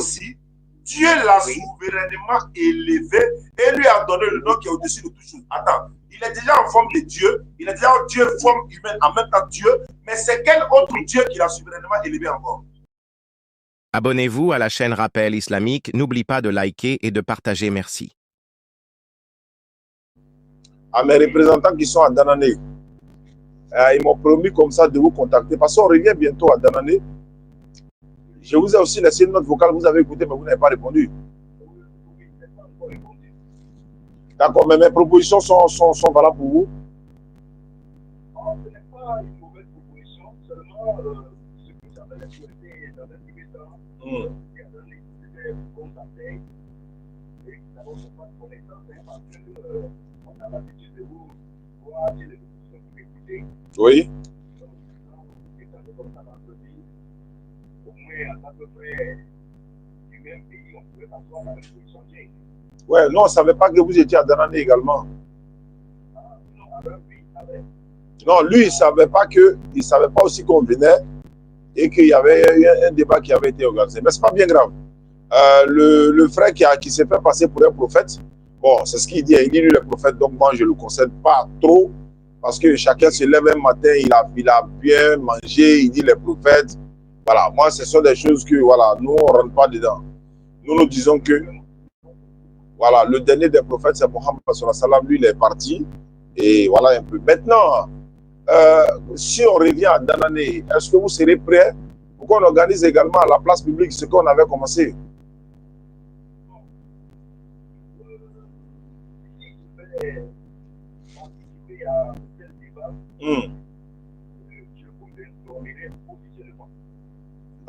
aussi, Dieu l'a souverainement élevé et lui a donné le nom qui est au-dessus de toute chose. Attends, il est déjà en forme de Dieu, il est déjà Dieu, forme humaine, en même temps Dieu, mais c'est quel autre Dieu qui l'a souverainement élevé encore? Abonnez-vous à la chaîne Rappel Islamique, n'oublie pas de liker et de partager, merci. À mes représentants qui sont à Danané, ils m'ont promis comme ça de vous contacter parce qu'on revient bientôt à Danané. Je vous ai aussi laissé une note vocale, vous avez écouté, mais vous n'avez pas répondu. D'accord, mais mes propositions sont valables pour vous? Ce n'est pas une mauvaise proposition, seulement ce que j'avais souhaité dans un premier temps, qui a donné des bons conseils, et qui n'avons pas de connaissances, parce qu'on a l'habitude de vous voir sur les réseaux sociaux. Oui. Donc, comme ça dans ce pays, au moins à peu près du même pays, on pouvait s'asseoir avec pour échanger. Ouais, non, on ne savait pas que vous étiez à Danané également. Non, oui, avec. Non, lui, il ne savait pas aussi qu'on venait et qu'il y avait un débat qui avait été organisé. Mais ce n'est pas bien grave. Le frère qui s'est fait passer pour un prophète, bon, c'est ce qu'il dit. Il dit, lui, le prophète, donc moi, je ne le concède pas trop parce que chacun se lève un matin, il a bien mangé, il dit les prophètes. Voilà, moi, ce sont des choses que, voilà, nous, on ne rentre pas dedans. Nous disons que, voilà, le dernier des prophètes, c'est Mohammed sallallahu alayhi wa sallam, lui, il est parti. Et voilà un peu. Maintenant, si on revient à Danané, est-ce que vous serez prêts pour qu'on organise également à la place publique ce qu'on avait commencé?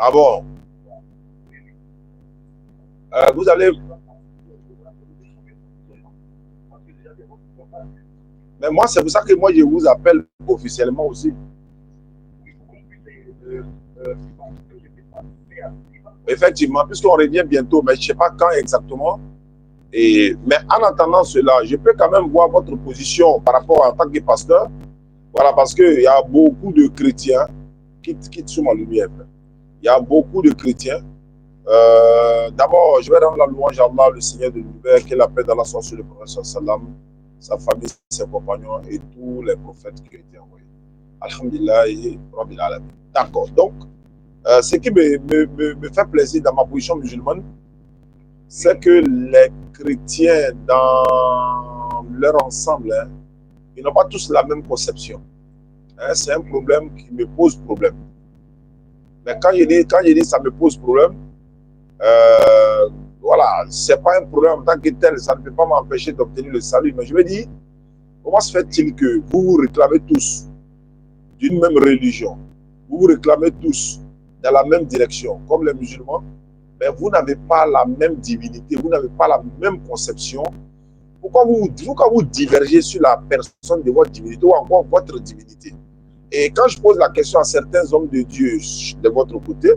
Ah bon? Vous allez... Mais moi, c'est pour ça que moi, je vous appelle officiellement aussi. Effectivement, puisqu'on revient bientôt, mais je ne sais pas quand exactement. Mais en attendant cela, je peux quand même voir votre position par rapport en tant que pasteur. Voilà, parce qu'il y a beaucoup de chrétiens qui sont en lumière. Il y a beaucoup de chrétiens. D'abord, je vais rendre la louange à Allah, le Seigneur de l'univers, qui l'appelle dans la source sur le prophète sallam, sa famille, ses compagnons et tous les prophètes qui ont été envoyés. Alhamdulillah et Rabbil Alamin. D'accord. Donc, ce qui me fait plaisir dans ma position musulmane, c'est que les chrétiens, dans leur ensemble, ils n'ont pas tous la même conception. C'est un problème qui me pose problème. Mais quand je dis ça me pose problème, voilà, ce n'est pas un problème en tant que tel, ça ne peut pas m'empêcher d'obtenir le salut. Mais je me dis, comment se fait-il que vous vous réclamez tous d'une même religion, vous vous réclamez tous dans la même direction, comme les musulmans, mais vous n'avez pas la même divinité, vous n'avez pas la même conception. Pourquoi vous divergez sur la personne de votre divinité ou encore votre divinité? Et quand je pose la question à certains hommes de Dieu de votre côté,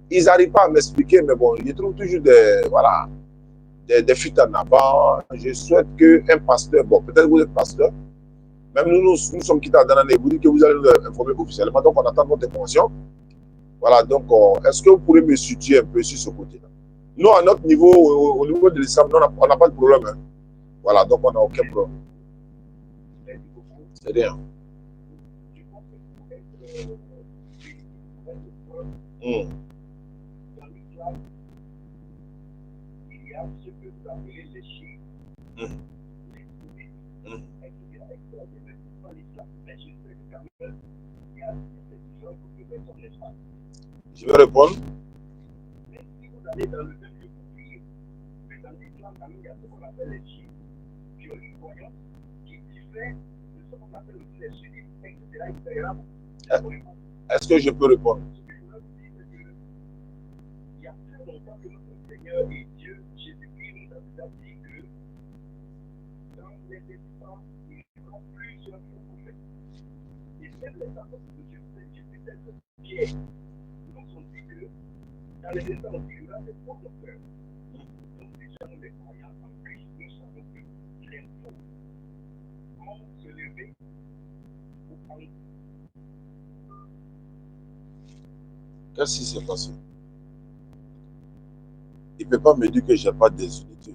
ils n'arrivent pas à m'expliquer, mais bon, je trouve toujours des fuites en avant. Je souhaite qu'un pasteur, bon, peut-être vous êtes pasteur, même nous sommes quittés à Danané, vous dites que vous allez nous informer officiellement, donc on attend votre information. Voilà, donc est-ce que vous pourrez me situer un peu sur ce côté-là? Nous, à notre niveau, au niveau de l'islam, on n'a pas de problème. Hein. Voilà, donc on n'a aucun problème. C'est rien. Dans l'islam, il y a ce que vous appelez les chiites, les sunnites, etc. Dans l'islam, mais je sais que quand même, il y a des différences que personne n'est pas. Je vais répondre. Même si vous allez dans le même lieu pour prier, mais dans l'islam, il y a ce qu'on appelle les chiites, qui ont une croyance qui diffère de ce qu'on appelle aussi les sunnites, etc. Est-ce que je peux répondre? Il y a très longtemps que notre Seigneur et Dieu, Jésus-Christ, nous a déjà dit que dans les descendants, il y aura plusieurs prophètes. Et même les apôtres de Jésus, peut-être Pierre, nous ont dit que dans les descendants, il y aura des prophètes. Donc déjà, nous les croyants en Christ, nous savons que l'info vont se lever pour prendre. Qu'est-ce qui s'est passé? Il ne peut pas me dire que je n'ai pas de désunité.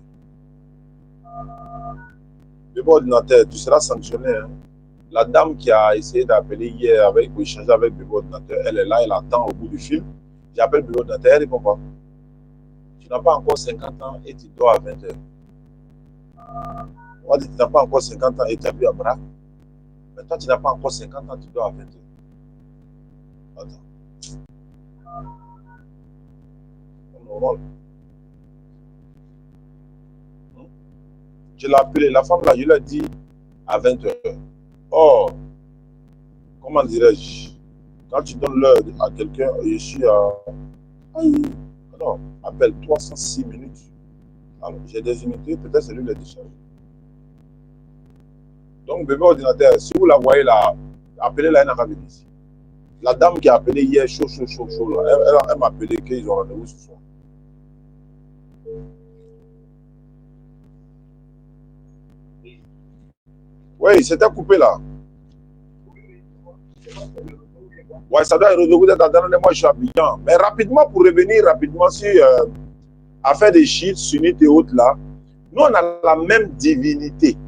Mais bon, ordinateur, tu seras sanctionné. Hein. La dame qui a essayé d'appeler hier pour échanger avec Bébé Ordinateur, elle est là, elle attend au bout du fil. J'appelle Bébé Ordinateur, elle ne répond pas. Tu n'as pas encore 50 ans et tu dors à 20 h. Moi, tu n'as pas encore 50 ans et tu as vu à bras. Mais toi, tu n'as pas encore 50 ans, tu dors à 20 h. Attends. C'est normal. Je l'ai appelé, la femme là, je lui ai dit à 20 h. Oh, comment dirais-je, quand tu donnes l'heure à quelqu'un, je suis à... Non, appelle 306 minutes. Alors, j'ai des unités, peut-être c'est lui qui les décharge. Donc, Bébé Ordinateur, si vous la voyez là, appelez-la, elle n'a pas venu ici. La dame qui a appelé hier, chaud, là, elle m'a appelé qu'ils ont rendez-vous ce soir. Oui, c'était coupé là. Ouais, ça doit être redoublé dans le mois, je suis à Abidjan. Mais rapidement, pour revenir rapidement sur affaire des chiites, sunnites et autres là, nous on a la même divinité.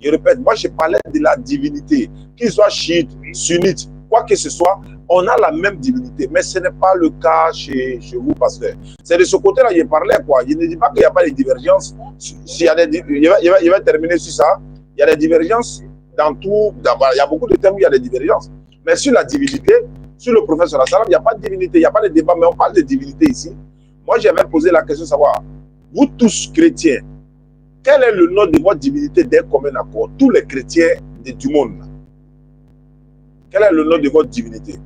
Je répète, moi je parlais de la divinité. Qu'il soit chiite, sunnite, quoi que ce soit, on a la même divinité. Mais ce n'est pas le cas chez vous, pasteur. C'est de ce côté-là que je parlais, quoi. Je ne dis pas qu'il n'y a pas de divergences. S'il y a je vais terminer sur ça. Il y a des divergences dans tout. Il y a beaucoup de thèmes où il y a des divergences. Mais sur la divinité, sur le prophète sallallahu alayhi wa sallam, il n'y a pas de divinité, il n'y a pas de débat, mais on parle de divinité ici. Moi, j'avais posé la question de savoir, vous tous chrétiens, quel est le nom de votre divinité d'un commun accord? Tous les chrétiens du monde. Quel est le nom de votre divinité?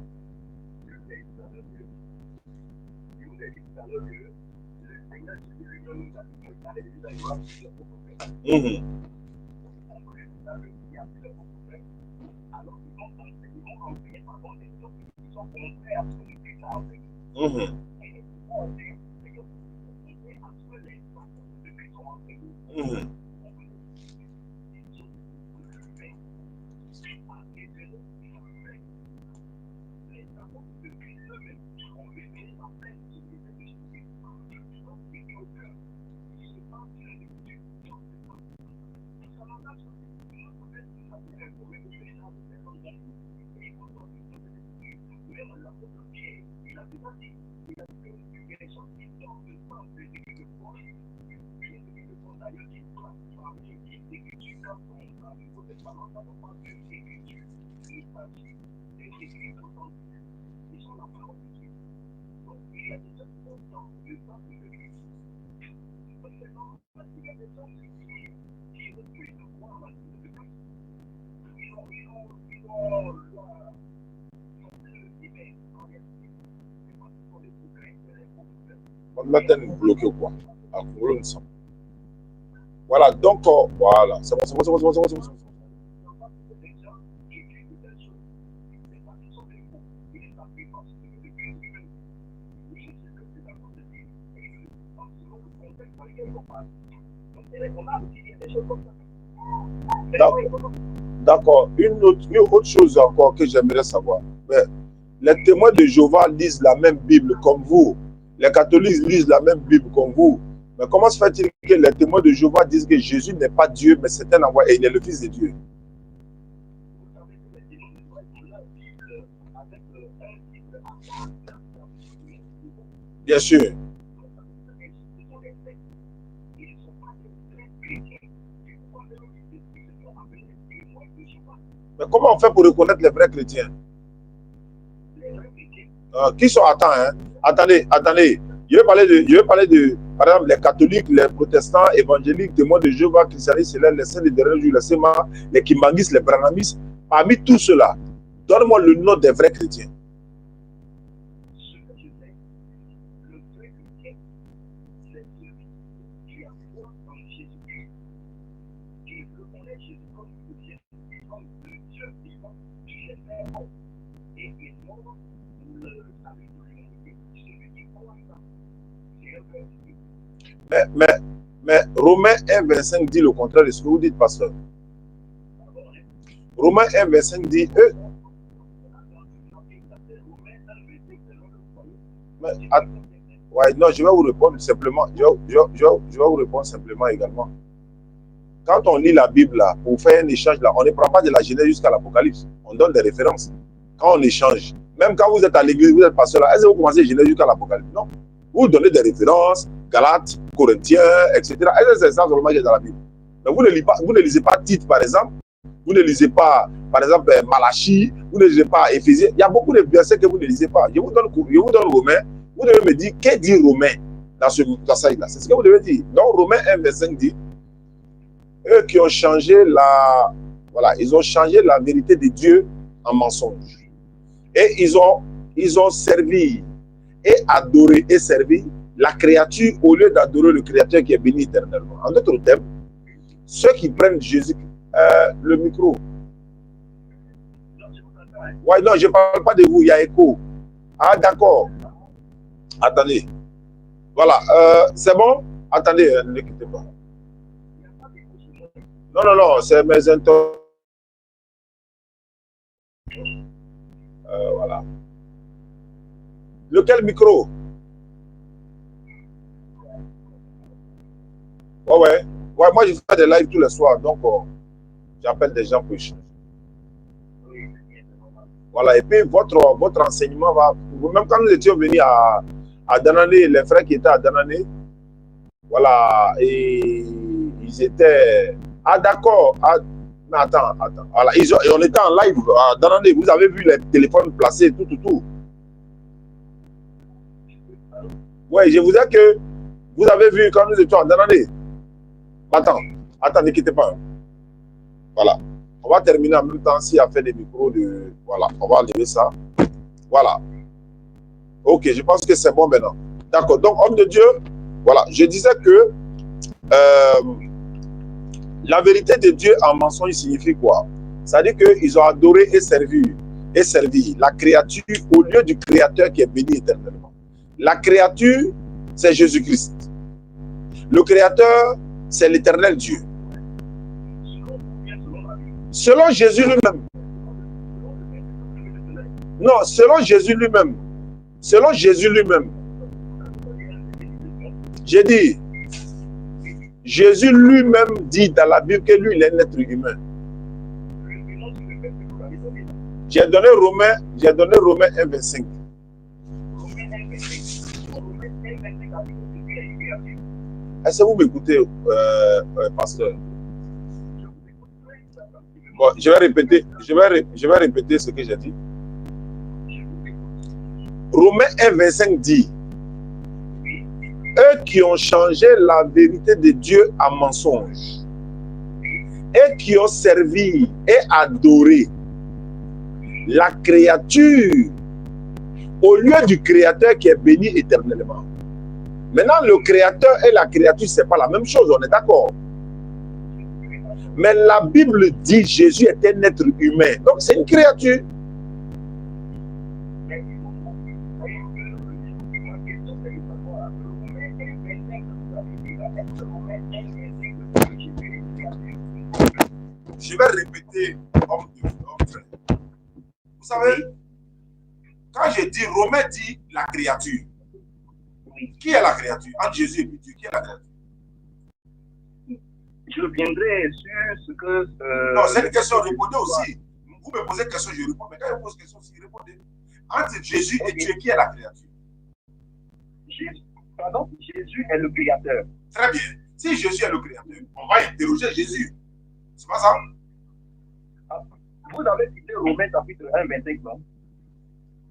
Maintenant, bloqué ou quoi? Voilà, donc, voilà. C'est bon. D'accord. Une autre chose encore que j'aimerais savoir. Mais les témoins de Jéhovah lisent la même Bible comme vous. Les catholiques lisent la même Bible comme vous. Mais comment se fait-il que les témoins de Jéhovah disent que Jésus n'est pas Dieu, mais c'est un envoyé et il est le Fils de Dieu? Bien sûr. Mais comment on fait pour reconnaître les vrais chrétiens? Qui sont attendez. Je vais parler de, par exemple, les catholiques, les protestants, évangéliques, témoins de Jéhovah, christianistes, les saints des derniers jours, les sémas, les kimbanguistes, les branhamistes. Parmi tout cela, donne-moi le nom des vrais chrétiens. Mais Romains 1, 25 dit le contraire de ce que vous dites, pasteur. Romains 1, 25 dit Ouais, non, je vais vous répondre simplement. Je vais vous répondre simplement également. Quand on lit la Bible, là, pour faire un échange, là, on ne prend pas de la Genèse jusqu'à l'Apocalypse. On donne des références. Quand on échange, même quand vous êtes à l'église, vous êtes pasteur là, est-ce que vous commencez Genèse jusqu'à l'Apocalypse? Non. Vous donnez des références, Galates, Corinthiens, etc. Est-ce que c'est ça seulement qui est dans la Bible? Mais vous ne lisez pas Tite, par exemple. Vous ne lisez pas, par exemple, Malachie. Vous ne lisez pas Éphésiens. Il y a beaucoup de versets que vous ne lisez pas. Je vous donne Romains. Vous devez me dire, qu'est-ce dit Romains dans ce passage-là? C'est ce que vous devez dire. Donc, Romains 1, verset 5 dit, eux qui ont changé ils ont changé la vérité de Dieu en mensonge. Et ils ont servi et adoré et servi la créature au lieu d'adorer le Créateur qui est béni éternellement. En d'autres termes, ceux qui prennent Jésus, le micro. Ouais, non, je ne parle pas de vous, il y a écho. Ah, d'accord. Attendez. Voilà, c'est bon? Attendez, ne quittez pas. Non, c'est mes intentions. Voilà. Lequel micro? Ouais. Moi, je fais des lives tous les soirs, donc j'appelle des gens pour échanger. Voilà, et puis votre enseignement va... Même quand nous étions venus à Danané, les frères qui étaient à Danané, voilà, et ils étaient... Ah, d'accord. Ah, mais attends. Voilà, et on était en live à Danané. Vous avez vu les téléphones placés, tout. Oui, je vous ai dit que vous avez vu quand nous étions à Danané. Attends, ne quittez pas. Voilà. On va terminer en même temps s'il y a fait des micros de... Voilà, on va enlever ça. Voilà. Ok, je pense que c'est bon maintenant. D'accord, donc homme de Dieu, voilà, je disais que la vérité de Dieu en mensonge signifie quoi? C'est-à-dire qu'ils ont adoré et servi la créature au lieu du Créateur qui est béni éternellement. La créature, c'est Jésus-Christ. Le Créateur, c'est l'éternel Dieu. Selon Jésus lui-même. Non, selon Jésus lui-même. Selon Jésus lui-même. J'ai dit, Jésus lui-même dit dans la Bible que lui, il est un être humain. J'ai donné Romains 1, 25. Est-ce que vous m'écoutez, pasteur? Bon, je vais répéter ce que j'ai dit. Romains 1, 25 dit, eux qui ont changé la vérité de Dieu en mensonge et qui ont servi et adoré la créature au lieu du Créateur qui est béni éternellement. Maintenant, le Créateur et la créature, ce n'est pas la même chose, on est d'accord. Mais la Bible dit que Jésus est un être humain. Donc, c'est une créature. Je vais répéter, homme frère. Vous savez, quand je dis, Romain dit la créature. Qui est la créature? Entre Jésus et Dieu, qui est la créature? Je reviendrai sur ce que... non, c'est une question, répondez aussi. Vous me posez une question, je réponds. Mais quand je pose une question, si répondez. Entre Jésus et Dieu, qui est la créature? Jésus est le créateur. Très bien. Si Jésus est le créateur, on va interroger Jésus. C'est pas ça? Vous avez cité Romains chapitre 1, 25, non?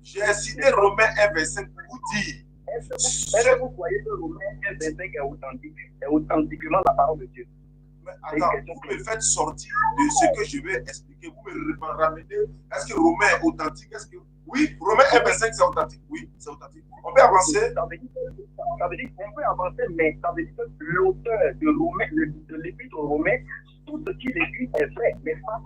J'ai cité Romains 1, 25 pour dire. Est-ce que vous croyez que Romains 1, 25 est authentiquement la parole de Dieu? Mais attends, vous me faites sortir de ce que je vais expliquer. Vous me ramenez. Est-ce que Romain est authentique? Oui, Romains 1, 25 c'est authentique. Oui, c'est authentique. On peut avancer. Ça veut dire qu'on peut avancer, mais ça veut dire que l'auteur de l'épître aux Romains, tout ce qu'il écrit est vrai, n'est-ce pas?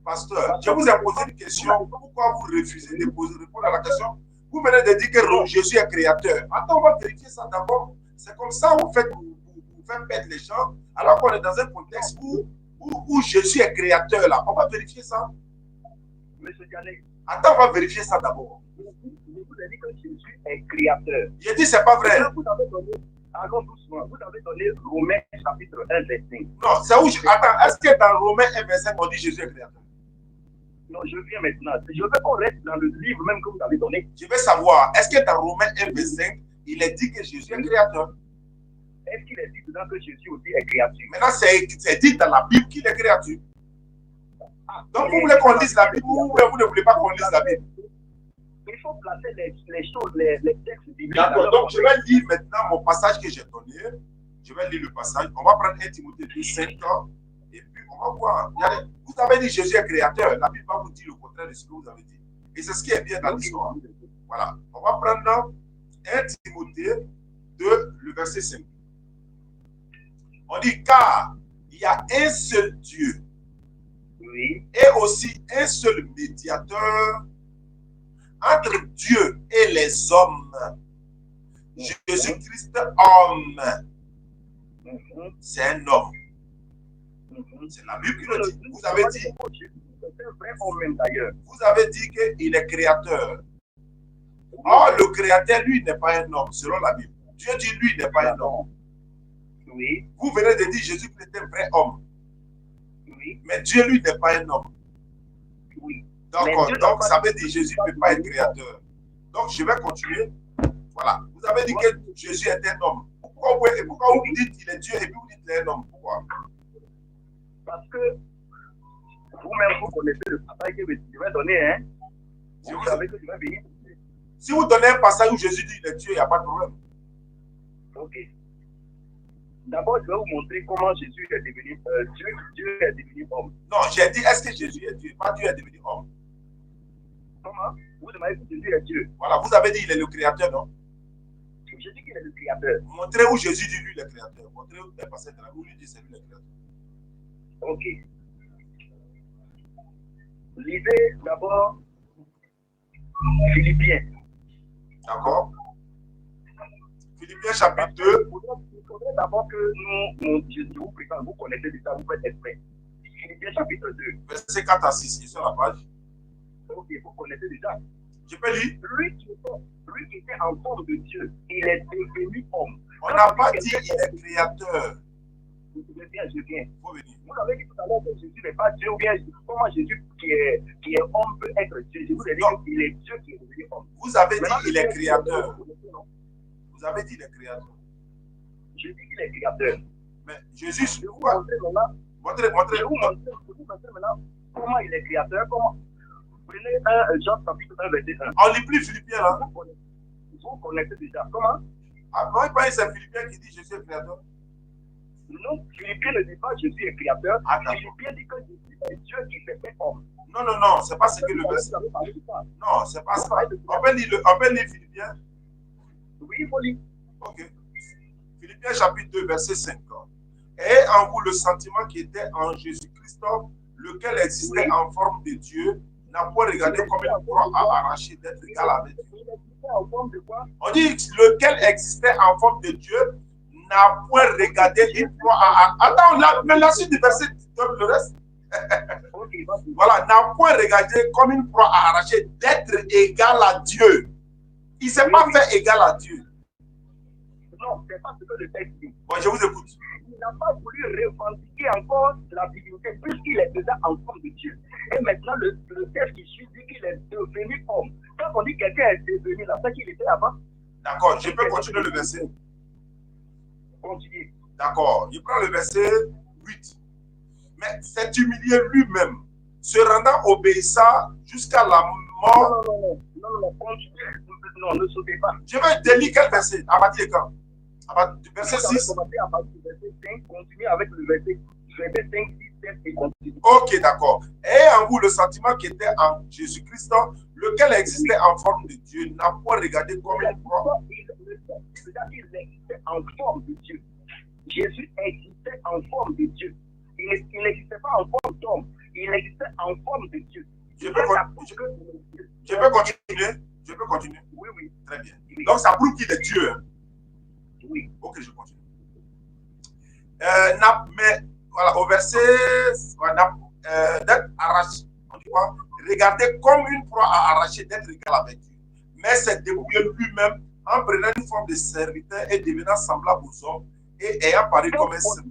Pasteur, je vous ai posé une question. Pourquoi vous refusez de répondre à la question? Vous venez de dire que Jésus est créateur. Attends, on va vérifier ça d'abord. C'est comme ça vous faites perdre les gens, alors qu'on est dans un contexte où Jésus est créateur là. On va vérifier ça. Monsieur Diané, Attends, on va vérifier ça d'abord. Je vous ai dit que Jésus est créateur. J'ai dit, c'est pas vrai. Vous avez donné, allons doucement, vous avez donné Romains chapitre 1, verset 5. Non, c'est où attends, est-ce que dans Romains 1, verset 5, on dit Jésus est créateur? Non, je viens maintenant. Je veux qu'on reste dans le livre même que vous avez donné. Je veux savoir, est-ce que dans Romains 1, verset 5, il est dit que Jésus est créateur? Est-ce qu'il est dit dedans que Jésus aussi est créature? Maintenant, c'est dit dans la Bible qu'il est créature. Donc, vous voulez qu'on lise la Bible ou vous ne voulez pas qu'on lise la Bible? Il faut placer les choses, les textes bibliques. D'accord, donc je vais lire maintenant mon passage que j'ai donné. Je vais lire le passage. On va prendre 1 Timothée 2, 5 ans. Et puis, on va voir. Vous avez dit Jésus est créateur. La Bible va vous dire le contraire de ce que vous avez dit. Et c'est ce qui est bien dans l'histoire. Voilà. On va prendre 1 Timothée 2, le verset 5. On dit, car il y a un seul Dieu. Oui. Et aussi un seul médiateur entre Dieu et les hommes. Jésus-Christ, homme. C'est un homme. C'est la Bible qui le dit. Vous avez dit. C'est un vrai homme même d'ailleurs. Vous avez dit qu'il est créateur. Or, le créateur, lui, n'est pas un homme, selon la Bible. Dieu dit, lui, n'est pas un homme. Oui. Vous venez de dire Jésus est un vrai homme. Oui. Mais Dieu, lui, n'est pas un homme. Oui. Donc ça veut dire Jésus ne peut pas être créateur. Donc, je vais continuer. Voilà. Vous avez dit que Jésus est un homme. Pourquoi vous dites qu'il est Dieu et puis vous dites qu'il est un homme? Pourquoi? Parce que vous-même, vous connaissez le passage que je vais donner. Hein? Vous savez que je vais venir. Si vous donnez un passage où Jésus dit qu'il est Dieu, il n'y a pas de problème. Ok. D'abord, je vais vous montrer comment Jésus est devenu Dieu est devenu homme. Non, j'ai dit, est-ce que Jésus est Dieu? Pas Dieu est devenu homme. Comment? Vous demandez si Jésus est Dieu. Voilà, vous avez dit qu'il est le créateur, non? Je dis qu'il est le créateur. Montrez où Jésus dit lui le créateur. Montrez où le passage de la Bible où il dit c'est lui le créateur. Ok. Lisez d'abord Philippiens. D'accord? Philippiens chapitre 2. Il faudrait d'abord que je vous présente, vous connaissez déjà, vous faites exprès. Philippiens chapitre 2. Verset 4 à 6, sur la page. Ok, vous connaissez déjà. Je peux lire? Lui qui était en forme de Dieu, il est devenu homme. On n'a pas dit qu'il est créateur. Je viens. Faut venir. Vous avez dit tout à l'heure que Jésus n'est pas Dieu, ou bien comment Jésus qui est homme peut être Dieu. Je vous ai dit qu'il est Dieu qui est devenu homme. Vous avez dit qu'il est créateur. Vous avez dit qu'il est créateur. Je dis qu'il est créateur. Mais Jésus, je vais vous montrer maintenant. Montrez. Je vais vous montrer maintenant comment il est créateur. Comment. Prenez Jean chapitre 1, verset 1. On lit plus Philippiens là. Vous connaissez déjà. Comment? Ah non, il paraît que c'est Philippiens qui dit Jésus est créateur. Non, Philippiens ne dit pas Jésus est créateur. Philippiens dit que Jésus est Dieu qui s'est fait homme. Non, c'est pas ce que le verset. Non, c'est pas ça. On peut lire Philippiens. Oui, il faut lire. Ok. Philippiens chapitre 2, verset 5. Et en vous le sentiment qui était en Jésus-Christ, lequel existait en forme de Dieu, n'a pas regardé comme une proie à arracher d'être égal avec Dieu. On dit lequel existait en forme de Dieu n'a point regardé une proie à... Attends, mais la suite du verset donne le reste. Voilà, n'a point regardé comme une proie à arracher d'être égal à Dieu. Il ne s'est pas fait égal à Dieu. Non, c'est pas ce que le texte dit. Bon, je vous écoute. Il n'a pas voulu revendiquer encore la divinité puisqu'il est déjà en forme de Dieu. Et maintenant, le texte qui suit dit qu'il est devenu homme. Quand on dit que quelqu'un est devenu là, c'est qu'il était avant. D'accord, je peux continuer le verset. Continuez. D'accord, je prends le verset 8. Mais s'est humilié lui-même, se rendant obéissant jusqu'à la mort. Non, continuez. Non, ne sautez pas. Je vais te lire quel verset? À partir de quand? Verset 6. À partir du verset 5, continuez avec le verset 5, 6, 7 et continue. Ok, d'accord. Et en vous, le sentiment qui était en Jésus-Christ, lequel existait en forme de Dieu, n'a pas regardé comme une proie. Il existait en forme de Dieu. Jésus existait en forme de Dieu. Il n'existait pas en forme d'homme. Il existait en forme de Dieu. Je peux continuer? Je peux continuer? Oui. Très bien. Donc, ça prouve qu'il est Dieu. Oui. Ok, je continue. Mais, voilà, au verset, d'être arraché, on dit quoi? regardé comme une proie à arracher d'être égal avec Dieu, mais s'est dépouillé lui-même en prenant une forme de serviteur et devenant semblable aux hommes et ayant paru comme un simple.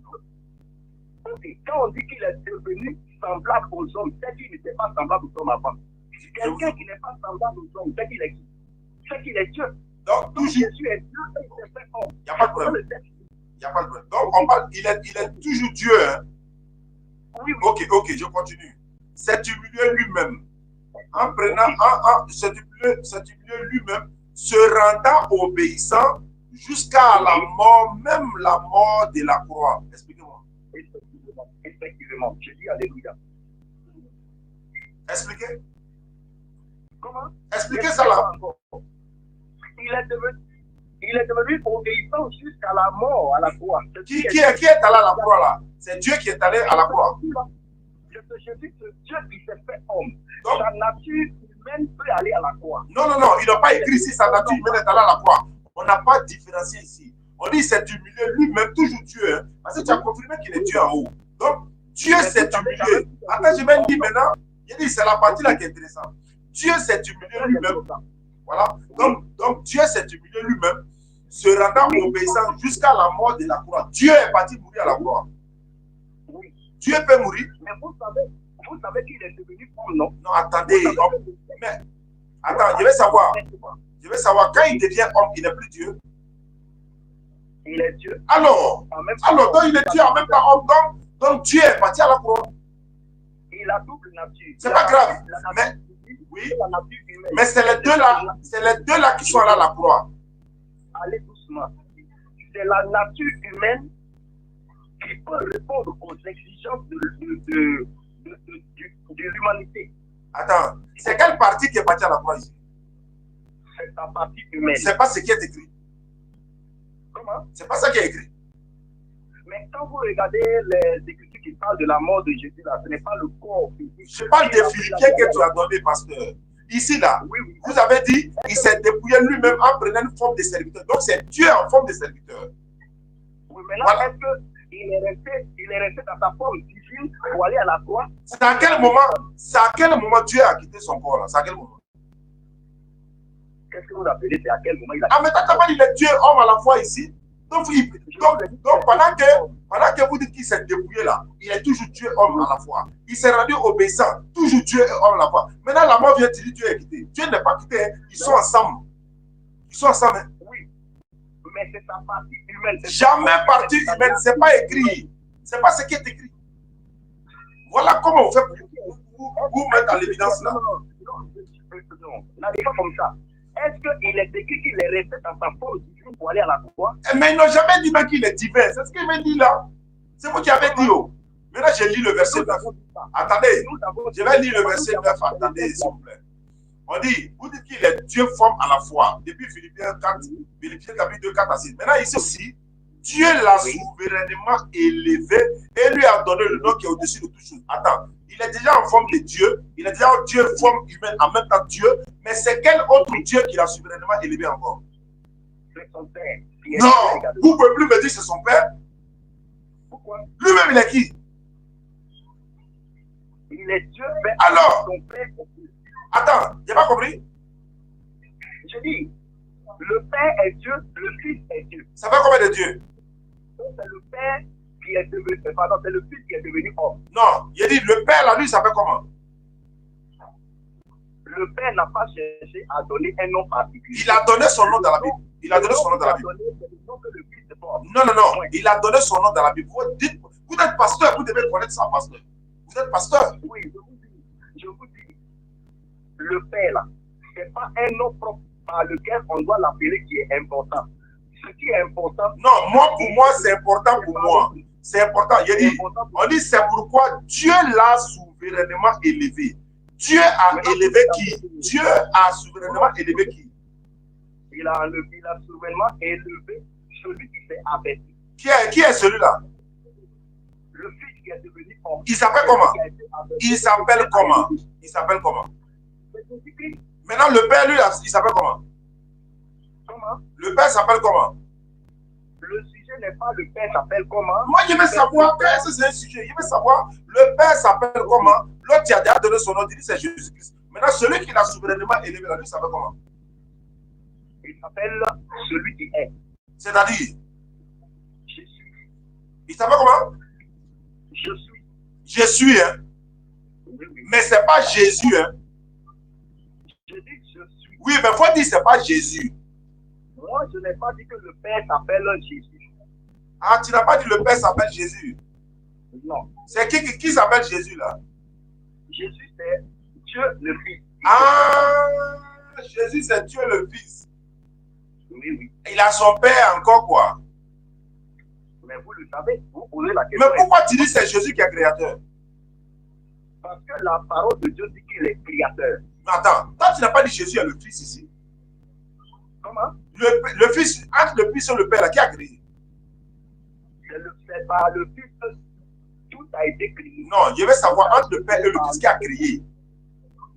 Quand on dit qu'il est devenu semblable aux hommes, c'est qu'il n'était pas semblable aux hommes avant. Quelqu'un qui n'est pas semblable aux hommes, c'est qu'il est qui? C'est qu'il est Dieu. Donc, toujours. Jésus est Dieu et il s'est fait homme. Il n'y a pas de problème. Il n'y a pas de problème. Donc, on parle, il est toujours Dieu. Hein? Oui, oui. Ok, je continue. S'est humilié lui-même. En prenant, s'est humilié lui-même, se rendant obéissant jusqu'à la mort, même la mort de la croix. Expliquez-moi. Effectivement. Je dis alléluia. Expliquez. Comment? Expliquez ça là. Il est devenu obéissant jusqu'à la mort, à la croix. Qui est allé à la croix là? C'est Dieu qui est allé à la croix. Je dis que Dieu qui s'est fait homme. Donc, sa nature humaine peut aller à la croix. Non, il n'a pas écrit si sa nature humaine est allée à la croix. On n'a pas différencié ici. On dit c'est humilié lui-même, toujours Dieu. Hein, parce que tu as confirmé qu'il est Dieu en haut. Donc, Dieu s'est humilié. Attends, je vais dire maintenant. Je dis, c'est la partie là qui est intéressante. Dieu s'est humilié lui-même. Voilà. Donc Dieu s'est humilié lui-même, se rendant obéissant jusqu'à la mort de la croix. Dieu est parti mourir à la croix. Oui. Dieu peut mourir. Mais vous savez qu'il est devenu homme, non? Non, attendez. Mais, attends, je vais savoir. Quand il devient homme, il n'est plus Dieu. Il est Dieu. Alors, donc il est Dieu en même temps homme. Donc Dieu est parti à la croix. Il a double nature. C'est pas grave. Mais, oui. Mais c'est les deux là qui sont là à la croix. Allez doucement. C'est la nature humaine qui peut répondre aux exigences de l'humanité. Attends, c'est quelle partie qui est partie à la croix ici? C'est la partie humaine. C'est pas ce qui est écrit. Comment? C'est pas ça qui est écrit. Mais quand vous regardez les écritures qui parlent de la mort de Jésus, là, ce n'est pas le corps physique. Je parle des Philippiens que tu as donné, pasteur. Ici, là, oui. Vous avez dit, il s'est dépouillé lui-même en prenant une forme de serviteur. Donc, c'est Dieu en forme de serviteur. Oui, mais là, voilà. Est-ce qu'il est resté dans sa forme divine pour aller à la croix? C'est à quel moment Dieu a quitté son corps, là? C'est à quel moment? Qu'est-ce que vous appelez? C'est à quel moment il a quitté? Ah, mais t'as il est Dieu, homme à la fois ici. Donc pendant que vous dites qu'il s'est dépouillé là, il est toujours Dieu, homme à la fois. Il s'est rendu obéissant, toujours Dieu et homme à la fois. Maintenant, la mort vient de dire Dieu est quitté. Dieu n'est pas quitté, hein. Ils sont ensemble. Ils sont ensemble. Hein. Oui, mais c'est sa partie humaine. Jamais partie humaine, c'est pas écrit. C'est pas ce qui est écrit. Voilà comment on fait pour vous mettre en l'évidence là. Non, n'allez pas comme ça. Est-ce qu'il est écrit qu'il est resté dans sa forme divine pour aller à la croix? Mais ils n'ont jamais dit même qu'il est divin. C'est ce qu'il m'a dit là. C'est vous qui avez dit. Oh. Maintenant, je lis le verset 9. Attendez, je vais lire le verset 9. Attendez, s'il vous plaît. On dit, vous dites qu'il est Dieu forme à la fois. Depuis Philippiens 4, Philippiens chapitre 2, 4 à 6. Maintenant, ici aussi, Dieu l'a souverainement élevé et lui a donné le nom qui est au-dessus de toutes choses. Attends, il est déjà en forme de Dieu, il est déjà Dieu, forme humaine, en même temps Dieu, mais c'est quel autre Dieu qu'il a souverainement élevé encore? C'est son père. Non, vous ne pouvez plus me dire que c'est son père. Pourquoi? Lui-même, il est qui? Il est Dieu, mais alors, son père. Attends, j'ai pas compris. Je dis, le Père est Dieu, le Fils est Dieu. Ça fait combien de Dieu? C'est le Père qui est devenu, pardon, c'est le Fils qui est devenu homme. Non, il a dit le Père, là, lui, ça fait comment? Le Père n'a pas cherché à donner un nom particulier. Il a donné son nom dans la Bible. Il a donné son nom dans la Bible. Non, il a donné son nom dans la Bible. Vous êtes pasteur, vous devez connaître ça, pasteur. Vous êtes pasteur. Oui, je vous dis, le Père, là, ce n'est pas un nom propre par lequel on doit l'appeler qui est important. Ce qui est important. Non, pour moi, c'est important pour moi. C'est important. On dit c'est pourquoi Dieu l'a souverainement élevé. Dieu a élevé qui? Dieu a souverainement élevé qui? Il a souverainement élevé celui qui s'est abaissé. Qui est celui-là? Le Fils qui est devenu homme. Il s'appelle comment? Il s'appelle comment? Il s'appelle comment? Maintenant, le Père, lui, il s'appelle comment? Comment? Le Père s'appelle comment? Le sujet n'est pas le Père s'appelle comment. Moi, je veux savoir, c'est un sujet. Je veux savoir, le Père s'appelle comment? L'autre toi, tu as déjà donné son nom, tu dis c'est Jésus-Christ. Maintenant, celui qui l'a souverainement élevé, là, lui, ça s'appelle comment? Il s'appelle celui qui est. C'est-à-dire, Jésus. il s'appelle comment? Je suis. Je suis, hein. Oui, oui. Mais c'est pas Jésus, hein. Je dis je suis. Oui, mais il faut dire c'est pas Jésus. Moi, je n'ai pas dit que le Père s'appelle Jésus. Ah, tu n'as pas dit le Père s'appelle Jésus. Non. C'est qui s'appelle Jésus, là? Jésus, c'est Dieu le Fils. Ah, Jésus, c'est Dieu le Fils. Oui, oui. Il a son Père encore, quoi. Mais vous le savez, vous posez la question. Mais pourquoi tu dis c'est Jésus qui est créateur? Parce que la parole de Dieu dit qu'il est créateur. Mais attends, toi, tu n'as pas dit Jésus est le Fils ici. Comment? Le Fils, entre le Fils et le Père, là, qui a créé? C'est par le Fils que tout a été créé. Non, je veux savoir entre le Père et le Fils qui a créé.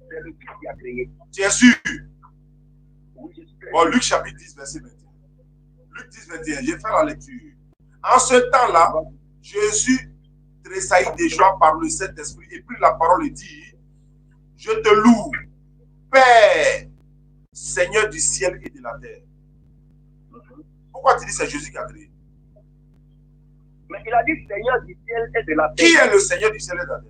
C'est le Fils qui a créé. Tu es sûr? Oui, je suis Bon, Luc chapitre 10, verset 21. Luc 10, 21, je vais faire la lecture. En ce temps-là, Jésus tressaillit de joie par le Saint-Esprit et puis la parole dit, je te loue, Père, Seigneur du ciel et de la terre. Pourquoi tu dis c'est Jésus qui a créé? Mais il a dit Seigneur du ciel et de la terre. Qui est le Seigneur du ciel et de la terre?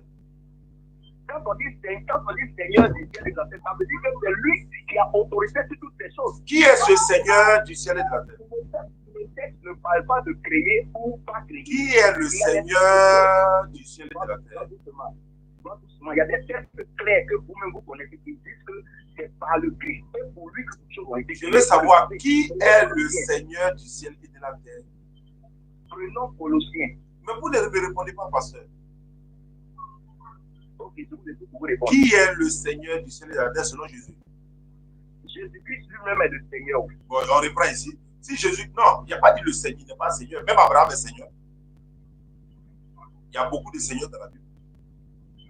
Quand on dit Seigneur du ciel et de la terre, ça veut dire que c'est lui qui a autorité sur toutes ces choses. Qui est ce Seigneur du ciel et de la terre? Le texte ne parle pas de créer ou pas créer. Qui est le Seigneur du ciel et de la terre? Il y a des textes clairs que vous-même vous connaissez qui disent que c'est par le Christ et pour lui que toutes choses ont été créées. Je veux savoir qui est le Seigneur du ciel et de la terre. Prenons Colossiens. Mais vous ne me répondez pas, pasteur. Ok, je vous écoute pour vous répondre. Qui est le Seigneur du ciel et de la terre selon Jésus? Jésus-Christ lui-même est le Seigneur. Bon, on reprend ici. Si Jésus, non, il n'y a pas dit le Seigneur, il n'est pas Seigneur. Même Abraham est Seigneur. Il y a beaucoup de Seigneurs dans la Bible.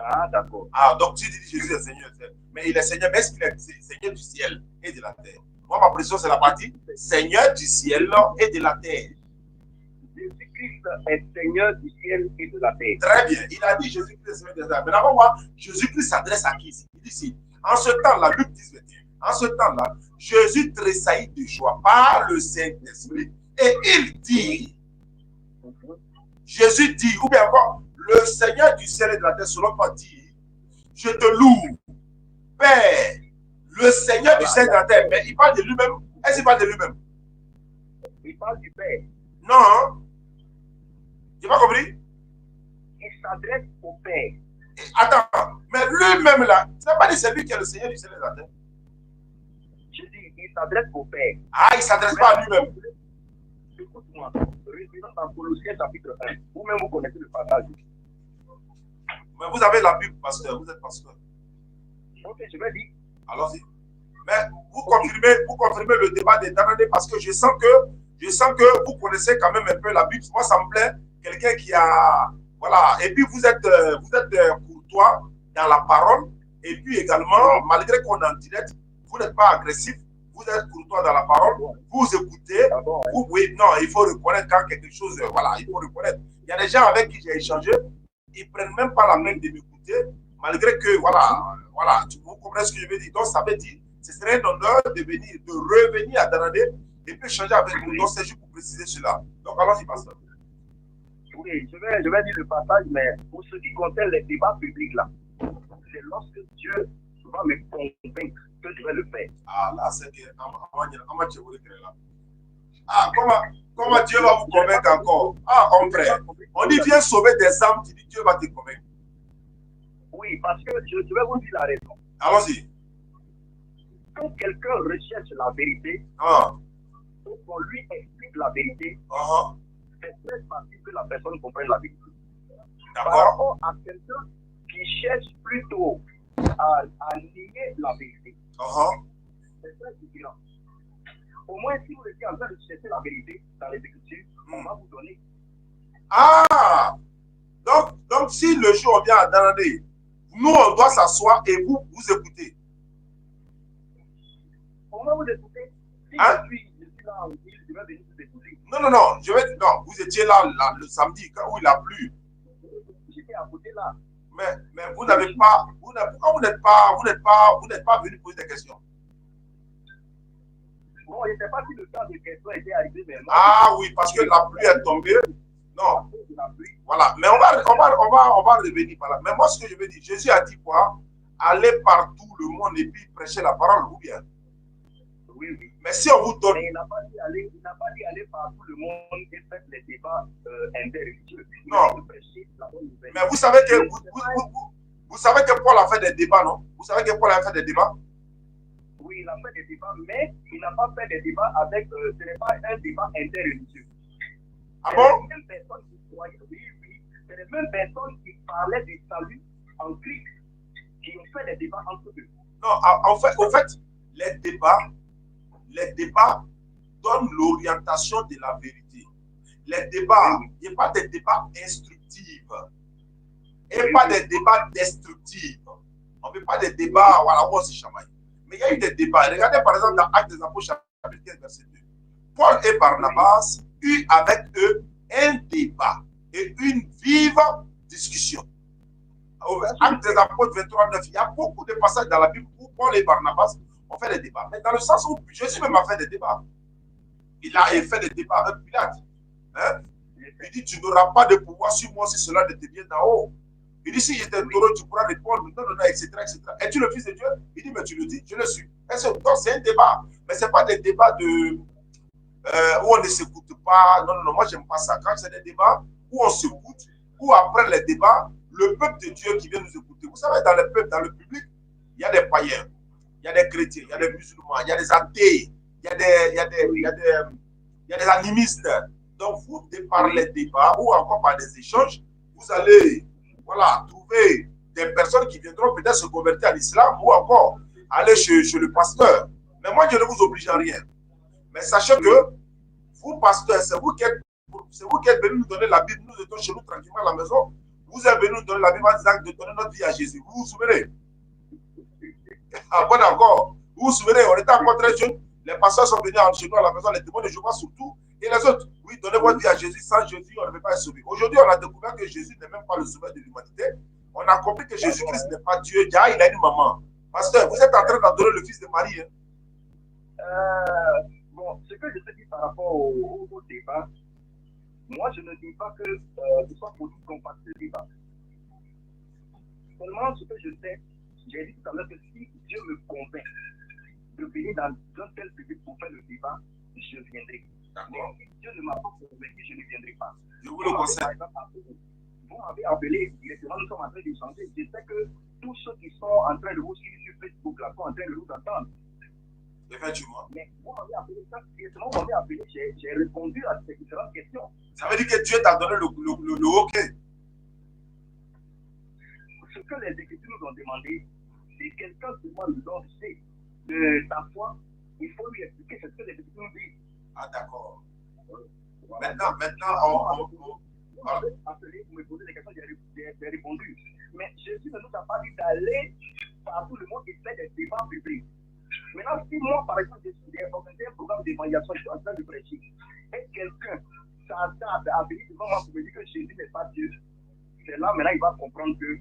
Ah, d'accord. Ah, donc tu dis Jésus est Seigneur. Mais il est Seigneur, mais est-ce qu'il est Seigneur du ciel et de la terre? Moi, ma pression, c'est la partie Seigneur du ciel et de la terre. Jésus-Christ est Seigneur du ciel et de la terre. Très bien. Il a dit Jésus-Christ est Seigneur de la terre. Mais d'abord, moi, Jésus-Christ s'adresse à qui ici? Il dit ici, en ce temps-là, Luc 10, 21, en ce temps-là, Jésus tressaillit de joie par le Saint-Esprit et il dit, Jésus dit, ou bien encore, le Seigneur du ciel et de la terre, selon toi, dit, je te loue, Père, le Seigneur du ciel et de la terre. Mais il parle de lui-même. Est-ce qu'il parle de lui-même? Il parle du Père. Non, hein? Tu n'as pas compris? Il s'adresse au Père. Attends, mais lui-même là, tu n'as pas dit c'est lui qui est le Seigneur du ciel et de la terre? Je dis, il s'adresse au Père. Ah, il ne s'adresse pas à lui-même. Écoute-moi, revenons dans Colossiens chapitre 1. Vous-même, vous connaissez le passage. Mais vous avez la Bible, pasteur, vous êtes pasteur. Ok, je vais dire. Allons-y. Mais vous confirmez le débat des derniers parce que je sens que vous connaissez quand même un peu la Bible. Moi, ça me plaît. Quelqu'un qui a... Voilà. Et puis, vous êtes courtois dans la parole. Et puis également, malgré qu'on est en direct, vous n'êtes pas agressif. Vous êtes courtois dans la parole. Vous écoutez. Vous, oui, non, il faut reconnaître quand quelque chose... Voilà, il faut reconnaître. Il y a des gens avec qui j'ai échangé. Ils ne prennent même pas la peine de m'écouter. Malgré que, voilà, vous comprenez ce que je veux dire. Donc, ça veut dire, ce serait un honneur de revenir à Danadé et puis échanger avec nous. Donc, c'est juste pour préciser cela. Donc, allons-y, pasteur. Oui, je vais dire le passage, mais pour ce qui concerne les débats publics, là, c'est lorsque Dieu va me convaincre que je vais le faire. Ah, là, c'est que... Ah, comment Dieu va vous convaincre encore? Ah, mon frère. On dit, viens sauver des âmes, tu dis, Dieu va te convaincre. Oui, parce que je vais vous dire la raison. Allons-y. Quand quelqu'un recherche la vérité, pour qu'on lui explique la vérité, c'est très facile que la personne comprenne la vérité. Par rapport à quelqu'un qui cherche plutôt à nier la vérité, c'est très différent. Au moins, si vous étiez en train de chercher la vérité dans les Écritures, on va vous donner. Ah! Donc si le jour vient à Danadé, nous, on doit s'asseoir et vous écoutez. Comment vous écoutez? Si Hein? je suis là en ville, je vais venir vous écouter. Non, vous étiez là le samedi, quand où il a plu. J'étais à côté là. Mais vous n'avez pas, pourquoi vous n'êtes pas venu poser des questions? Bon, je ne sais pas si le temps de questions était arrivé, mais moi, Ah oui, parce que la pluie est tombée. Non, voilà. Mais on va revenir par là. Mais moi, ce que je veux dire, Jésus a dit quoi? Allez partout le monde et puis prêcher la parole, ou bien? oui, oui. Mais si on vous donne... Mais il n'a pas dit aller partout le monde et faire les débats interreligieux. Non. Mais vous savez que vous savez que Paul a fait des débats, non? Vous savez que Paul a fait des débats? Oui, il a fait des débats, mais il n'a pas fait des débats avec... ce n'est pas un débat interreligieux. Ah bon? C'est les mêmes personnes qui croyaient, oui, oui. C'est les mêmes personnes qui parlaient du salut en Christ qui ont fait des débats entre eux. Non, en fait, les débats donnent l'orientation de la vérité. Les débats, il n'y a pas des débats instructifs et pas des débats destructifs. On ne fait pas des débats, voilà, on se chamaille. Mais il y a eu des débats. Regardez par exemple dans Actes des Apôtres, chapitre 15, verset 2. Paul et Barnabas eurent avec eux un débat et une vive discussion. Actes des Apôtres 23, 9, il y a beaucoup de passages dans la Bible où Paul et Barnabas ont fait des débats. Mais dans le sens où Jésus même a fait des débats. Il a fait des débats avec Pilate. Hein? Il dit, tu n'auras pas de pouvoir sur moi si cela ne te vient d'en haut. Il dit, si j'étais taureau, tu pourras répondre, non, non, non, etc., etc. Es-tu le Fils de Dieu? Il dit, mais tu le dis, je le suis. Donc, c'est un débat. Mais ce n'est pas des débats de, où on ne s'écoute pas. Non, non, non, moi, je n'aime pas ça. Quand c'est des débats où on s'écoute, où après les débats, le peuple de Dieu qui vient nous écouter. Vous savez, dans le peuple, dans le public, il y a des païens, il y a des chrétiens, il y a des musulmans, il y a des athées, il y a des animistes. Donc, vous, par les débats ou encore par des échanges, vous allez, voilà, trouver des personnes qui viendront peut-être se convertir à l'islam ou encore aller chez le pasteur. Mais moi, je ne vous oblige à rien. Mais sachez que vous, pasteur, c'est vous qui êtes venu nous donner la Bible. Nous étions chez nous tranquillement à la maison. Vous êtes venu nous donner la Bible en disant de donner notre vie à Jésus. Vous vous souvenez? Ah bon, d'accord. Vous vous souvenez, on était encore très jeunes. Les pasteurs sont venus chez nous à la maison, les témoins de Jéhovah surtout. Et les autres, oui, donnez votre vie à Jésus. Sans Jésus, on ne peut pas être sauvé. Aujourd'hui, on a découvert que Jésus n'est même pas le sauveur de l'humanité. On a compris que Jésus-Christ n'est pas Dieu. Déjà, il a une maman. Pasteur, vous êtes en train d'adorer le fils de Marie. Hein? Bon, ce que je te dis par rapport au débat, moi, je ne dis pas que ce soit possible qu'on fasse ce débat. Seulement, ce que je sais, j'ai dit tout à l'heure que si Dieu me convainc de venir dans un tel public pour faire le débat, je viendrai. Mais si Dieu ne m'a pas convaincu, je ne viendrai pas. Je vous le conseille. Vous m'avez appelé, directement, nous sommes en train d'échanger. Je sais que tous ceux qui sont en train de vous suivre sur Facebook, là, sont en train de nous entendre. Effectivement. Mais vous m'avez appelé, directement, vous m'avez appelé, j'ai répondu à ces différentes questions. Ça veut dire que Dieu t'a donné le OK. Ce que les Écritures nous ont demandé, si quelqu'un demande l'objet de ta foi, il faut lui expliquer ce que les Écritures nous disent. Ah, d'accord. Voilà. Maintenant, vous m'avez appelé, vous me posez des questions, j'ai répondu. Mais Jésus ne nous a pas dit d'aller partout le monde et faire des débats publics. Maintenant, si moi, par exemple, j'ai organisé un programme d'évaluation, je suis en train de prêcher, et quelqu'un s'attend à venir devant moi pour me dire que Jésus n'est pas Dieu, c'est là maintenant il va comprendre que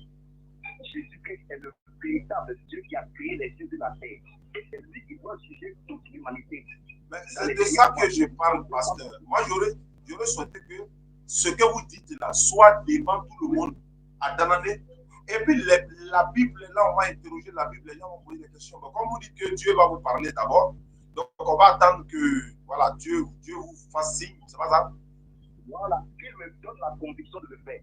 Jésus-Christ est le véritable Dieu qui a créé les cieux de la terre. Et c'est lui qui doit juger toute l'humanité. Mais c'est de ça que je parle, pasteur. Moi, j'aurais souhaité que ce que vous dites là soit devant tout le monde à Danané. Et puis la Bible, là, on va interroger la Bible, les gens vont poser des questions. Donc, comme vous dites que Dieu va vous parler d'abord, donc on va attendre que voilà, Dieu vous fasse signe, c'est pas ça? Voilà, qu'il me donne la conviction de le faire.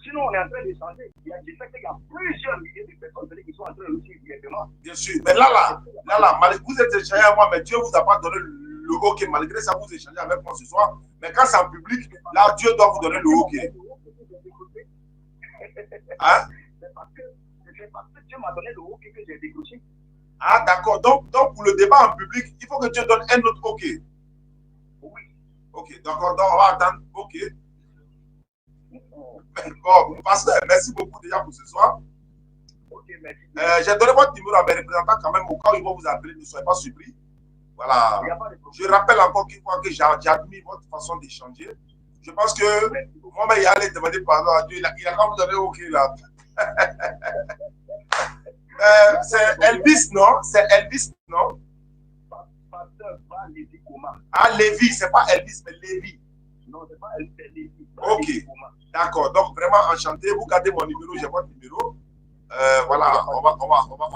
Sinon, on est en train d'échanger. Je sais qu'il y a plusieurs milliers de personnes qui sont en train de nous suivre directement. Bien sûr, mais là, vous êtes échangé à moi, mais Dieu ne vous a pas donné le OK. Malgré ça, vous échangez avec moi ce soir. Mais quand c'est en public, là, Dieu doit vous donner le OK. Hein? C'est parce que Dieu m'a donné le OK que j'ai décroché. Ah, d'accord. Donc, pour le débat en public, il faut que Dieu donne un autre OK. Oui. OK, d'accord. Donc, on va attendre. OK. Bon, pasteur, merci beaucoup déjà pour ce soir. OK, merci. J'ai donné votre numéro à mes représentants quand même au cas où ils vont vous appeler. Ne soyez pas surpris. Voilà. Je rappelle encore une fois que j'admire votre façon d'échanger. Je pense que moi-même, il allait demander pardon à Dieu. Il a quand même donné OK là. C'est Elvis, non? C'est Elvis, non? Pasteur va Lévi Koma. Ah, Lévi, c'est pas Elvis, mais Lévi. Non, c'est pas Elvis, c'est Lévi. Ok, d'accord. Donc, vraiment enchanté. Vous gardez mon numéro, j'ai votre numéro. Voilà, on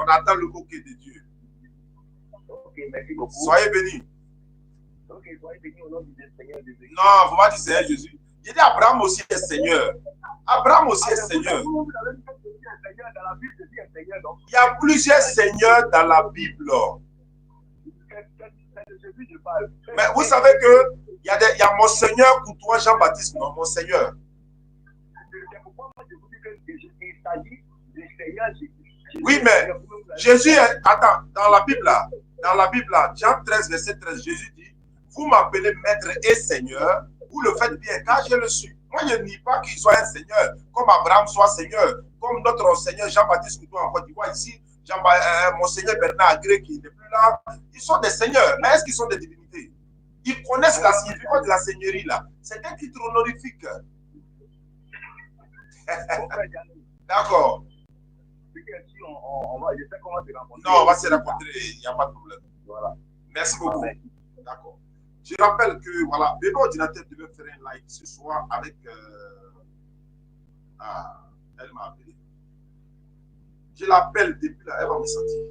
attend le OK de Dieu. Ok, merci beaucoup. Soyez bénis. Ok, soyez bénis au nom du Seigneur Jésus. Non, vous m'avez dit Seigneur Jésus. J'ai dit Abraham aussi est Seigneur. Abraham aussi est Seigneur. Il y a plusieurs seigneurs dans la Bible. Mais vous savez que il y a mon Seigneur Coutois Jean-Baptiste, non, mon Seigneur. Oui, mais Jésus, attends, dans la Bible là, Jean 13, verset 13, Jésus dit, vous m'appelez maître et Seigneur, vous le faites bien, car je le suis. Moi, je ne nie pas qu'il soit un Seigneur, comme Abraham soit Seigneur, comme notre Seigneur Jean-Baptiste Coutois en Côte d'Ivoire ici, mon Seigneur Bernard Agré qui n'est plus là. Ils sont des seigneurs, mais est-ce qu'ils sont des divinités? Ils connaissent la signification de la seigneurie là. C'est un titre honorifique. D'accord. Non, on va se rencontrer, il n'y a pas de problème. Voilà. Merci beaucoup. D'accord. Je rappelle que voilà, bébé ordinateur devait faire un live ce soir avec. Elle m'a appelé. Je l'appelle depuis là, elle va me sentir.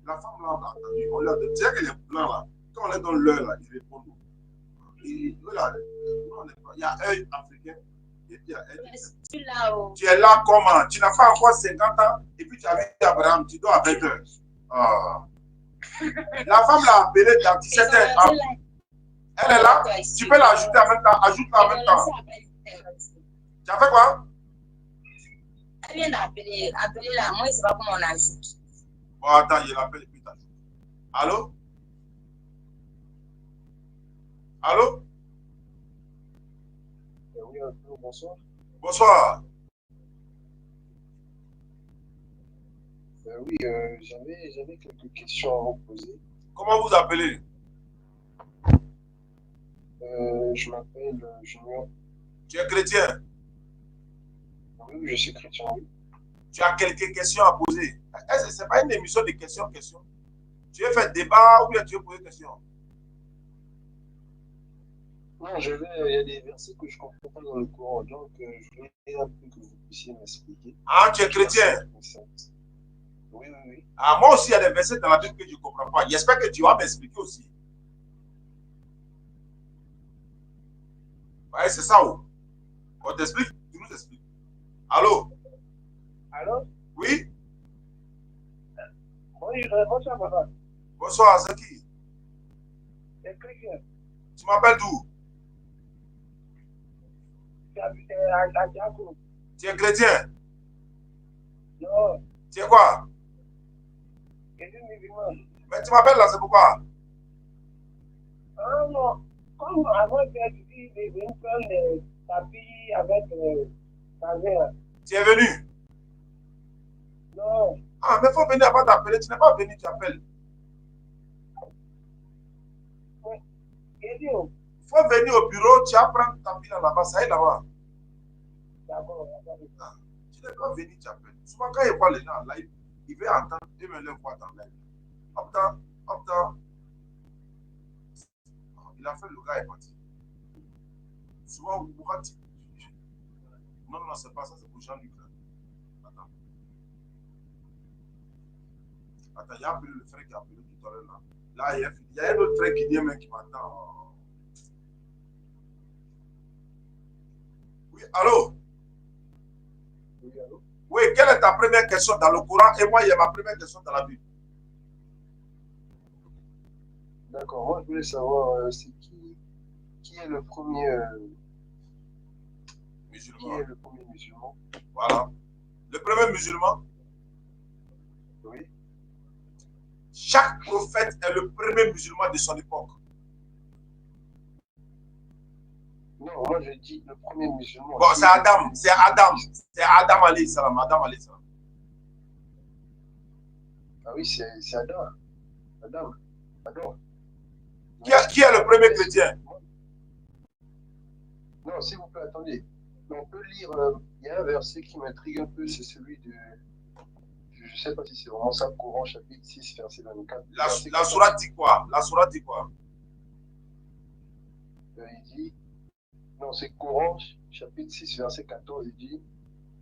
La femme là, on a entendu, on leur dit, tu sais que les blancs là, quand on les donne l'heure là, ils répondent. Il y a un Africain et puis il y a un. Tu es là comment? Tu n'as pas encore 50 ans et puis tu as vu Abraham, tu dois à 20 heures. Ah. La femme l'a appelé dans 17 heures. Elle est là, tu peux l'ajouter en même temps, ajoute-la en même temps. Tu as fait quoi? Elle vient d'appeler là, moi, c'est pas comment on ajoute. Bon, attends, je l'appelle et puis t'ajoutes. Allô? Allô? Oui, bonsoir. Bonsoir. Oui, j'avais quelques questions à vous poser. Comment vous appelez? Je m'appelle Junior. Tu es chrétien? Oui, je suis chrétien, oui. Tu as quelques questions à poser. Ce n'est pas une émission de questions-questions. Tu veux faire débat ou bien tu veux poser question? Non, il y a des versets que je ne comprends pas dans le Coran, donc je voulais un peu que vous puissiez m'expliquer. Ah, tu es chrétien? Oui, oui, oui. Ah, moi aussi, il y a des versets dans la Bible que je ne comprends pas. J'espère que tu vas m'expliquer aussi. Ouais, c'est ça. Oh. On t'explique, tu nous expliques. Allô? Allô? Oui? Oui, bonsoir, papa. Bonsoir, c'est qui? C'est chrétien. Tu m'appelles d'où? Tu es chrétien? Non. Tu es quoi? Je suis musulman. Mais tu m'appelles là, c'est pourquoi? Ah non. Comme avant, tu dis de venir prendre ta fille avec ta mère. Tu es venu? Non. Ah, mais il faut venir avant d'appeler. Tu n'es pas venu, tu appelles. Il faut venir au bureau, tu apprends ta fille là-bas, ça y est là-bas. D'accord. Ah, tu n'es pas venu, tu appelles. Souvent, quand il voit les gens là, il veut entendre, il veut leur voix dans l'air. Hop, il a fait le gars est parti. Souvent, vous dit. Non, c'est pas ça, c'est pour Jean-Luc. Attends, il y a appelé le frère qui a appelé tout à l'heure là. Là, il y a un autre frère qui vient même qui m'attend. Oui, allô? Oui, allô? Oui, quelle est ta première question dans le Coran? Et moi, il y a ma première question dans la Bible. D'accord, moi je voulais savoir c'est qui est le premier musulman. Qui est le premier musulman? Voilà. Le premier musulman? Oui. Chaque prophète est le premier musulman de son époque. Non, moi je dis le premier musulman. Bon, c'est Adam. C'est Adam alayhi salam. Adam alayhi salam. Ah oui, c'est Adam. Adam. Qui est le premier chrétien? Non, s'il vous plaît, attendez. On peut lire, il y a un verset qui m'intrigue un peu, c'est celui de, je ne sais pas si c'est vraiment ça, Coran chapitre 6, verset 24. La sourate dit quoi? La sourate dit quoi? Il dit, non, c'est Coran chapitre 6, verset 14, il dit,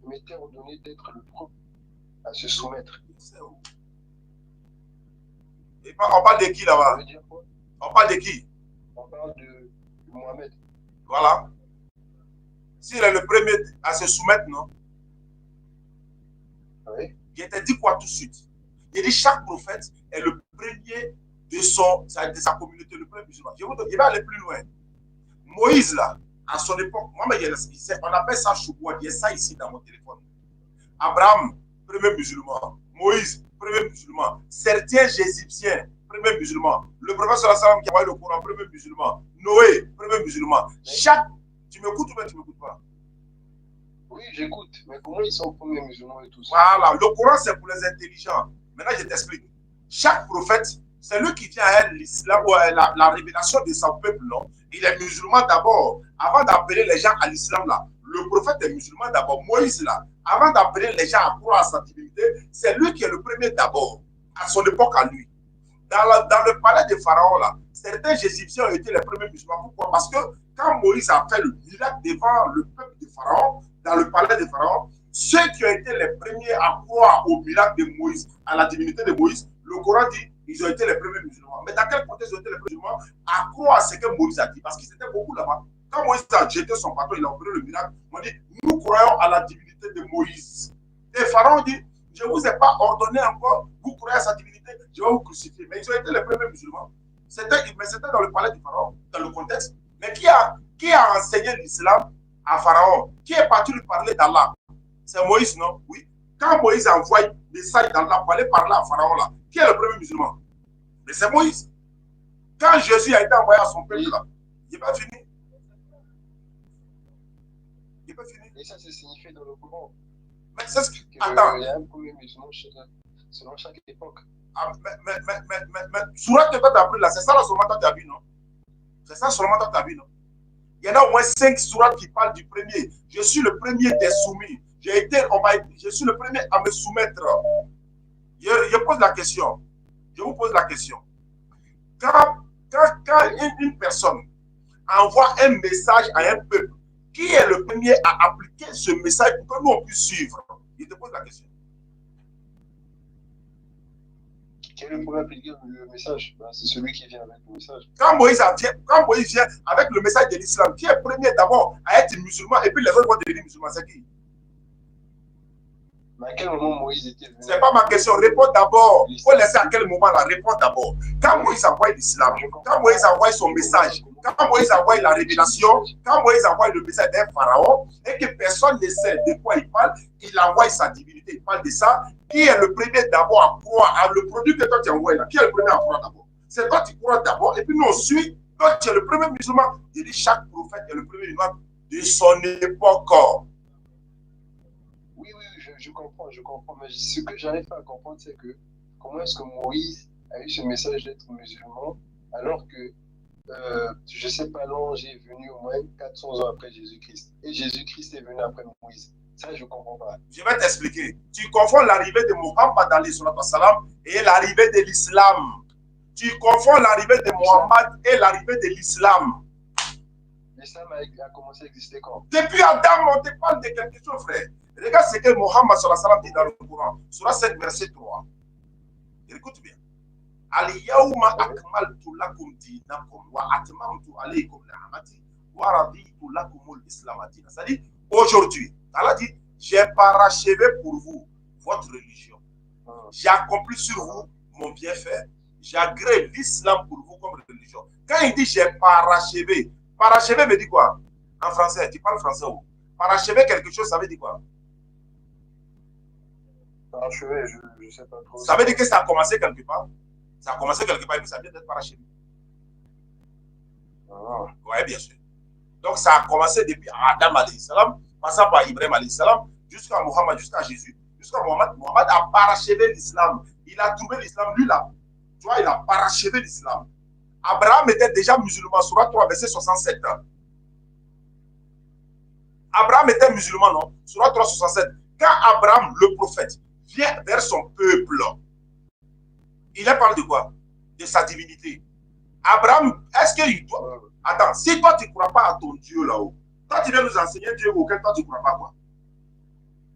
il m'était ordonné d'être le premier à se soumettre. Et on parle de qui là-bas? Ça veut dire quoi? On parle de qui? On parle de Mohamed. Voilà. S'il est le premier à se soumettre, non? Oui. Il t'a dit quoi tout de suite? Il dit chaque prophète est le premier de sa communauté, le premier musulman. Je vais aller plus loin. Moïse, là, à son époque, on appelle ça chouboua. Il y a ça ici dans mon téléphone. Abraham, premier musulman. Moïse, premier musulman. Certains Égyptiens, premier musulman. Le prophète sallallahu qui a envoyé le Coran, premier musulman. Noé, premier musulman. Chaque. Tu m'écoutes ou bien tu ne m'écoutes pas? Oui, j'écoute. Mais comment ils sont premiers musulmans et tout ça? Voilà, le Coran c'est pour les intelligents. Maintenant, je t'explique. Chaque prophète, c'est lui qui vient à l'islam ou à la révélation de son peuple, non? Il est musulman d'abord. Avant d'appeler les gens à l'islam, là, le prophète est musulman d'abord. Moïse, là, avant d'appeler les gens à croire à sa divinité, c'est lui qui est le premier d'abord, à son époque à lui. Dans le palais de Pharaon, là, certains Égyptiens ont été les premiers musulmans. Pourquoi? Parce que quand Moïse a fait le miracle devant le peuple de Pharaon, dans le palais de Pharaon, ceux qui ont été les premiers à croire au miracle de Moïse, à la divinité de Moïse, le Coran dit ils ont été les premiers musulmans. Mais dans quel contexte ils ont été les premiers musulmans? À croire à ce que Moïse a dit, parce qu'ils étaient beaucoup là-bas. Quand Moïse a jeté son bateau, il a opéré le miracle, on dit nous croyons à la divinité de Moïse. Et Pharaon dit je ne vous ai pas ordonné encore, vous croyez à sa divinité, je vais vous crucifier. Mais ils ont été les premiers musulmans. Mais c'était dans le palais du Pharaon, dans le contexte. Mais qui a enseigné l'islam à Pharaon? Qui est parti lui parler d'Allah? C'est Moïse, non? Oui. Quand Moïse a envoyé des messages d'Allah pour aller parler à Pharaon, là, qui est le premier musulman? Mais c'est Moïse. Quand Jésus a été envoyé à son peuple, là, il n'est pas fini. Il n'est pas fini. Et ça, c'est signifié dans le Coran. Mais c'est ce qui. Attends. Il y a un premier musulman selon chaque époque. Ah, Sourat que toi tu as appris là, c'est ça là seulement toi tu as vu, non? C'est ça seulement toi tu as vu, non? Il y en a au moins 5 sourates qui parlent du premier. Je suis le premier des soumis. Je suis le premier à me soumettre. Je pose la question. Je vous pose la question. Quand une personne envoie un message à un peuple, qui est le premier à appliquer ce message pour que nous on puisse suivre? Je te pose la question. Qui est le premier à appliquer le message? C'est celui qui vient avec le message. Quand Moïse vient avec le message de l'islam, qui est le premier d'abord à être musulman et puis les autres vont devenir musulmans? C'est qui? Mais à quel moment Moïse était venu? Ce n'est pas ma question. Réponds d'abord. Il faut laisser à quel moment là. Réponds d'abord. Quand Moïse envoie l'islam, quand Moïse envoie son message, quand Moïse envoie la révélation, quand Moïse envoie le message d'un pharaon et que personne ne sait de quoi il parle, il envoie sa divinité, il parle de ça. Qui est le premier d'abord à croire à le produit que toi tu envoies là? Qui est le premier à croire d'abord? C'est toi qui crois d'abord et puis nous on suit. Toi tu es le premier musulman. Il dit chaque prophète est le premier musulman de son époque. Je comprends, mais ce que j'arrive pas à comprendre, c'est que comment est-ce que Moïse a eu ce message d'être musulman alors que, je ne sais pas, l'ange est venu au moins 400 ans après Jésus-Christ. Et Jésus-Christ est venu après Moïse. Ça, je ne comprends pas. Je vais t'expliquer. Tu confonds l'arrivée de Mohammed alayhi salam et l'arrivée de l'islam. Tu confonds l'arrivée de Mohammed et l'arrivée de l'islam. L'islam a commencé à exister quand? Depuis Adam, on te parle de quelque chose, frère. Regarde ce que Mohammed dit dans le Coran, Surah 7, verset 3. Écoute bien. Al-yawma akmaltu lakum dinakum wa atmamtu alaykum ni'mati wa raditu lakumul islam dina. C'est-à-dire, aujourd'hui, Allah dit, j'ai parachevé pour vous votre religion. J'ai accompli sur vous mon bienfait. J'ai agréé l'islam pour vous comme religion. Quand il dit j'ai parachevé, parachevé veut dire quoi? En français, tu parles français où? Parachever quelque chose, ça veut dire quoi? Parachever, je ne sais pas trop. Ça veut dire que ça a commencé quelque part. Ça a commencé quelque part et puis ça vient d'être parachevé. Oui, bien sûr. Donc ça a commencé depuis Adam alayhi salam, passant par Ibrahim alayhi salam, jusqu'à Mohammed, jusqu'à Jésus, jusqu'à Mohammed. Mohammed a parachevé l'islam. Il a trouvé l'islam, lui là. Tu vois, il a parachevé l'islam. Abraham était déjà musulman, Surah 3, verset 67. Abraham était musulman, non? Surah 3, 67. Quand Abraham, le prophète, vient vers son peuple, il a parlé de quoi? De sa divinité. Abraham, est-ce qu'il doit... Attends, si toi tu ne crois pas à ton Dieu là-haut, toi tu viens nous enseigner Dieu auquel toi tu ne crois pas quoi?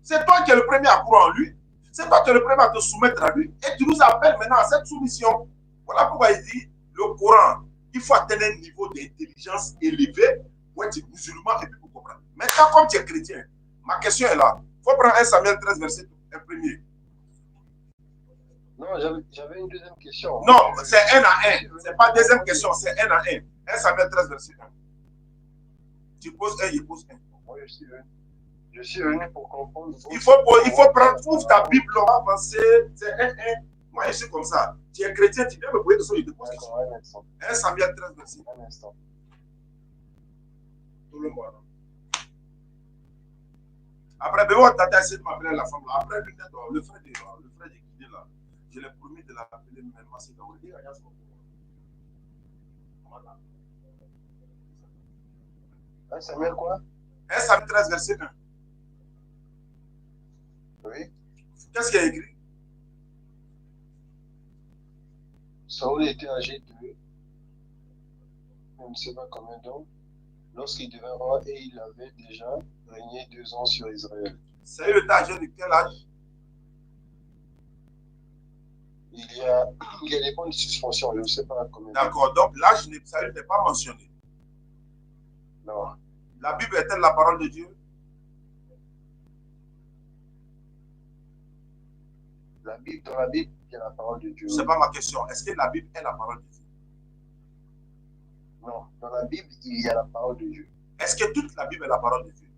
C'est toi qui es le premier à croire en lui. C'est toi qui es le premier à te soumettre à lui. Et tu nous appelles maintenant à cette soumission. Voilà pourquoi il dit, le Coran, il faut atteindre un niveau d'intelligence élevé pour être musulman et puis pour comprendre. Maintenant, comme tu es chrétien, ma question est là. Il faut prendre 1 Samuel 13, verset 1 premier. Non, j'avais une deuxième question. Non, c'est 1 à 1. Ce n'est pas deuxième question, c'est 1 à 1. 1 Samuel 13, verset 1. Tu poses 1, il pose 1. Oui, je suis venu pour comprendre. Il faut prendre, ouvre ta Bible, on va avancer. C'est 1 à 1. Moi, je suis comme ça. Tu es chrétien, tu viens me poser des questions, je te pose des questions. 1 Samuel 13, verset 1. Un instant. Tout le monde. Après, ben, on t'a essayé de m'appeler la femme là. Après, le frère de Guinée là, je l'ai promis de l'appeler même à cette heure. Un Samuel quoi? 1 Samuel 13, verset 1. Oui. Qu'est-ce qu'il y a écrit? Saül était âgé de je ne sais pas combien d'années lorsqu'il devint roi et il avait déjà régné 2 ans sur Israël. Saül était âgé de quel âge? Il y a des points de suspension, je ne sais pas combien. D'accord, donc l'âge de Saül n'est pas mentionné. Non. La Bible est-elle la parole de Dieu? Dans la Bible, il y a la parole de Dieu. Ce n'est pas ma question. Est-ce que la Bible est la parole de Dieu? Non, dans la Bible, il y a la parole de Dieu. Est-ce que toute la Bible est la parole de Dieu?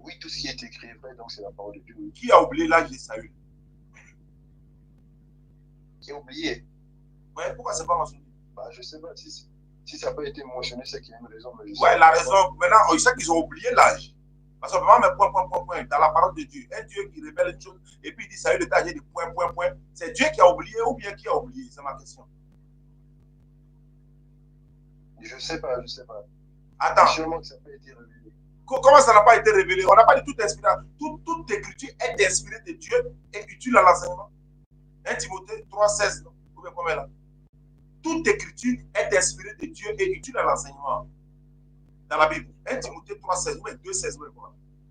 Oui, tout ce qui est écrit est vrai, donc c'est la parole de Dieu. Oui. Qui a oublié l'âge de Saül? Qui a oublié? Ouais, pourquoi c'est pas mentionné? Bah, je ne sais pas si ça n'a pas été mentionné, c'est qu'il y a une raison. Mais ouais, la raison. Maintenant, on sait qu'ils ont oublié l'âge. Parce que vraiment, mais point, dans la parole de Dieu, un Dieu qui révèle une chose, et puis il dit Saül était âgé de point. C'est Dieu qui a oublié ou bien qui a oublié? C'est ma question. Je ne sais pas. Attends. Sûrement que ça n'a pas été révélé. Comment ça n'a pas été révélé? On n'a pas dit toute inspiration. Toute écriture est inspirée de Dieu et utile à l'enseignement. 1 Timothée 3,16. Combien là? Toute écriture est inspirée de Dieu et utile à l'enseignement. Dans la Bible. 1 Timothée 3,16 ou 2,16.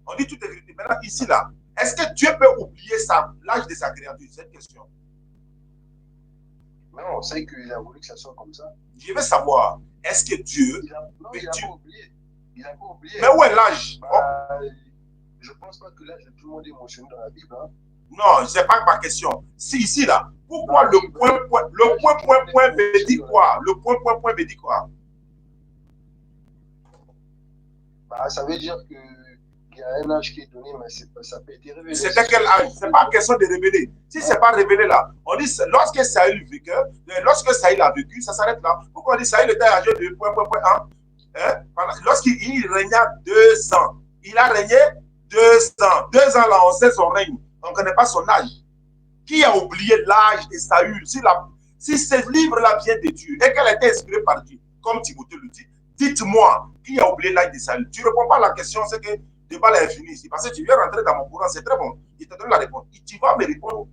On dit toute écriture. Maintenant, ici, là, est-ce que Dieu peut oublier l'âge de sa créature? C'est une question. Non, on sait qu'il a voulu que ça soit comme ça. Je veux savoir, est-ce que Dieu... Il n'a pas oublié. Il n'a pas oublié. Mais où est l'âge? Je ne pense pas que l'âge de tout le monde est mentionné dans la Bible. Hein. Non, ce n'est pas ma question. Si ici, là, pourquoi le point me dit quoi? Le point me dit quoi? Ça veut dire qu'il y a un âge qui est donné, mais ça n'a pas été révélé. C'était quel âge? Ce n'est pas question de révéler. Si ce n'est pas révélé là, on dit lorsque Saül a vécu, ça s'arrête là. Pourquoi on dit Saül était âgé de point. Lorsqu'il régna 2 ans, il a régné 2 ans. 2 ans là, on sait son règne. On ne connaît pas son âge. Qui a oublié l'âge de Saül? Si ce livre-là vient de Dieu et qu'elle a été inspirée par Dieu, comme Timothée le dit, dites-moi, qui a oublié l'âge de Saül? Tu ne réponds pas à la question, c'est que le débat est fini ici. Parce que tu viens rentrer dans mon courant, c'est très bon. Il te donne la réponse. Tu vas me répondre.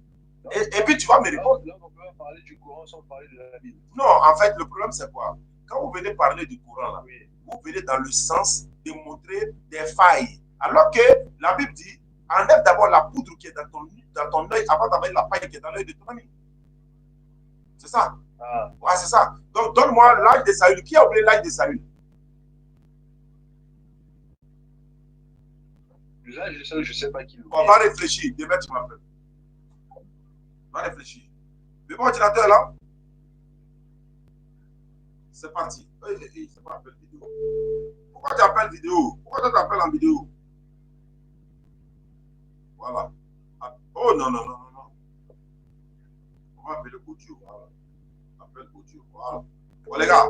Et puis tu vas me répondre. Là, on peut parler du courant sans parler de la Bible. Non, en fait, le problème, c'est quoi? Quand vous venez parler du courant, là, Oui. vous venez dans le sens de montrer des failles. Alors que la Bible dit, enlève d'abord la poudre qui est dans ton œil avant d'enlever la paille qui est dans l'œil de ton ami. C'est ça. Ouais, c'est ça. Donc, donne-moi l'âge de Saül. Qui a oublié l'âge de Saül? L'âge de Saül, je ne sais pas qui. On va réfléchir. Demain, tu m'appelles. On va réfléchir. Le bon ordinateur là. C'est parti. C'est pas appel vidéo. Pourquoi tu appelles vidéo? Pourquoi tu t'appelles en vidéo? Voilà. Oh non. On va appeler audio. Voilà. Appel audio. Voilà. Bon, les gars,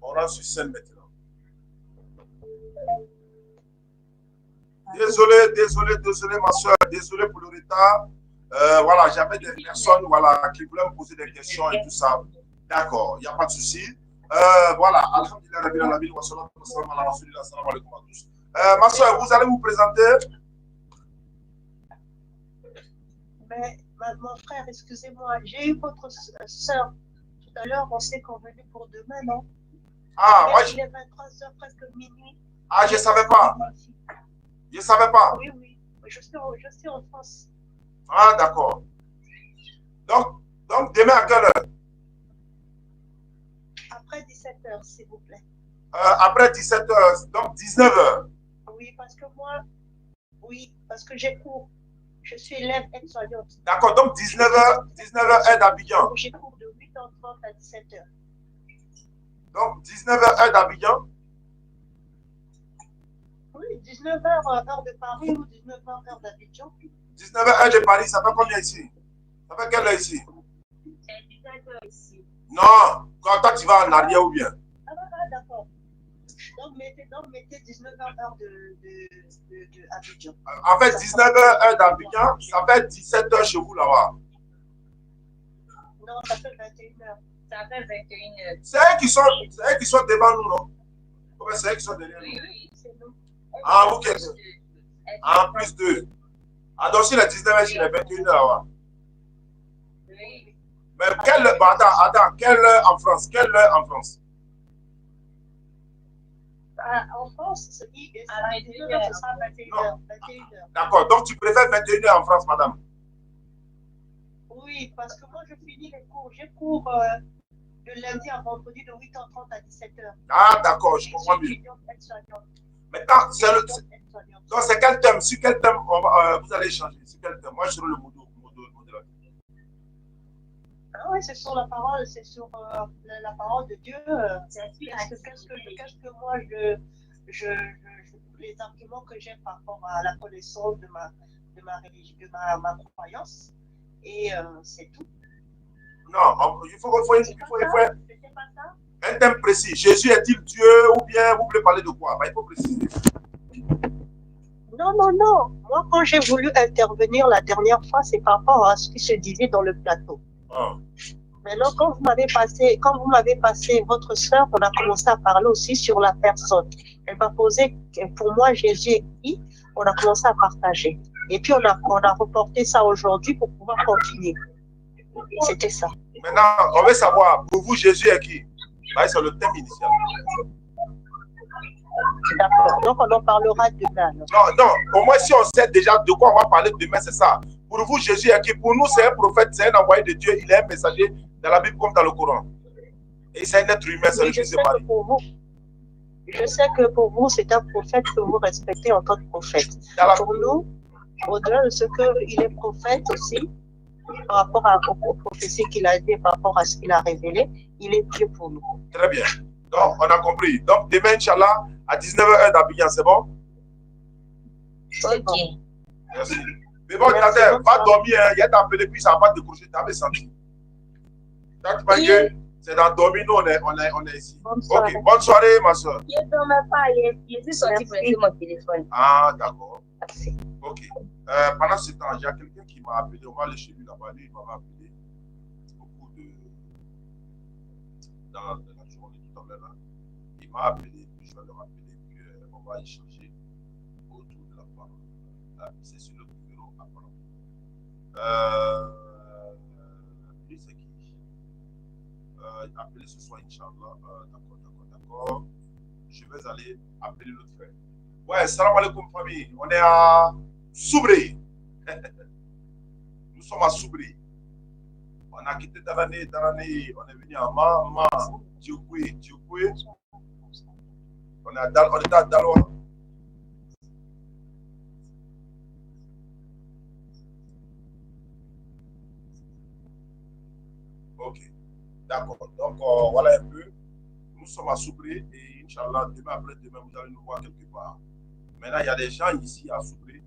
on rentre sur scène maintenant. Désolé, ma soeur. Désolé pour le retard. Voilà, j'avais des personnes voilà, qui voulaient me poser des questions et tout ça. D'accord, il n'y a pas de souci. Voilà, alhamdulillah, rabbil alamin, wa salatu wa salam ala rasulillah, assalamu alaikum à tous. Ma soeur, vous allez vous présenter? Mais, mon frère, excusez-moi, j'ai eu votre soeur tout à l'heure, on s'est convenu pour demain, non? Ah, moi, il est 23h, presque minuit. Ah, je ne savais pas. Je ne savais pas. Oui, oui, je suis en France. Ah, d'accord. Donc, demain à quelle heure? Après 17h, s'il vous plaît. Après 17h, donc 19h. Oui, parce que moi, oui, parce que j'ai cours. Je suis élève aide-soignante. D'accord, donc 19h heure d'Abidjan. J'ai cours de 8h30 à 17h. Donc 19h heure d'Abidjan. Oui, 19h heure de Paris ou 19h heure d'Abidjan. 19h heure de Paris, ça fait combien ici? Ça fait quelle heure ici? C'est 17h ici. Non, quand toi tu vas en arrière ou bien? Ah, d'accord. Donc mettez 19h heure de Abidjan. En fait, 19h heure d'Abidjan, ça fait 17h chez vous là-bas. Non, ça fait 21h. Ça fait 21h. C'est eux qui sont devant nous, non? C'est eux qui sont derrière nous. Oui, oui, c'est nous. Ah, ok. En plus 2. Ah, donc si les 19h, c'est les 21h là-bas. Oui. Mais quelle heure, attends, quelle heure en France? Quelle heure en France? En France, ce sera 21h. D'accord, donc tu préfères 21h en France, madame? Oui, parce que moi je finis les cours. J'ai cours de lundi à vendredi de 8h30 à 17h. Ah, d'accord, je comprends bien. Maintenant, c'est quel thème? Sur quel thème vous allez échanger? Sur quel thème? Moi, je suis le modérateur. Ah oui, c'est sur la parole, c'est sur la parole de Dieu. Qu'est-ce que moi, les arguments que j'ai par rapport à la connaissance de ma religion, de ma croyance. Et c'est tout. Non, il faut un thème précis. Jésus est-il Dieu ou bien vous voulez parler de quoi? Il faut préciser. Non. Moi, quand j'ai voulu intervenir la dernière fois, c'est par rapport à ce qui se disait dans le plateau. Ah. Maintenant, quand vous m'avez passé votre soeur, on a commencé à parler aussi sur la personne. Elle m'a posé, pour moi, Jésus est qui? On a commencé à partager. Et puis, on a reporté ça aujourd'hui pour pouvoir continuer. C'était ça. Maintenant, on veut savoir, pour vous, Jésus est qui? C'est le thème initial. D'accord. Donc, on en parlera demain. Non. Au moins, si on sait déjà de quoi on va parler demain, c'est ça. Pour vous, Jésus est qui? Pour nous, c'est un prophète, c'est un envoyé de Dieu. Il est un messager dans la Bible comme dans le Coran. Et c'est un être humain, c'est le Fils de Marie. Je sais que pour vous, c'est un prophète que vous respectez en tant que prophète. Pour nous, au-delà de ce qu'il est prophète aussi, par rapport aux prophéties qu'il a dit, par rapport à ce qu'il a révélé, il est Dieu pour nous. Très bien. Donc, on a compris. Donc, demain, Inch'Allah, à 19h d'Abidjan, c'est bon? C'est bon. Merci. Mais bon, Nader, va dormir. Il y a t'appelé, puis ça va pas décrocher. Tu avais senti. Quand tu vas que c'est dans dormir, nous, on est ici. Ok, bonne soirée, ma soeur. Je ne dormais pas. Je suis sorti pour laisser mon téléphone. Ah, d'accord. Ok. Pendant ce temps, il y a quelqu'un qui m'a appelé. On va aller chez lui là-bas. Lui, il m'a appelé au cours de. Dans la journée tout à l'heure. Il m'a appelé, puis je vais le rappeler, puis on va échanger autour de la parole. C'est sur le numéro apparemment. Lui, c'est qui? Appelé ce soir, Inch'Allah. D'accord. Je vais aller appeler l'autre frère. Ouais, salam alaikum famille. On est à Soubri. Nous sommes à Soubri. On a quitté Darani, on est venu à Ma, Djoukoué. On est à Daloa. Ok, d'accord. Donc, voilà un peu. Nous sommes à Soubri et Inch'Allah, après-demain, vous allez nous voir quelque part. Maintenant, il y a des gens ici à Soubri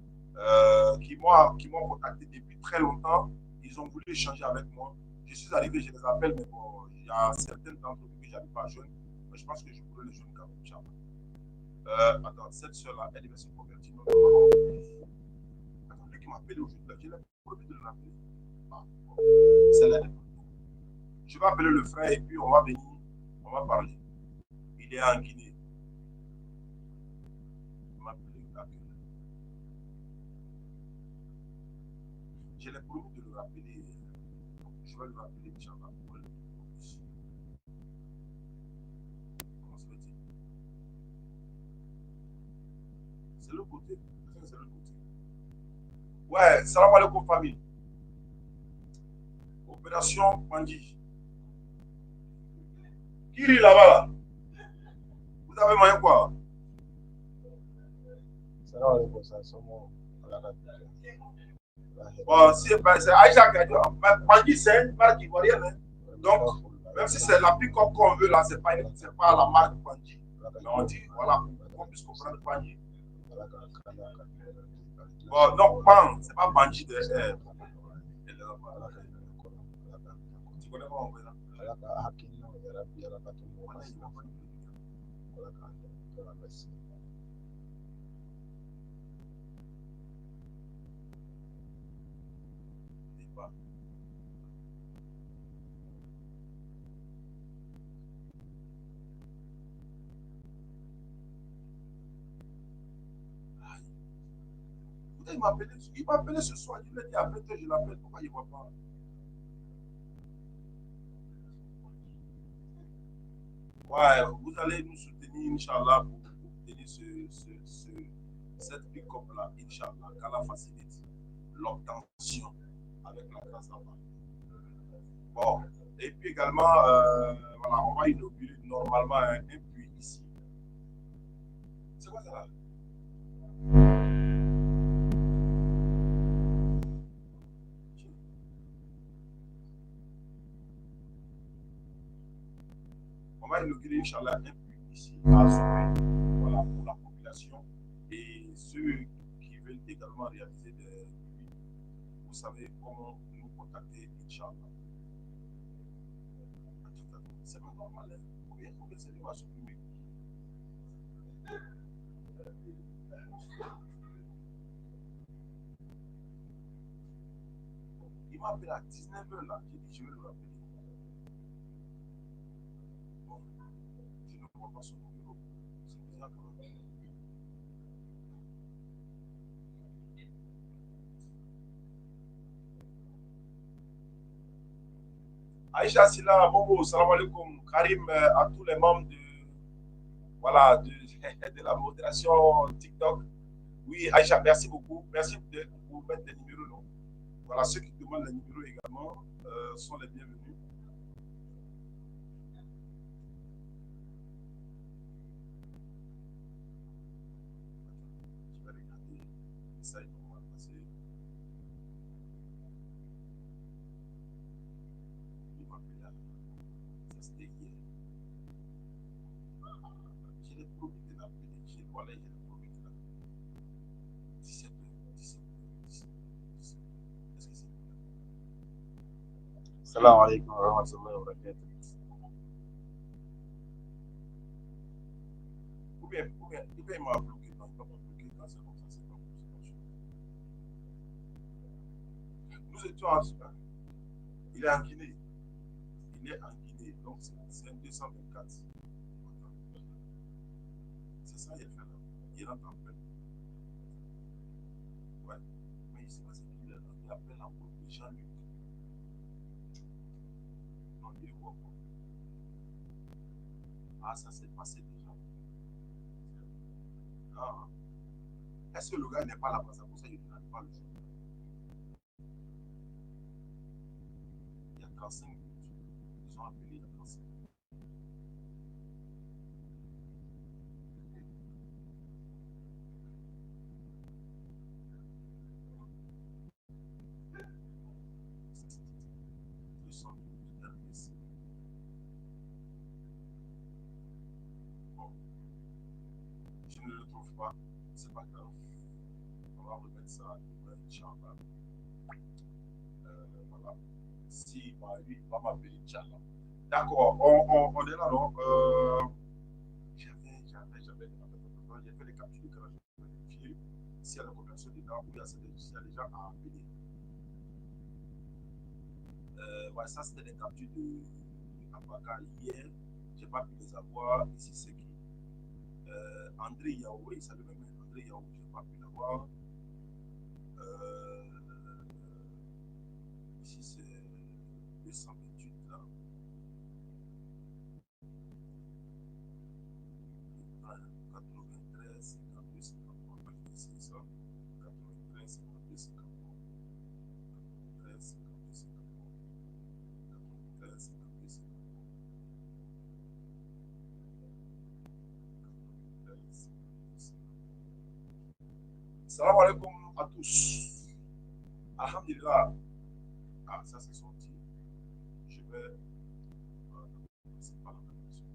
qui m'ont contacté depuis très longtemps. Ils ont voulu échanger avec moi. Je suis arrivé, je les appelle, mais bon, il y a certaines d'entre eux que je n'arrive pas à joindre. Mais je pense que je pourrais les joindre quand même, Inch'Allah. Attends, cette soeur-là, elle va se convertir. Attends, lui qui m'a appelé aujourd'hui, promis de le rappeler. Ah, bon. C'est là. Je vais appeler le frère et puis on va venir, on va parler. Il est en Guinée. Il m'a appelé. Je l'ai promis de le rappeler. Je vais le rappeler, Inch'Allah. Comment se fait-il? C'est le côté. C'est le côté. Ouais, salam alaikum famille. Opération Pandji. Qui rit là-bas là? Vous avez moyen quoi? Salam alaikum, ça c'est mon. Bon, c'est Aïcha qui a dit, Pandji c'est une marque ivoirienne. Hein? Donc, même si c'est la pick-up qu'on veut là, c'est pas la marque Pandji. Mais on dit, voilà, pour qu'on puisse comprendre Pandji. Bon, non, Pan, c'est pas Pandji de R. Tu connais pas mon vrai là? Il m'a appelé ce soir, il m'a dit appelle que je l'appelle, pourquoi il ne voit pas? Ouais, vous allez nous soutenir, Inch'Allah, pour obtenir cette pick-up là, Inch'Allah, qu'Allah facilite l'obtention avec la grâce d'Allah. Bon, et puis également, voilà, on va inaugurer normalement un puits ici. C'est quoi ça là? On va inaugurer, Inch'Allah, un puits ici à Zoué, voilà, pour la population et ceux qui veulent également réaliser des puits. Vous savez comment nous contacter, Inch'Allah. C'est pas normal, hein? Combien c'est les marchés publics? Il m'a appelé à 19h là, j'ai dit je vais le rappeler. Bon, je ne vois pas son numéro. C'est bizarre quand même. Aïcha Silla, Bobo, salam alaikum, Karim, à tous les membres voilà, de la modération TikTok. Oui, Aïcha, merci beaucoup. Merci de vous mettre des numéros. Non? Voilà, ceux qui demandent les numéros également sont les bienvenus. Je vais regarder ça, il va passer. Il m'a appelé là. Ça c'était hier. Je l'ai promis de l'appeler. Voilà, je l'ai promis de l'appeler. 17h. Est-ce que c'est bien? Salam alaikum wa rahmatullahi wa barakatuh. Ou bien, il m'a bloqué. Non, il m'a pas bloqué. Quand c'est comme ça, c'est pas possible. Nous étions en Sudan. Il est en Guinée. Donc c'est un 224. C'est ça, il est fait là. Il rentre en peine. Ouais. Mais il ne sait pas ce qu'il a. Il appelle en gros Jean-Luc. Non, il est où encore? Ah, ça s'est passé déjà. Ah. Est-ce que le gars n'est pas là-bas? C'est pour ça qu'il n'arrive pas le jour. Il y a 35 minutes. Ils ont appelé il y a 35 minutes. Bon, je ne le trouve pas, c'est pas grave. On va remettre ça, Inch'Allah. Voilà. Si lui va m'appeler, Inch'Allah. D'accord, on est là, non? J'ai fait les captures d'écran, je vais vérifier s'il y a la conversion dedans ou s'il y a déjà à appeler. Ouais, ça, c'était les captures de Abaka. Hier, je n'ai pas pu les avoir. Ici, c'est qui André Yaoué, salut même André Yaoué, je n'ai pas pu l'avoir. Ici, c'est 228 là. 93, 52, 53. C'est ça. 93, 52, 53. 93, 52, 53. 93, 52, 53. Salam alaikum à tous. Alhamdulillah. Ah, ça c'est sorti. Je vais. C'est pas la même question.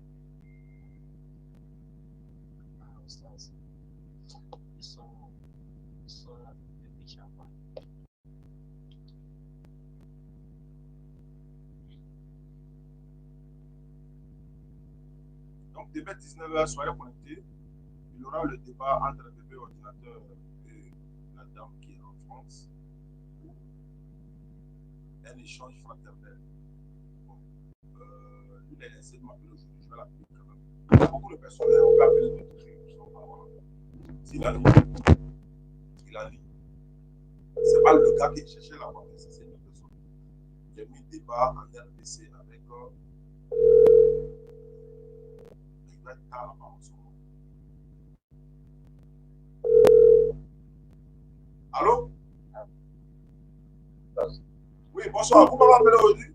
Donc, début 19h, soyez connectés. Il y aura le débat entre le bébé ordinateur et la dame qui est en France. Un échange fraternel. Bon. Il a essayé de m'appeler aujourd'hui, je vais l'appeler quand même. Il y a beaucoup de personnes qui ont appelé de s'il a lu. Il a lu. C'est pas le gars qui cherchait la voix, c'est une personne. J'ai mis débat en RDC avec il va être tard là-bas en ce moment. Allô? Oui, bonsoir. Vous m'avez appelé aujourd'hui?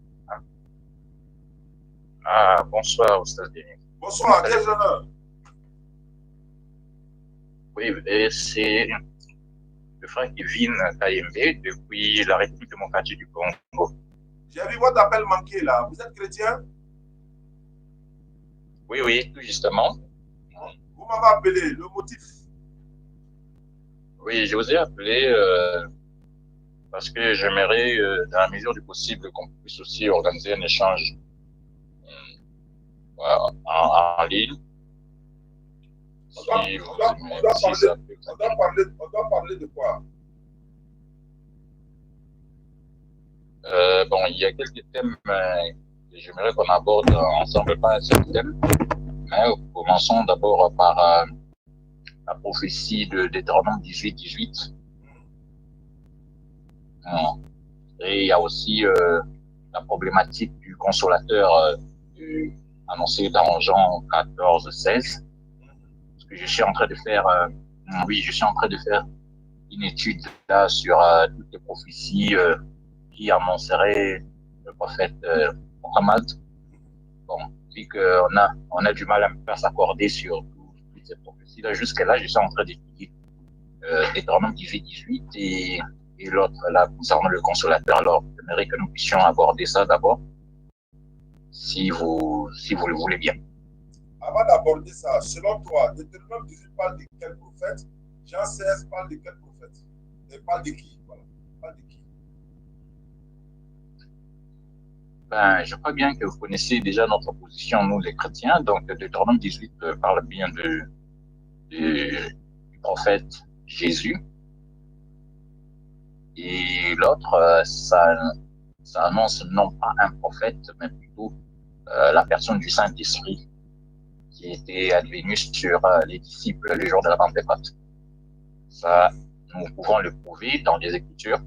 Ah, bonsoir, Oustaz Denis. Bonsoir, quel honneur? Oui, c'est le frère Kevin KMB depuis la République démocratique du Congo. J'ai vu votre appel manqué là. Vous êtes chrétien? Oui, oui, tout justement. Vous m'avez appelé, le motif? Oui, je vous ai appelé parce que j'aimerais, dans la mesure du possible, qu'on puisse aussi organiser un échange en ligne. On doit parler de quoi? Bon, il y a quelques thèmes que j'aimerais qu'on aborde ensemble, pas un seul thème, mais commençons d'abord par la prophétie de Deutéronome 18-18. Et il y a aussi la problématique du consolateur annoncé dans Jean 14-16. Parce que je suis en train de faire, je suis en train de faire une étude là sur toutes les prophéties qui annonceraient le prophète Mohammed. Bon, vu qu'on a du mal un peu à s'accorder sur toutes ces prophéties-là, jusque-là, je suis en train d'étudier Deutéronome 18-18 et l'autre là concernant le consolateur. Alors, j'aimerais que nous puissions aborder ça d'abord, si vous le voulez bien. Avant d'aborder ça, selon toi, Deutéronome 18 parle de quel prophète? Jean 16 parle de quel prophète? Et parle de qui? Voilà. Parle de qui? Ben, je crois bien que vous connaissez déjà notre position, nous les chrétiens. Donc, Deutéronome 18 parle bien du prophète Jésus. Et l'autre, ça annonce non pas un prophète, mais plutôt la personne du Saint-Esprit qui était advenue sur les disciples le jour de la Pentecôte. Ça, nous pouvons le prouver dans les Écritures,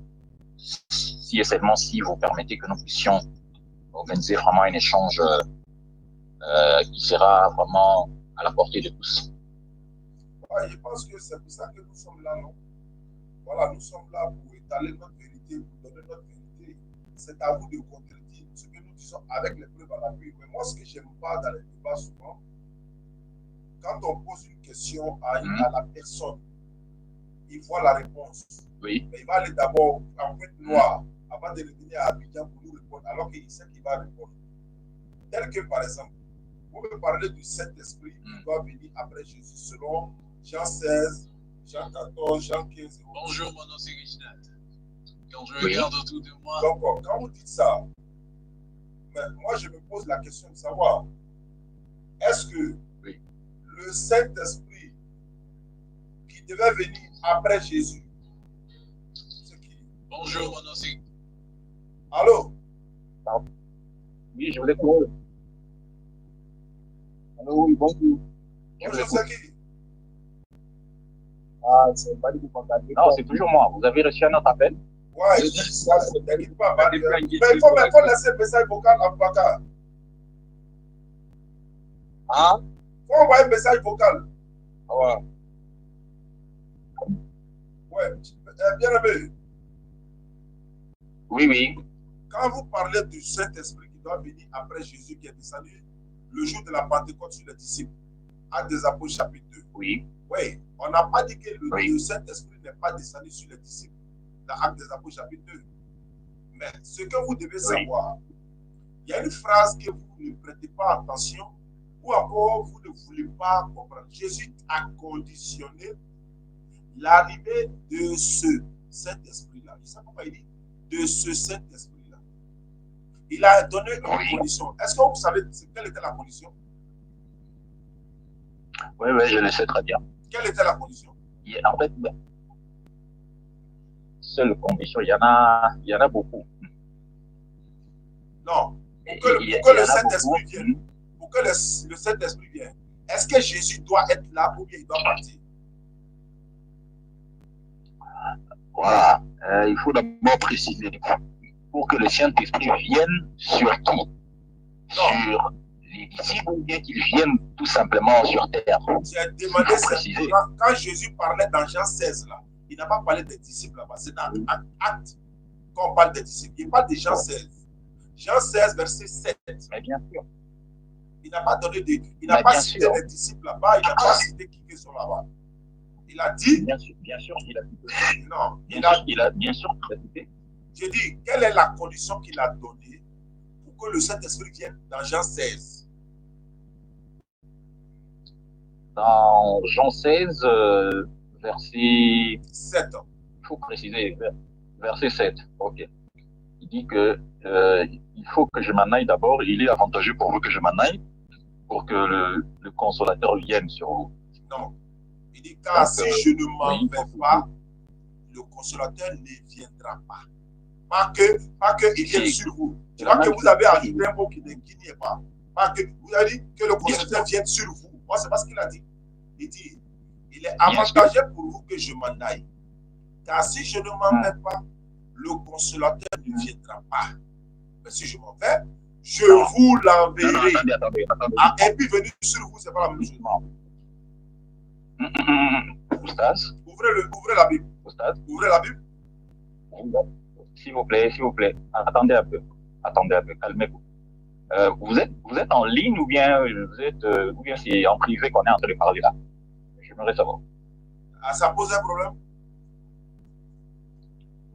si et seulement si vous permettez que nous puissions organiser vraiment un échange qui sera vraiment à la portée de tous. Ouais, je pense que c'est pour ça que nous sommes là, non? Voilà, nous sommes là pour étaler notre vérité, pour donner notre vérité. C'est à vous de contredire ce que nous disons avec les preuves à l'appui. Mais moi, ce que j'aime pas dans les débats souvent, quand on pose une question à la personne, il voit la réponse. Oui. Mais il va aller d'abord en fait noir avant de revenir à Abidjan pour nous répondre, alors qu'il sait qu'il va répondre. Tel que par exemple, vous me parlez du Saint-Esprit qui doit venir après Jésus selon Jean 16, Jean 14, Jean 15. Bonjour, mon nom c'est Reginald. Quand je regarde autour de moi. Donc, quand vous dites ça, mais moi je me pose la question de savoir, est-ce que le Saint-Esprit qui devait venir après Jésus, c'est qui? Bonjour, mon nom c'est. Allô? Oui, je vous écoute. Allô, oui, bonjour. Bonjour, c'est qui? Ah, c'est pas du tout contact. Non, c'est toujours moi. Vous avez reçu un autre appel? Ouais, ça, ne t'inquiète pas. Mais il faut laisser le message vocal à Bakar. Ah? Il faut envoyer un message vocal. Ouais. Ouais, bien aimé. Oui, oui. Quand vous parlez du Saint-Esprit qui doit venir après Jésus qui est descendu le jour de la Pentecôte sur les disciples, Actes des Apôtres chapitre 2. Oui. Oui, on n'a pas dit que le Saint-Esprit n'est pas descendu sur les disciples dans Actes des Apôtres chapitre 2. Mais ce que vous devez savoir, il y a une phrase que vous ne prêtez pas attention ou encore vous ne voulez pas comprendre. Jésus a conditionné l'arrivée de ce Saint-Esprit-là. Je ne sais pas pourquoi il dit de ce Saint-Esprit-là. Il a donné une condition. Est-ce que vous savez quelle était la condition? Oui, oui, je le sais très bien. Quelle était la condition? En fait, seule condition, il y en a beaucoup. Non. Pour que le Saint-Esprit vienne, pour que le Saint-Esprit vienne, est-ce que Jésus doit être là ou bien il doit partir? Voilà. Il faut d'abord préciser pour que le Saint-Esprit vienne sur qui? Sur les disciples ou bien qu'ils viennent tout simplement sur terre? J'ai demandé ça. Quand Jésus parlait dans Jean 16, là, il n'a pas parlé des disciples là-bas. C'est dans Actes qu'on parle des disciples. Il parle de Jean 16. Jean 16, verset 7. Mais bien sûr. Il n'a pas donné il n'a pas cité les disciples là-bas, il n'a pas cité qui sont là-bas. Il a dit. Bien sûr qu'il a cité. Non. Bien sûr qu'il a cité. Je dis, quelle est la condition qu'il a donnée pour que le Saint-Esprit vienne dans Jean 16? Dans Jean 16, verset 7. Il faut préciser, verset 7. Ok. Il dit que il faut que je m'en aille d'abord. Il est avantageux pour vous que je m'en aille pour que le consolateur vienne sur vous. Non. Il dit, car si je ne m'en vais pas, le consolateur ne viendra pas. Pas qu'il vienne sur vous. Je crois que vous avez ajouté un mot qui n'y est pas. Pas que vous avez dit que le consolateur vienne sur vous. Moi, c'est pas ce qu'il a dit. Il dit, il est avantageux pour vous que je m'en aille. Car si je ne m'en vais pas, le consolateur ne viendra pas. Mais si je m'en vais, je vous l'enverrai. Et puis venir sur vous, c'est pas la même chose. Ouvrez la Bible. Ouvrez la Bible. S'il vous plaît. Attendez un peu, calmez-vous. Vous êtes en ligne ou bien c'est en privé qu'on est en train de parler là? J'aimerais savoir. Ah, ça pose un problème?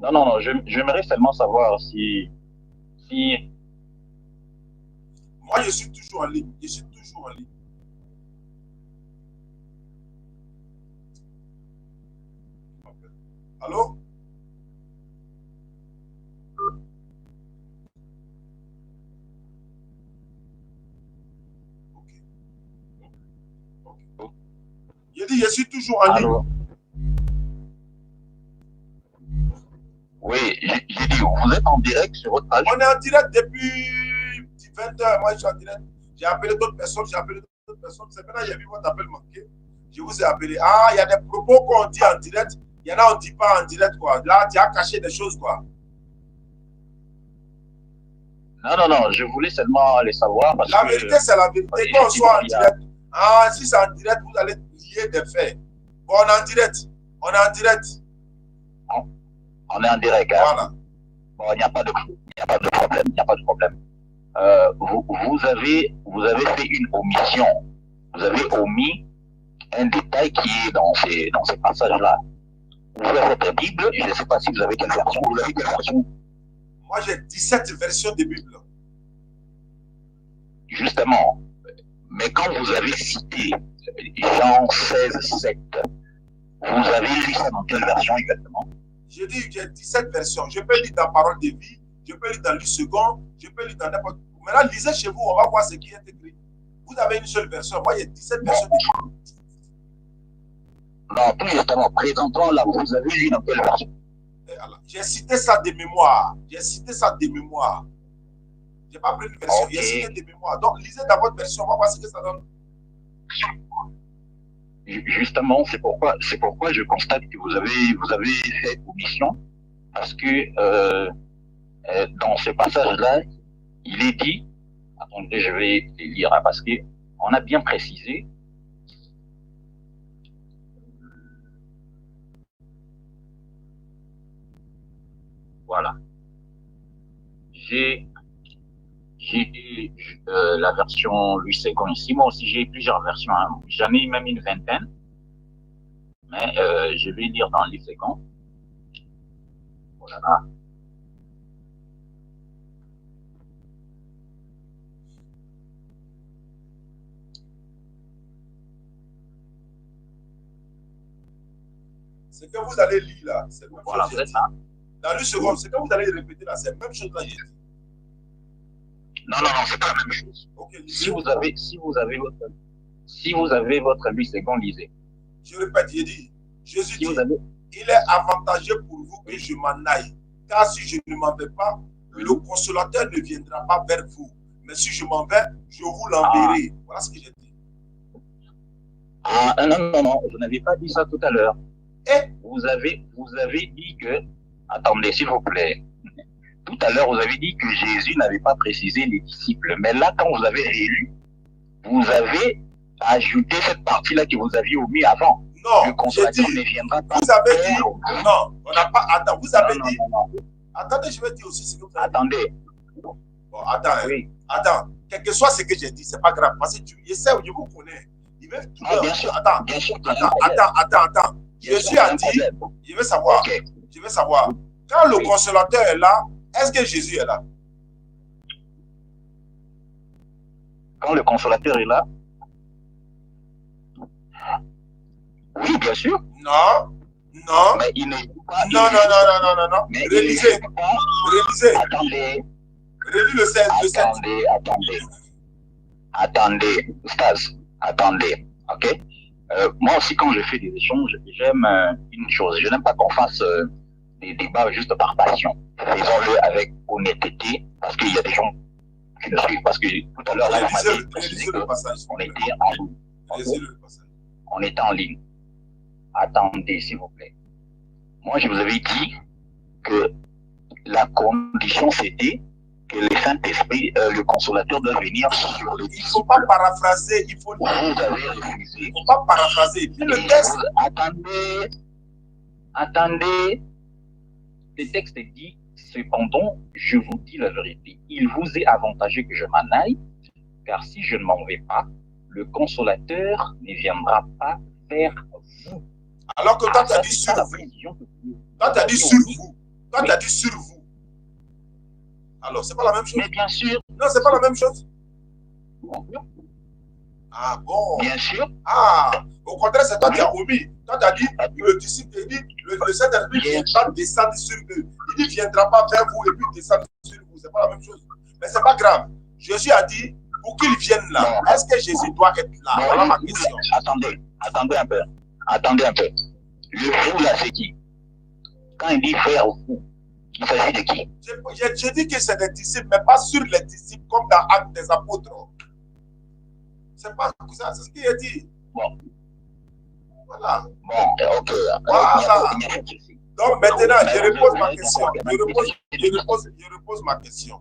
Non, j'aimerais seulement savoir si... Moi, je suis toujours en ligne. Allô? Ok. Je dis, je suis toujours en ligne. Oui, j'ai dit, vous êtes en direct sur votre page? On est en direct depuis 20h. Moi, je suis en direct. J'ai appelé d'autres personnes. C'est maintenant que j'ai vu votre appel manqué. Je vous ai appelé. Ah, il y a des propos qu'on dit en direct. Il y en a, on ne dit pas en direct, quoi. Là, tu as caché des choses, quoi. Non, je voulais seulement les savoir. Parce la vérité, c'est la vérité. Qu'on soit en direct. Ah, si c'est en direct, vous allez lier des faits. Bon, on est en direct. On est en direct. Voilà. Bon, il n'y a pas de problème. Vous avez fait une omission. Vous avez omis un détail qui est dans ces passages-là. Ouvrez votre Bible, je ne sais pas si vous avez quelle version. Vous avez quelle version? Moi, j'ai 17 versions de Bible. Justement. Mais quand vous avez cité Jean 16, 7, vous avez lu ça dans quelle version exactement? J'ai dit, j'ai 17 versions. Je peux lire dans Parole de vie, je peux lire dans le second, je peux lire dans n'importe quoi. Maintenant, lisez chez vous, on va voir ce qui est écrit. Vous avez une seule version. Moi, il y a 17 versions de Bible. Non, tout justement, présentons là, vous avez lu dans quelle version? J'ai cité ça de mémoire. Je n'ai pas pris une version. Il y a signé des mémoires. Donc, lisez dans votre version, on va voir ce que ça donne. Justement, c'est pourquoi je constate que vous avez fait omission, parce que dans ce passage-là, il est dit, attendez, je vais les lire, hein, parce que on a bien précisé. Voilà. J'ai la version Louis II ici. Moi aussi, j'ai plusieurs versions. Hein. J'en ai même une vingtaine. Mais je vais lire dans Louis II. Voilà. Ce que vous allez lire là, c'est le même voilà, chose. Dans Louis II, ce que vous allez répéter là, c'est la même chose là. Non, c'est pas la même chose. Okay, si vous avez votre Louis II, lisez. Je répète, il dit, Jésus dit, avez... il est avantageux pour vous que je m'en aille. Car si je ne m'en vais pas, le consolateur ne viendra pas vers vous. Mais si je m'en vais, je vous l'enverrai. Voilà ce que j'ai dit. Non, je n'avais pas dit ça tout à l'heure. Et vous avez dit que, attendez, s'il vous plaît. Tout à l'heure, vous avez dit que Jésus n'avait pas précisé les disciples. Mais là, quand vous avez rélu, vous avez ajouté cette partie-là que vous aviez omis avant. Non, le consolateur ne viendra pas. Vous avez dit, non, on n'a pas, attends, vous avez dit, attendez, je vais dire aussi ce que vous avez dit. Attendez. Bon, attends, oui. Attends, quel que soit ce que j'ai dit, c'est pas grave, parce que je vous connais. Il veut tout bien sûr, attends, bien sûr, attends. Jésus a dit, je veux savoir, quand le consolateur est là, est-ce que Jésus est là? Quand le consolateur est là? Oui, bien sûr. Non. Mais il n'est pas. Non. Réalisez. Attendez. Relis le 16, le 7. Attendez, Stas, attendez, ok? Moi aussi, quand je fais des échanges, j'aime une chose. Je n'aime pas qu'on fasse des débats juste par passion. Faisons-le avec honnêteté, parce qu'il y a des gens qui le suivent. Parce que tout à l'heure, là, on était en ligne. On était en ligne. Attendez, s'il vous plaît. Moi, je vous avais dit que la condition, c'était que le Saint-Esprit, le consolateur, doit venir sur le. Il ne faut pas paraphraser, il faut. Vous avez refusé. Il ne faut pas paraphraser. Le texte. Attendez. Le texte dit, cependant, je vous dis la vérité. Il vous est avantageux que je m'en aille, car si je ne m'en vais pas, le consolateur ne viendra pas vers vous. Alors que toi, tu as dit sur vous. Toi, tu as dit sur vous. Toi, tu as dit sur vous. Alors, c'est pas la même chose? Mais bien sûr. Non, c'est pas la même chose. Ah bon? Bien sûr. Ah, au contraire, c'est toi qui as omis. Toi, tu as dit, le disciple dit, le Saint-Esprit ne vient pas descendre sur eux. Il ne viendra pas vers vous et puis descendre sur vous. C'est pas la même chose. Mais c'est pas grave. Jésus a dit, pour qu'il vienne là, est-ce que Jésus doit être là? Voilà ma question. Attendez un peu. Le vous là, c'est qui? Quand il dit vers vous, il s'agit de qui? J'ai dit que c'est des disciples, mais pas sur les disciples comme dans Actes des Apôtres. C'est pas ça, c'est ce qu'il a dit. Bon. Voilà. Bon, ok. Voilà. Donc maintenant, je repose ma question. Je repose ma question.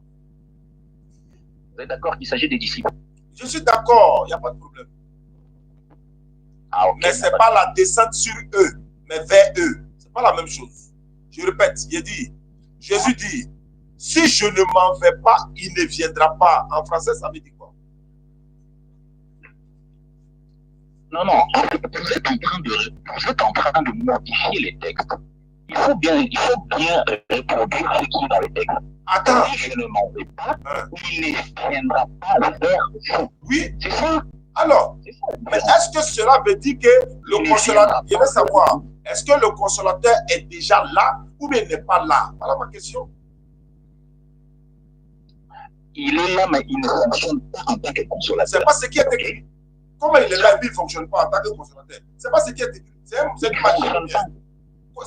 Vous êtes d'accord qu'il s'agit des disciples? Je suis d'accord, il n'y a pas de problème. Ah, okay, mais ce n'est pas la descente sur eux, mais vers eux. Ce n'est pas la même chose. Je répète, Jésus dit, si je ne m'en vais pas, il ne viendra pas. En français, ça veut dire quoi? Non, vous êtes en train de modifier les textes. Il faut bien reproduire ce qui est dans les textes. Attends. Si je ne m'en vais pas, il ne viendra pas vers vous. Oui. C'est ça. Alors, mais est-ce que cela veut dire que le consolateur, je veux savoir, est-ce que le consolateur est déjà là ou bien il n'est pas là? Voilà ma question. Il est là, mais il ne fonctionne pas en tant que consolateur. C'est pas ce qui est écrit. Comment il est là et puis il ne fonctionne pas en tant que consolateur? C'est pas ce qui est écrit. C'est une machine.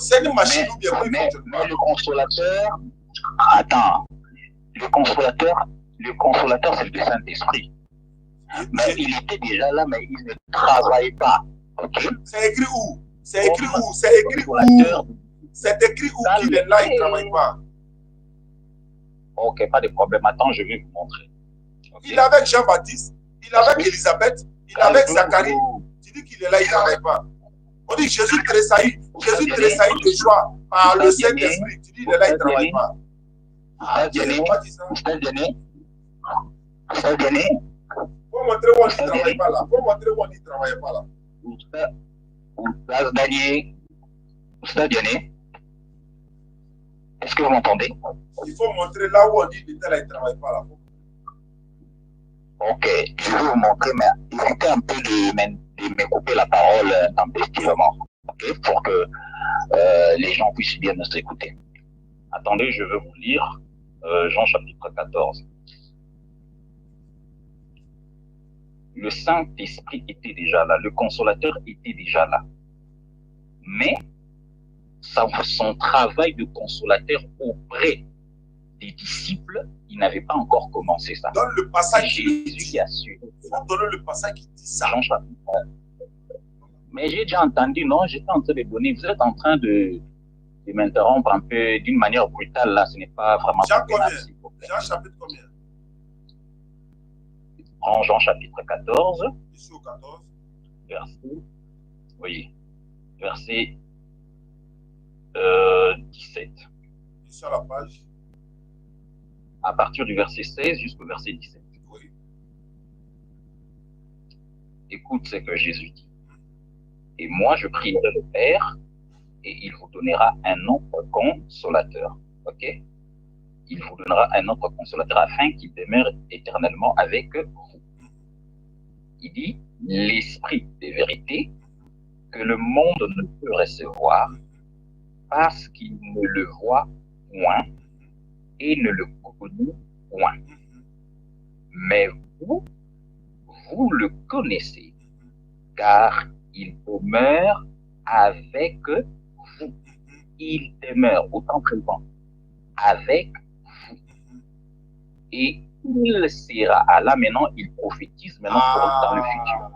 C'est une machine ou bien il ne fonctionne pas. Mais le consolateur, attends, le consolateur le consolateur, c'est le Saint-Esprit. Mais il était déjà là, mais il ne travaille pas. Okay? C'est écrit où? C'est écrit où? C'est écrit où? C'est écrit où qu'il est là, il ne travaille pas? Ok, pas de problème. Attends, je vais vous montrer. Okay. Il est avec Jean-Baptiste, il est avec Élisabeth, il est avec Zacharie. Tu dis qu'il est là, il ne travaille pas. On dit Jésus tressaillit de joie par le Saint-Esprit. Tu dis qu'il est là, il ne travaille pas. Faut montrer où il ne travaille pas là. Faut montrer où il ne travaille pas là. Est-ce que vous m'entendez? Il faut montrer là où on dit qu'il était là, il ne travaille pas là. Ok, je vais vous montrer, mais il faut un peu de me couper la parole tempestivement, okay, pour que les gens puissent bien nous écouter. Attendez, je vais vous lire Jean chapitre 14. Le Saint-Esprit était déjà là, le Consolateur était déjà là. Mais son travail de consolateur auprès des disciples, il n'avait pas encore commencé ça. Donne le passage Jésus qui a su. Donne le passage qui dit ça. Mais j'ai déjà entendu, non, j'étais en train de donner, vous êtes en train de m'interrompre un peu d'une manière brutale, là, ce n'est pas vraiment... Jean chapitre combien? En Jean chapitre 14. Ici au 14. Verset 17. Et sur la page. À partir du verset 16 jusqu'au verset 17. Oui. Écoute ce que Jésus dit. Et moi, je prierai le Père, et il vous donnera un autre consolateur. Ok? Il vous donnera un autre consolateur afin qu'il demeure éternellement avec vous. Il dit, l'esprit de vérité que le monde ne peut recevoir parce qu'il ne le voit point et ne le connaît point. Mais vous le connaissez, car il demeure avec vous. Il demeure, autant présent, avec vous. Et il sera, là maintenant, il prophétise maintenant dans le futur.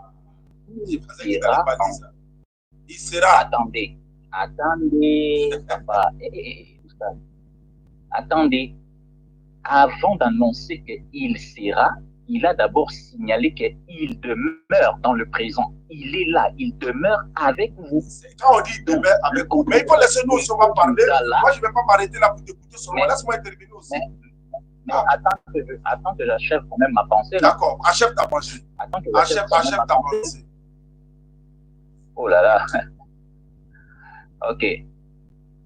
Il sera. Attendez, papa. Attendez. Avant d'annoncer qu'il sera, il a d'abord signalé qu'il demeure dans le présent. Il est là, il demeure avec vous. Quand on dit il demeure avec vous, mais il faut laisser nous aussi parler. Moi, je ne vais pas m'arrêter là pour t'écouter seulement. Laisse-moi intervenir aussi. Mais attends que j'achève quand même ma pensée. D'accord, achève ta pensée. Achève ta pensée. Oh là là. Ok.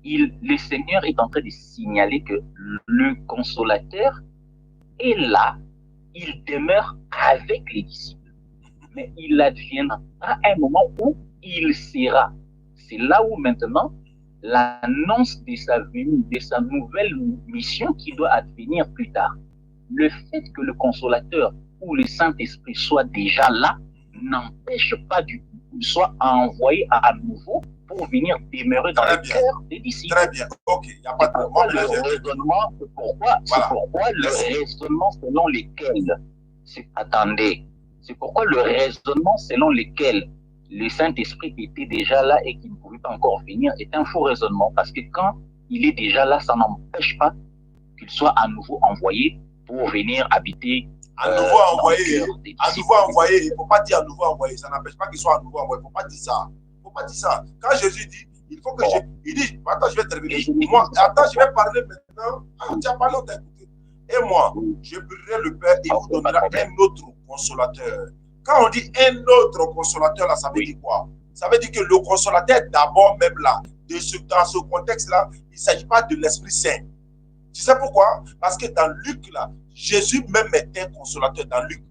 Le Seigneur est en train de signaler que le consolateur est là, il demeure avec les disciples. Mais il adviendra un moment où il sera. C'est là où maintenant l'annonce de sa venue, de sa nouvelle mission qui doit advenir plus tard. Le fait que le consolateur ou le Saint-Esprit soit déjà là n'empêche pas du tout qu'il soit envoyé à nouveau pour venir demeurer dans le cœur des disciples. Très bien, ok, il n'y a pas de problème. C'est pourquoi le raisonnement selon lesquels, c'est pourquoi le raisonnement selon lesquels le Saint-Esprit était déjà là et qu'il ne pouvait pas encore venir est un faux raisonnement, parce que quand il est déjà là, ça n'empêche pas qu'il soit à nouveau envoyé pour venir habiter. À nouveau envoyé, il ne faut pas dire à nouveau envoyé, ça n'empêche pas qu'il soit à nouveau envoyé, il ne faut pas dire ça. Pas dit ça. Quand Jésus dit, il faut que il dit, attends, je vais terminer. Moi, attends, je vais parler maintenant. Tu as parlé, on t'a écouté. Et moi, je prierai le Père et il vous donnera un autre consolateur. Quand on dit un autre consolateur, là, ça veut dire quoi? Ça veut dire que le consolateur, d'abord, même là, dans ce contexte-là, il ne s'agit pas de l'Esprit Saint. Tu sais pourquoi? Parce que dans Luc, là, Jésus même était un consolateur. Dans Luc,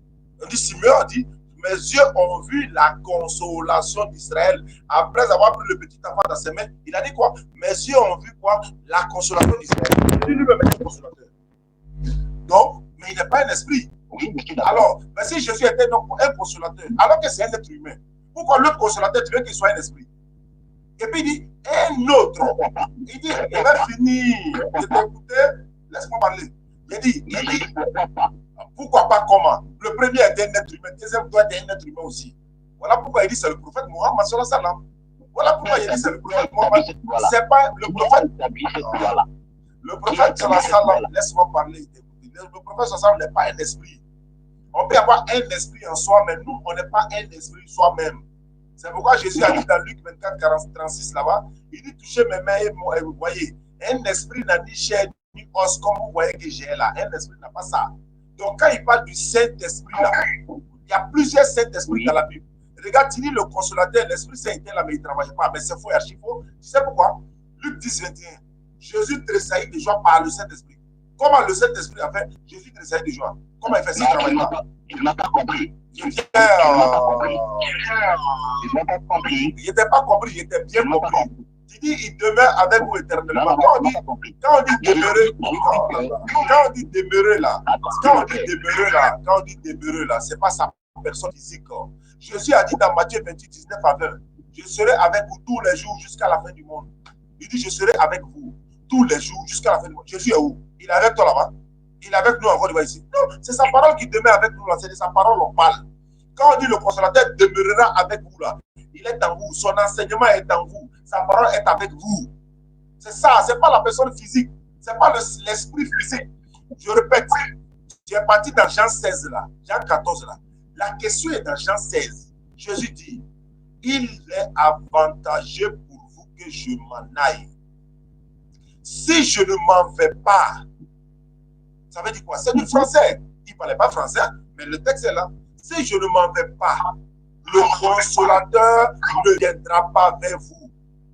on dit, Simeon dit, mes yeux ont vu la consolation d'Israël. Après avoir pris le petit enfant dans ses mains, il a dit quoi? Mes yeux ont vu quoi? La consolation d'Israël. Lui-même est un consolateur. Donc, mais il n'est pas un esprit. Alors, mais si Jésus était un consolateur, alors que c'est un être humain, pourquoi l'autre consolateur, tu veux qu'il soit un esprit? Et puis il dit, un autre. Il dit, il va finir de t'écouter. Laisse-moi parler. Il dit, Pourquoi pas comment? Le premier était un être humain, le deuxième doit être un être humain aussi. Voilà pourquoi il dit c'est le prophète Mohammed sallallahu alayhi wa sallam. Voilà pourquoi il dit c'est le prophète Mohammed. C'est pas le prophète. Le prophète sallallahu alayhi wa sallam, laisse-moi parler. Le prophèt sallallahu alayhi wa sallam n'est pas un esprit. On peut avoir un esprit en soi, mais nous, on n'est pas un esprit soi-même. C'est pourquoi Jésus a dit dans Luc 24, 36 là-bas, il dit touchez mes mains et vous voyez, un esprit n'a ni chair ni os comme vous voyez que j'ai là. Un esprit n'a pas ça. Donc quand il parle du Saint-Esprit là, il y a plusieurs Saint-Esprits dans la Bible. Regarde, tu dis le consolateur, l'Esprit Saint était là, mais il ne travaillait pas. Mais c'est faux et archi faux. Tu sais pourquoi? Luc 10, 21. Jésus tressaillit de joie par le Saint-Esprit. Comment le Saint-Esprit a fait? Jésus tressaillit de joie. Comment il fait ça? Il n'a pas compris. Il n'était pas compris, il était bien compris. Tu dis, il demeure avec vous éternellement. Quand on dit demeurer là, c'est pas sa personne physique. Jésus a dit dans Matthieu 28, 19 à 20, je serai avec vous tous les jours jusqu'à la fin du monde. Il dit, je serai avec vous tous les jours jusqu'à la fin du monde. Jésus est où? Il est avec toi là-bas? Il est avec nous encore ici? Non, c'est sa parole qui demeure avec nous là, c'est de sa parole on parle. Quand on dit le consolateur demeurera avec vous là, il est en vous, son enseignement est en vous, sa parole est avec vous. C'est ça, c'est pas la personne physique, c'est pas l'esprit physique. Je répète, tu es parti dans Jean 16 là, Jean 14 là. La question est dans Jean 16. Jésus dit, il est avantageux pour vous que je m'en aille. Si je ne m'en vais pas, ça veut dire quoi? C'est du français. Il ne parlait pas français, mais le texte est là. Si je ne m'en vais pas, le consolateur ne viendra pas vers vous.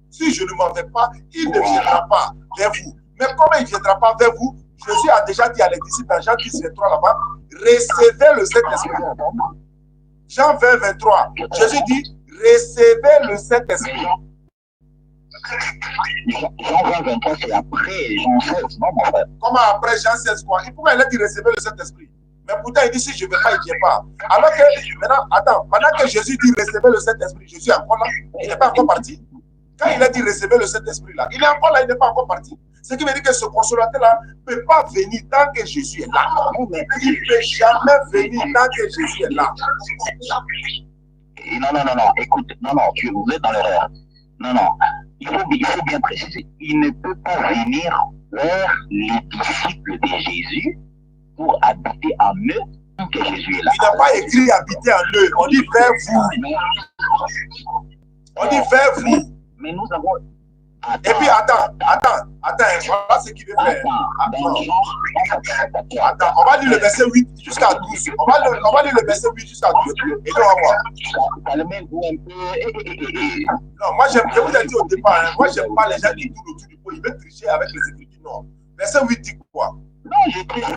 Si je ne m'en vais pas, il ne viendra pas vers vous. Mais comment il ne viendra pas vers vous? Jésus a déjà dit à les disciples dans Jean 10, 23 là-bas, recevez le Saint-Esprit. Jean 20, 23, Jésus dit, recevez le Saint-Esprit. Jean 20, 23, c'est après Jean 16, non, mon frère? Comment après Jean 16 quoi? Il pourrait dire recevez le Saint-Esprit. Mais pourtant, il dit si je ne vais pas, il ne vient pas. Alors que, maintenant, attends, pendant que Jésus dit recevez le Saint-Esprit, Jésus est encore là, il n'est pas encore parti. Quand il a dit recevez le Saint-Esprit là, il est encore là, il n'est pas encore parti. Ce qui veut dire que ce consolateur-là ne peut pas venir tant que Jésus est là. Il ne peut jamais venir tant que Jésus est là. Non, écoute, tu es dans l'erreur. Non, il faut bien préciser. Il ne peut pas venir vers les disciples de Jésus pour habiter en eux tant que Jésus est là. Il n'a pas écrit habiter en eux. On dit vers vous. On dit vers vous. Mais nous avons... Et puis attends, voilà ce qu'il veut faire. Attends, on va lire le verset 8 jusqu'à 12. On va lire le verset 8 jusqu'à 12. Et là, on va voir. Calmez-vous un peu. Non, moi, je vous ai dit au départ, hein, moi, j'aime pas les gens qui tournent autour du pot. Ils veulent tricher avec les Écritures. Non. Verset 8 dit quoi?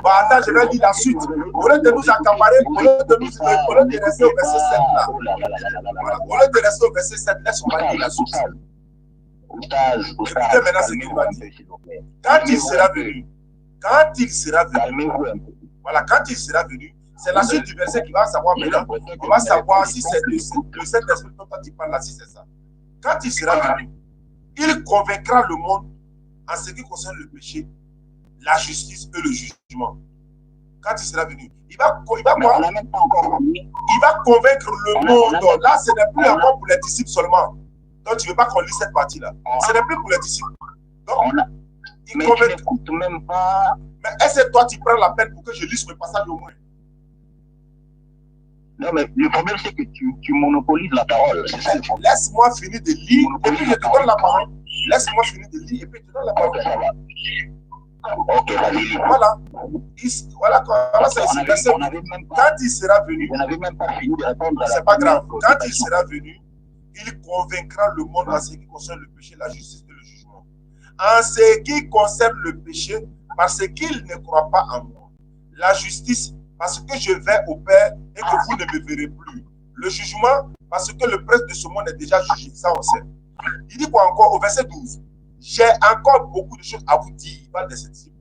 Attends, je vais lire la suite. Au lieu de nous accaparer, au lieu de rester au verset 7 là. Au lieu de rester au verset 7, laisse-moi lire la suite. Écoutez maintenant ce qu'il va dire. Quand il sera venu, voilà, quand il sera venu, c'est la suite du verset qu'il va savoir maintenant. On va savoir si c'est le Saint-Esprit dont tu parles là, si c'est ça. Quand il sera venu, il convaincra le monde en ce qui concerne le péché, la justice et le jugement. Quand il sera venu, il va convaincre le monde. Là, ce n'est plus encore pour les disciples seulement. Donc, tu ne veux pas qu'on lise cette partie-là. Ce n'est plus pour les disciples. Donc, il convainc... même pas. Mais est-ce que toi, tu prends la peine pour que je lise le passage au moins? Non, mais le problème, c'est que tu monopolises la parole. Laisse-moi finir de lire et puis je te donne la parole. Laisse-moi finir de lire et puis je te donne la parole. Ok, vas-y. Voilà. Voilà, c'est ici. Quand il sera venu, vous n'avez même pas fini de répondre à la c'est pas grave. Quand il sera venu, il convaincra le monde en ce qui concerne le péché, la justice et le jugement. En ce qui concerne le péché, parce qu'il ne croit pas en moi. La justice, parce que je vais au Père et que vous ne me verrez plus. Le jugement, parce que le prince de ce monde est déjà jugé. Ça, on sait. Il dit quoi encore au verset 12? J'ai encore beaucoup de choses à vous dire. Il parle de cette cible.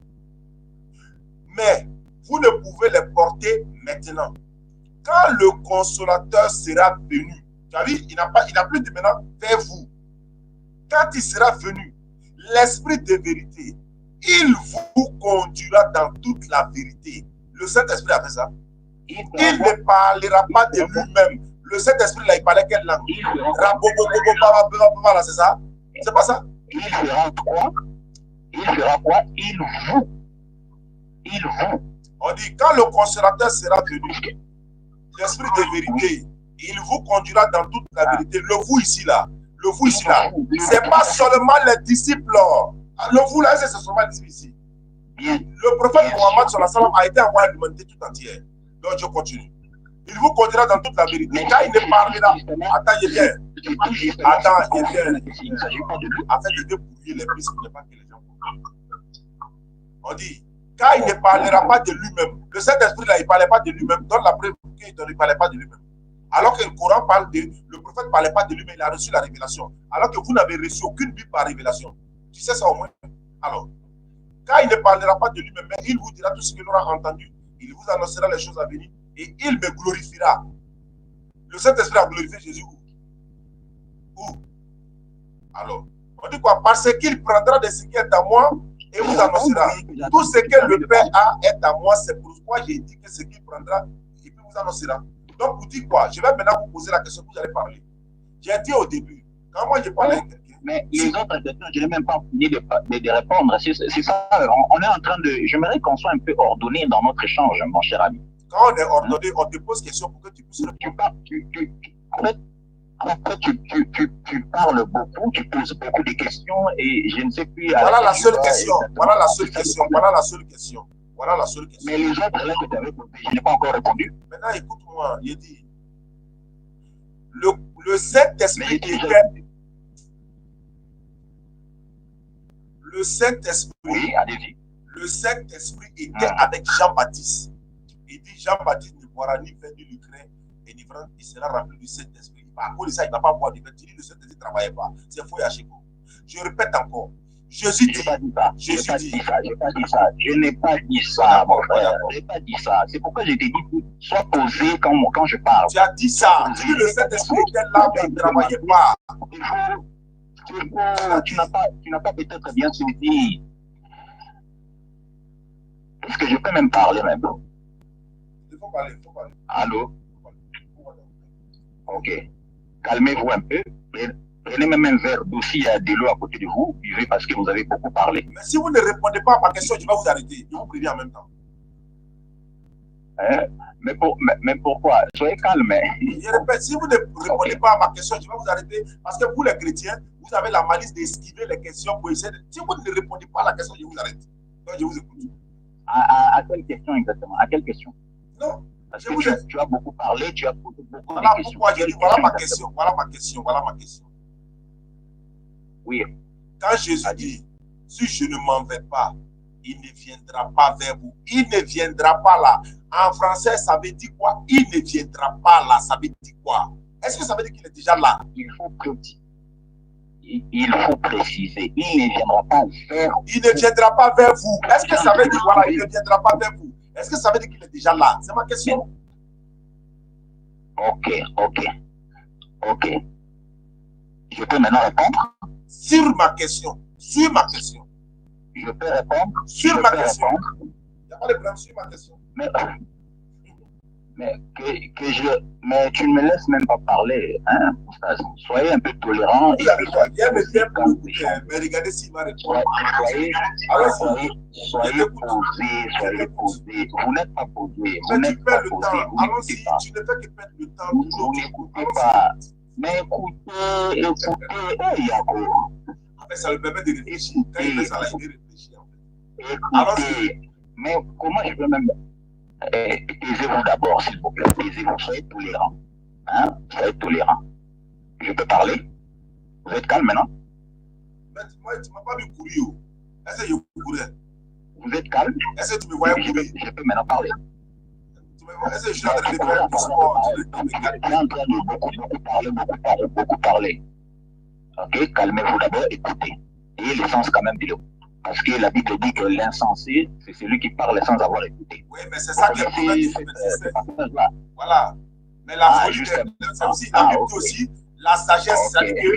Mais vous ne pouvez les porter maintenant. Quand le consolateur sera venu, tu as vu, il n'a plus de maintenant vers vous. Quand il sera venu, l'esprit de vérité, il vous conduira dans toute la vérité. Le Saint-Esprit a fait ça. Il ne parlera pas de lui-même. Le Saint-Esprit, là, il parlait quelle langue? C'est ça? C'est pas ça? Il fera quoi? Il fera quoi? Il vous. On dit, quand le consolateur sera venu, l'esprit de vérité, il vous conduira dans toute la vérité. Le vous ici, là. Le vous ici, là. C'est pas seulement les disciples. Le vous, là, c'est seulement les disciples ici. Le prophète Mohammed a été envoyé à l'humanité tout entière. Donc, je continue. Il vous conduira dans toute la vérité. Quand il ne parlera, attends, il vient. Attends, il vient. Afin de débrouiller les pistes pour ne pas que les gens comprennent. On dit, quand il ne parlera pas de lui-même, le Saint-Esprit, là, il ne parlait pas de lui-même. Donne la preuve qu'il ne parlait pas de lui-même. Alors que le Coran parle de. Le prophète ne parlait pas de lui-même, il a reçu la révélation. Alors que vous n'avez reçu aucune Bible par révélation. Tu sais ça au moins? Alors, quand il ne parlera pas de lui-même, mais il vous dira tout ce qu'il aura entendu. Il vous annoncera les choses à venir et il me glorifiera. Le Saint-Esprit a glorifié Jésus où? Alors, on dit quoi? Parce qu'il prendra de ce qui est à moi et vous annoncera. Tout ce que le Père a est à moi, c'est pourquoi j'ai dit que ce qu'il prendra et puis vous annoncera. Donc, vous dites quoi? Je vais maintenant vous poser la question que vous allez parler. J'ai dit au début, quand moi j'ai parlé avec quelqu'un. Mais les autres questions, je n'ai même pas fini de répondre. C'est ça, on est en train de. J'aimerais qu'on soit un peu ordonné dans notre échange, mon cher ami. Quand on est ordonné, on te pose question pour que tu puisses répondre. Tu parles beaucoup, tu poses beaucoup de questions et je ne sais plus. Voilà la seule question. Voilà la seule question. Voilà la seule question. Voilà la seule question. Mais les autres là que tu avais posées, je n'ai pas encore répondu. Maintenant, écoute-moi, il dit le Saint-Esprit était. Le Saint-Esprit, oui, allez-y. Le Saint-Esprit était avec Jean-Baptiste. Il dit Jean-Baptiste ne boira ni vin ni lucre et ni vin, il sera rempli du Saint-Esprit. À cause de ça, il ne va pas boire du vin. Tu dis le Saint-Esprit ne travaillait pas. C'est faux, Yachiko. Je répète encore. Jésus dit. Je n'ai pas dit ça, mon frère. Je n'ai pas dit ça. C'est pourquoi je t'ai dit, sois posé quand je parle. Tu as dit ça. Tu dis le Saint-Esprit était là, mais il ne travaillait pas. Tu n'as pas peut-être bien saisi. Est-ce que je peux même parler maintenant? Il faut parler. Allô? Ok. Calmez-vous un peu. Prenez même un verre d'eau s'il y a de l'eau à côté de vous. Buvez parce que vous avez beaucoup parlé. Mais si vous ne répondez pas à ma question, je vais vous arrêter. Je vous préviens en même temps. Hein? Mais pourquoi? Soyez calme. Je répète, si vous ne répondez pas à ma question, je vais vous arrêter. Parce que vous, les chrétiens, vous avez la malice d'esquiver les questions pour essayer de... Si vous ne répondez pas à la question, je vous arrête. Donc, je vous écoute. À quelle question exactement? À quelle question? Non. Parce que tu as beaucoup parlé, tu as posé beaucoup voilà de questions. Pourquoi je dis, voilà ma question. Oui. Quand Jésus dit, si je ne m'en vais pas, il ne viendra pas vers vous. Il ne viendra pas là. En français, ça veut dire quoi? Il ne viendra pas là. Ça veut dire quoi? Est-ce que ça veut dire qu'il est déjà là? Il faut préciser. Il ne viendra pas vers vous. Il ne viendra pas vers vous. Est-ce que ça veut dire, voilà, il ne viendra pas vers vous? Est-ce que ça veut dire qu'il est déjà là? C'est ma question. Ok. Je peux maintenant répondre? Sur ma question. Je peux répondre? Sur ma question. Il n'y a pas de problème sur ma question. Mais tu ne me laisses même pas parler, hein? Soyez un peu tolérant. Mais regardez s'il va répondre. Soyez posé. Vous n'êtes pas posé. Mais tu perds le temps. Allons-y, tu ne fais que perdre le temps. Vous n'écoutez pas. Mais écoutez, Yago. Ça le permet de réfléchir. Quand il fait ça, il réfléchit. Écoutez, mais comment je peux même... Taisez-vous d'abord, s'il vous plaît. Taisez-vous, soyez tolérant. Hein? Soyez tolérant. Je peux parler? Vous êtes calme maintenant? Mais moi, tu ne m'as pas vu courir. Est-ce que je courais? Vous êtes calme? Est-ce que tu me voyais courir? Je peux maintenant parler. Est-ce que je suis en train de faire du sport? Je suis en train de beaucoup parler. Ok, calmez-vous d'abord, écoutez. Ayez le sens quand même de l'écoute. Parce que la Bible dit que l'insensé, c'est celui qui parle sans avoir écouté. Oui, mais c'est ça qui est le problème du Voilà. Mais la folie, c'est aussi, la Bible dit aussi, la sagesse, c'est que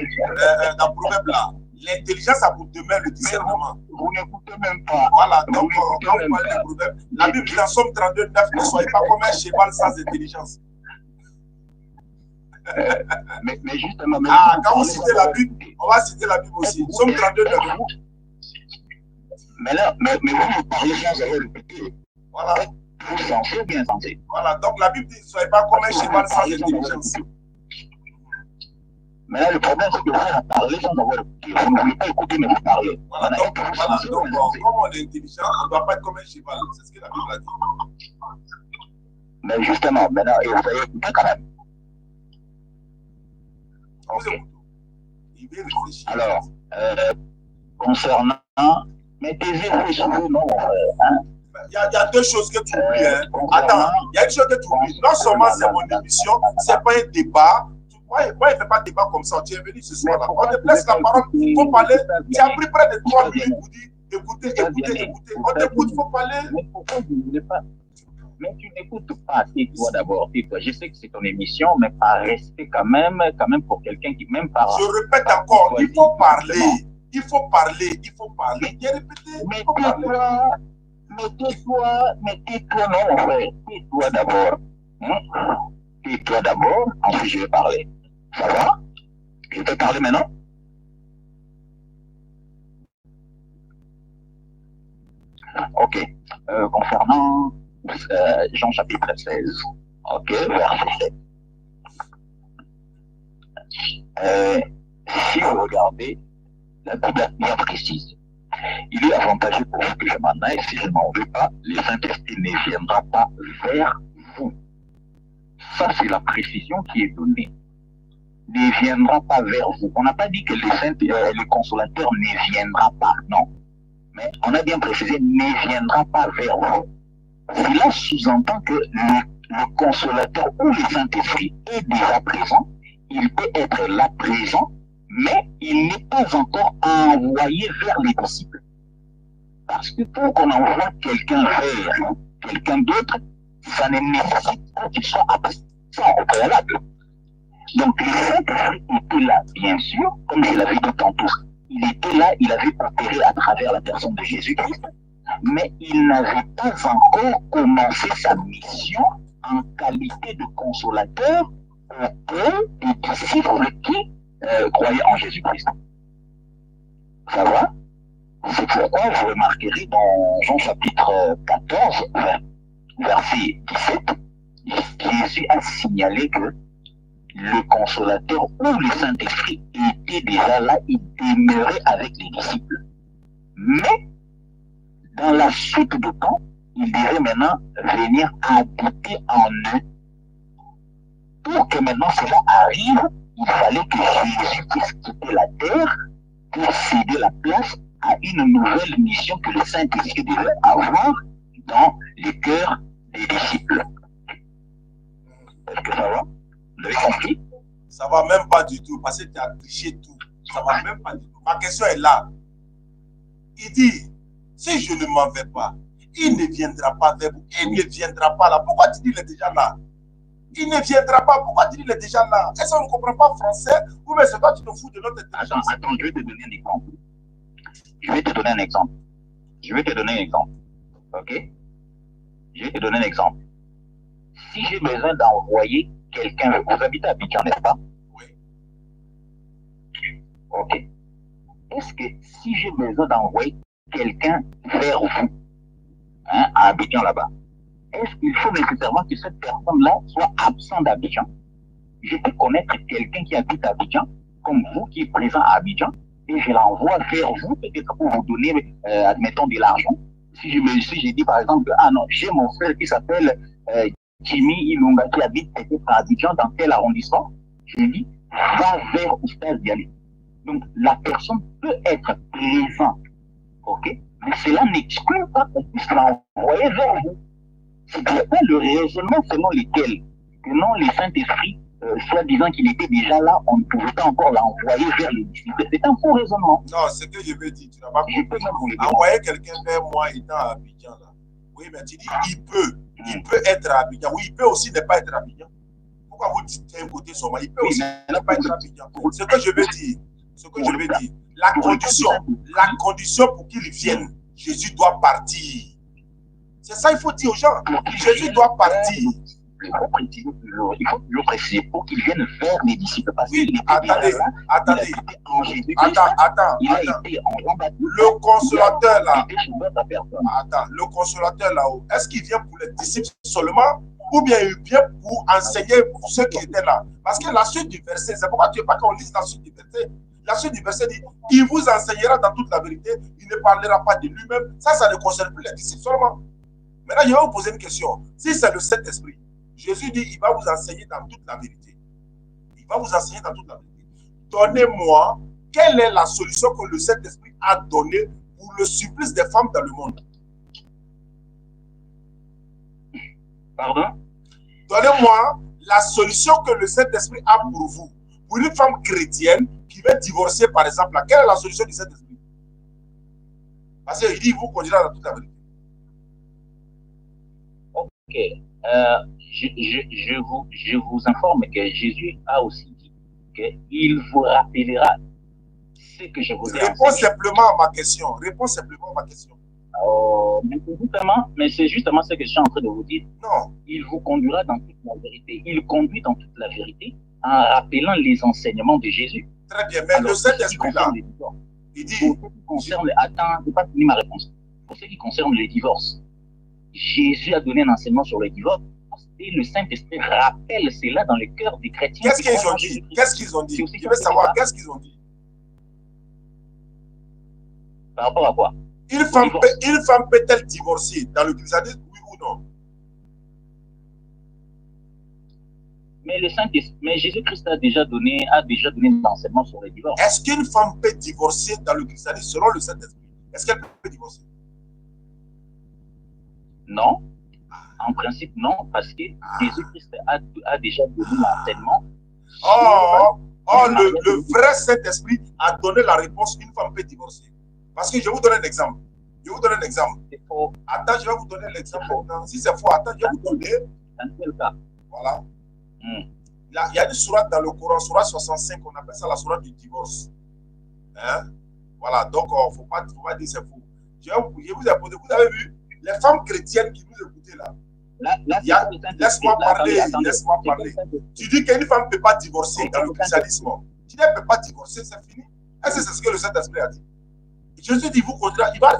dans le proverbe là, L'intelligence a pour demain le discernement. Vous n'écoutez même pas. Voilà, donc quand vous parlez de problème, la Bible dit dans Somme 32, 9, ne soyez pas comme un cheval sans intelligence. Mais justement, quand vous citez la Bible, on va citer la Bible aussi. Somme 32, 9. Mais là, vous parlez sans avoir écouté. Voilà. Vous sensez ou bien sensez? Voilà, donc la Bible dit ne soyez pas comme un cheval sans intelligence. Mais là, le problème, c'est que vous parlez sans avoir écouté. Vous ne voulez pas écouter, mais vous parlez. Voilà, donc comme on est intelligent, on ne doit pas être comme un cheval. C'est ce que la Bible a dit. Mais justement, maintenant, vous avez écouté quand même. Okay. Il veut réfléchir. Alors, concernant. Mais taisez-vous, excusez-vous, non, hein? Il y a deux choses que tu oublies. Hein. Attends, il y a une chose que tu oublies. Non seulement c'est mon émission, ce n'est pas un débat. Moi, il ne fait pas de débat comme ça. Tu es venu ce soir-là. On te laisse la parole. Il faut parler. Tu as pris près de 3 minutes pour dire écoutez. On t'écoute, il faut parler. Mais pourquoi vous ne voulez pas? Mais tu n'écoutes pas, tais-toi d'abord, tais-toi. Je sais que c'est ton émission, mais par respect quand même pour quelqu'un qui, même par... Je répète encore, il faut parler. Il faut parler. J'ai répété. Mais tais-toi, non, mon frère. Tais-toi d'abord. Tais-toi d'abord, ensuite je vais parler. Ça va? Je peux parler maintenant? Ok. Concernant Jean chapitre 16, ok, verset 7. Si vous regardez, la Bible est bien précise. Il est avantageux pour vous que je m'en aille. Si je ne m'en vais pas, le Saint-Esprit ne viendra pas vers vous. Ça, c'est la précision qui est donnée. Ne viendra pas vers vous. On n'a pas dit que le consolateur ne viendra pas, non. Mais on a bien précisé, ne viendra pas vers vous. Cela sous-entend que le consolateur ou le Saint-Esprit est déjà présent. Il peut être là présent, mais il n'est pas encore envoyé vers les disciples. Parce que pour qu'on envoie quelqu'un vers quelqu'un d'autre, ça ne nécessite pas qu'il soit absent au préalable. Donc le Saint-Esprit était là, bien sûr, comme je l'avais dit tantôt. Il était là, il avait opéré à travers la personne de Jésus-Christ, mais il n'avait pas encore commencé sa mission en qualité de consolateur auprès des disciples qui croyaient en Jésus-Christ. Ça va? C'est pourquoi vous remarquerez dans Jean chapitre 14, verset 17, Jésus a signalé que le consolateur ou le Saint-Esprit était déjà là, il demeurait avec les disciples. Mais, dans la suite du temps, il devait maintenant venir habiter en eux. Pour que maintenant cela arrive, il fallait que Jésus puisse quitter la terre pour céder la place à une nouvelle mission que le Saint-Esprit devait avoir dans le cœur des disciples. Est-ce que ça va? Vous avez compris? Ça va même pas du tout, parce que tu as triché tout. Ça va même pas du tout. Ma question est là. Il dit, si je ne m'en vais pas, il ne viendra pas vers vous. Il ne viendra pas là. Pourquoi tu dis qu'il est déjà là? Il ne viendra pas. Pourquoi tu dis qu'il est déjà là? Est-ce qu'on ne comprend pas français? Ou bien c'est toi qui te fous de notre intelligence? Attends, je vais te donner un exemple. Je vais te donner un exemple. Ok? Je vais te donner un exemple. Si j'ai besoin d'envoyer quelqu'un, vous habitez à Abidjan, n'est-ce pas? Oui. Ok. Est-ce que si j'ai besoin d'envoyer quelqu'un vers vous, hein, à Abidjan là-bas, est-ce qu'il faut nécessairement que cette personne-là soit absente d'Abidjan? Je peux connaître quelqu'un qui habite à Abidjan, comme vous, qui est présent à Abidjan, et je l'envoie vers vous, peut-être pour vous donner, admettons, de l'argent. Si je dis par exemple, ah non, j'ai mon frère qui s'appelle Jimmy Ilunga, qui habite peut-être à Abidjan, dans quel arrondissement? Je lui dis, va vers Oustaz Diallo. Donc, la personne peut être présente, ok? Mais cela n'exclut pas qu'on puisse l'envoyer vers vous. C'est pourquoi le raisonnement selon lequel, que non, les Saint-Esprit, soit disant qu'il était déjà là, on ne pouvait pas encore l'envoyer vers les disciples. C'est un faux raisonnement. Non, c'est ce que je veux dire. Tu n'as pas compris. Envoyer quelqu'un vers moi étant à Abidjan là. Oui, mais tu dis, il peut être à Abidjan. Oui, il peut aussi ne pas être à Abidjan. Pourquoi vous dites d'un côté seulement? Il peut aussi ne pas être à Abidjan. Ce que je veux dire, La condition pour qu'il vienne, Jésus doit partir. C'est ça, il faut dire aux gens. Jésus doit partir. Il faut le préciser pour qu'il vienne vers les disciples. Parce oui, qu'il attendez. Le consolateur là. Attends, le consolateur là-haut, est-ce qu'il vient pour les disciples seulement ou bien il vient pour enseigner pour ceux qui étaient là? Parce que la suite du verset, c'est pourquoi tu veux pas qu'on lise la suite du verset. La suite du verset dit, il vous enseignera dans toute la vérité, il ne parlera pas de lui-même. Ça ne concerne plus les disciples seulement. Maintenant, je vais vous poser une question. Si c'est le Saint-Esprit, Jésus dit, il va vous enseigner dans toute la vérité. Il va vous enseigner dans toute la vérité. Donnez-moi, quelle est la solution que le Saint-Esprit a donnée pour le supplice des femmes dans le monde? Pardon? Donnez-moi la solution que le Saint-Esprit a pour vous. Pour une femme chrétienne qui veut divorcer, par exemple, quelle est la solution du Saint-Esprit? Parce qu'il dit, il vous conduira dans toute la vérité. Ok. Je vous informe que Jésus a aussi dit qu'il vous rappellera ce que je vous ai enseigné. Réponds simplement à ma question. Réponds simplement à ma question. Mais c'est justement ce que je suis en train de vous dire. Non. Il vous conduira dans toute la vérité. Il conduit dans toute la vérité en rappelant les enseignements de Jésus. Très bien, mais alors, le Saint-Esprit là, il dit... Pour ce qui concerne... Attends, je n'ai pas fini ma réponse. Pour ce qui concerne les divorces, Jésus a donné un enseignement sur le divorce et le Saint-Esprit rappelle cela dans le cœur des chrétiens. Qu'est-ce qu'ils ont dit? Qu'est-ce qu'ils ont dit? Je veux savoir, qu'est-ce qu'ils ont dit? Par rapport à quoi? Une femme peut-elle divorcer dans le christianisme, oui ou non? Mais Jésus-Christ a déjà donné un enseignement sur le divorce. Est-ce qu'une femme peut divorcer dans le christianisme selon le Saint-Esprit? Est-ce qu'elle peut divorcer? Non. En principe, non, parce que Jésus-Christ a déjà donné l'enseignement. Le vrai Saint-Esprit a donné la réponse qu'une femme peut divorcer. Parce que je vais vous donner un exemple. C'est faux. Attends, je vais vous donner l'exemple maintenant. Si c'est faux, attends, je vais vous donner. Dans quel cas? Voilà. Il y a une sourate dans le Coran, sourate 65, on appelle ça la sourate du divorce. Hein? Voilà, donc il ne faut pas dire c'est faux. Je vous ai posé, vous avez vu, les femmes chrétiennes qui nous écoutez là. Laisse-moi parler. Tu dis qu'une femme ne peut pas divorcer dans le christianisme. Tu ne peux pas divorcer, c'est fini. Est-ce que c'est ce que le Saint-Esprit a dit? Jésus dit, vous contraire, il va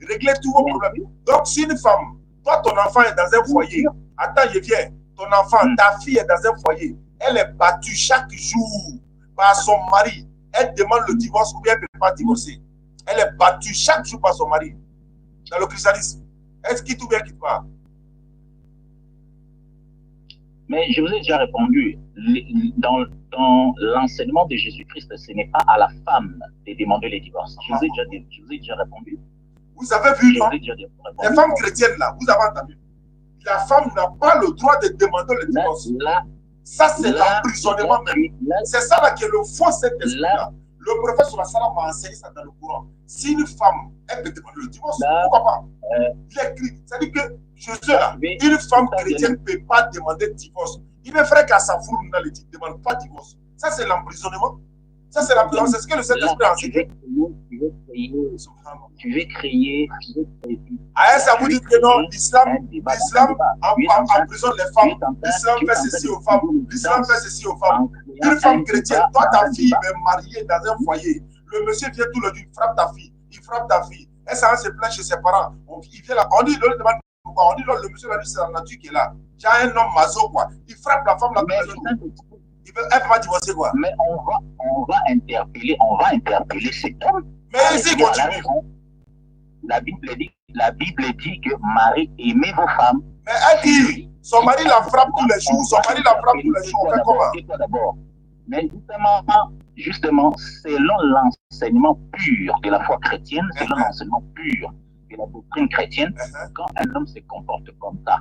régler tous vos problèmes. Donc, si une femme, toi, ton enfant est dans un foyer, attends, je viens, ton enfant, ta fille est dans un foyer, elle est battue chaque jour par son mari, elle demande le divorce ou bien elle ne peut pas divorcer. Elle est battue chaque jour par son mari. Dans le christianisme, est-ce qu'il quitte ou bien quitte pas? Mais je vous ai déjà répondu, dans l'enseignement de Jésus-Christ, ce n'est pas à la femme de demander les divorces. Je vous ai déjà répondu. Vous avez vu, non? Les femmes chrétiennes, là, vous avez entendu? La femme n'a pas le droit de demander le divorce. Ça, c'est l'emprisonnement même. C'est ça là qui est le faux Saint-Esprit. Le prophète sur la salle m'a enseigné ça dans le Coran. Si une femme, elle peut demander le divorce, pourquoi pas? Il est écrit. C'est-à-dire que, une femme chrétienne ne peut pas demander le divorce. Il est vrai qu'à sa foule, on ne demande pas de divorce. Ça, c'est l'emprisonnement. Ça, c'est l'emprisonnement. C'est ce que le Saint-Esprit a enseigné. Tu veux créer. Ça vous dit que non, l'islam emprisonne les femmes. L'islam fait ceci aux femmes. L'islam fait ceci aux femmes. Une femme chrétienne, toi, ta fille est mariée dans un foyer. Le monsieur vient tout le temps, il frappe ta fille. Il frappe ta fille. Elle s'en se plaint chez ses parents. Il vient là. On dit, on dit, le monsieur là, c'est la nature qui est là. J'ai un homme maso, quoi. Il frappe la femme là. Elle ne peut pas divorcer, quoi. Mais on va interpeller cet homme. Mais ici, continue. La Bible dit que Marie aimait vos femmes. Mais elle dit, son mari la frappe tous les jours. Son mari la frappe tous les jours. On fait comment? D'abord. Mais justement, selon l'enseignement pur de la foi chrétienne, selon l'enseignement pur de la doctrine chrétienne, quand un homme se comporte comme ça,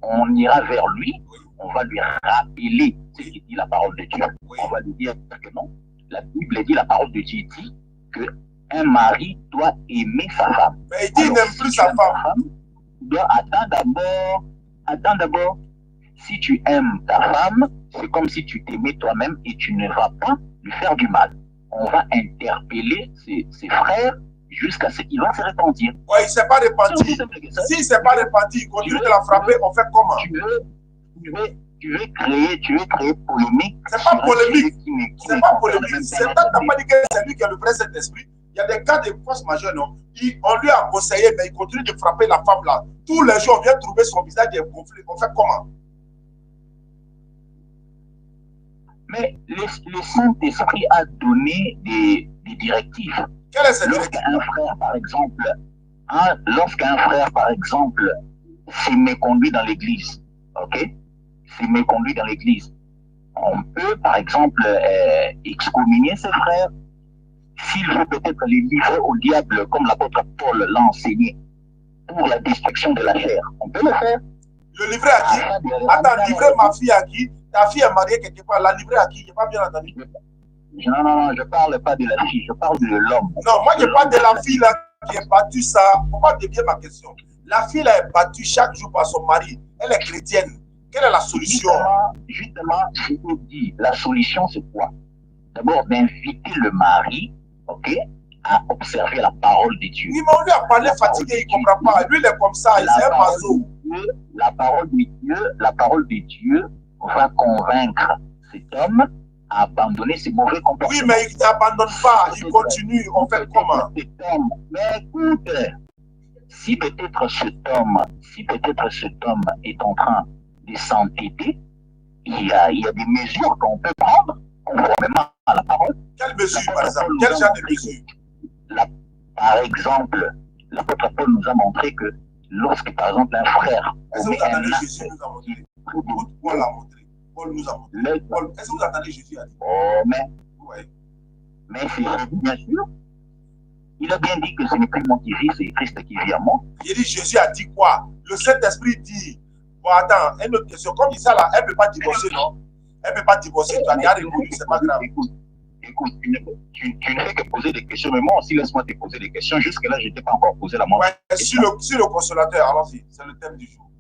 on ira vers lui, on va lui rappeler ce qui dit la parole de Dieu. On va lui dire que non. La Bible dit, la parole de Dieu dit qu'un mari doit aimer sa femme. Mais il dit qu'il n'aime plus sa femme. Tu dois attends d'abord. Si tu aimes ta femme, c'est comme si tu t'aimais toi-même et tu ne vas pas lui faire du mal. on va interpeller ses frères jusqu'à ce qu'il va se repentir. Ouais, il ne s'est pas repenti. S'il ne s'est pas repenti, il continue de la frapper, on fait comment? Tu veux créer polémique. C'est pas polémique. C'est pas polémique. C'est pas dit que c'est lui qui a le vrai Saint-Esprit. Il y a des cas de force majeure, non? On lui a conseillé, mais il continue de frapper la femme là. Tous les jours, on vient trouver son visage et gonflé. On fait comment? Mais le Saint-Esprit a donné des directives. Quelle est cette directive? Lorsqu'un frère, par exemple, s'est méconduit dans l'église, ok? S'est méconduit dans l'église, on peut, par exemple, excommunier ce frère. S'il veut peut-être les livrer au diable, comme l'apôtre Paul l'a enseigné, pour la destruction de la chair, on peut le faire. Le livrer à qui? Attends, livrer ma fille à qui? Ta fille est mariée quelque part, la livrer à qui? Je n'ai pas bien entendu. Non, je ne parle pas de la fille, je parle de l'homme. Non, moi je parle de la fille là qui est battue, ça. Pourquoi dévier ma question? La fille là est battue chaque jour par son mari. Elle est chrétienne. Quelle est la solution? Justement, je te dis, la solution c'est quoi? D'abord d'inviter le mari, ok, à observer la parole de Dieu. Oui, mais on lui a parlé fatigué, il ne comprend pas. Lui, il est comme ça, c'est un maso. La parole de Dieu va convaincre cet homme à abandonner ses mauvais comportements. Oui, mais il n'abandonne pas, il continue. On fait comment? Mais écoute, si peut-être cet homme est en train de s'entêter, il y a des mesures qu'on peut prendre conformément à la parole. Quelles mesures, par exemple? Quel genre de mesures? Par exemple, l'apôtre Paul nous a montré que lorsque, par exemple, un frère... Est-ce que vous attendez Jésus nous a montré? Paul l'a montré. Paul nous a montré. Est-ce que vous attendez Jésus a dit? Oh, mais... Ouais. Mais c'est bien sûr. Il a bien dit que ce n'est plus moi qui vis, c'est Christ qui vit à moi. Il dit Jésus a dit quoi? Le Saint-Esprit dit... Bon, attends, une autre question. Comme il ça là, elle ne peut pas divorcer, non? Elle ne peut pas divorcer, tu as déjà répondu, c'est pas grave. Écoute, tu ne fais que poser des questions, mais moi aussi, laisse-moi te poser des questions. Jusque-là, je ne t'ai pas encore posé la moindre question. Sur le consolateur, allons-y, c'est le thème du jour.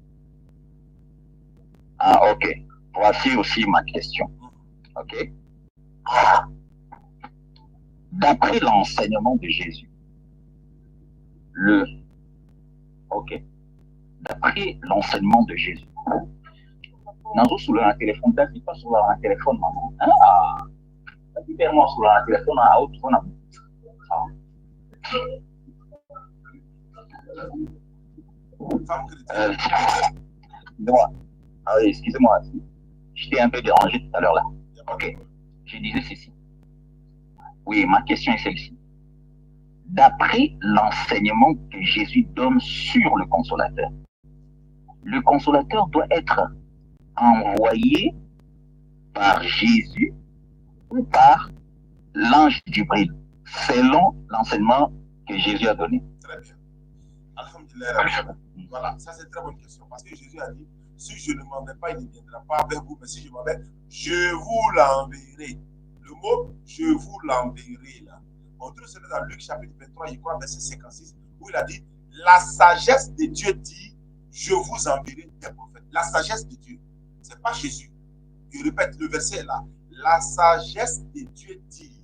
Ah, ok. Voici aussi ma question. Ok. D'après l'enseignement de Jésus, d'après l'enseignement de Jésus, Nazo sur un téléphone, d'ailleurs, pas sur un téléphone, maman. Ah, hyperment sur un téléphone à haute zone. Excusez-moi, j'étais un peu dérangé tout à l'heure là. Ok, je disais ceci. Oui, ma question est celle-ci. D'après l'enseignement que Jésus donne sur le consolateur doit être envoyé par Jésus ou par l'ange Jibril, selon l'enseignement que Jésus a donné. Très bien. Alhamdulillah. Voilà, ça c'est une très bonne question. Parce que Jésus a dit, si je ne m'en vais pas, il ne viendra pas avec vous, mais si je m'en vais, je vous l'enverrai. Le mot, je vous l'enverrai là. On trouve cela dans Luc chapitre 23, je crois, verset 56, où il a dit, la sagesse de Dieu dit, je vous enverrai des prophètes. La sagesse de Dieu, ce n'est pas Jésus. Il répète le verset là. La sagesse de Dieu dit,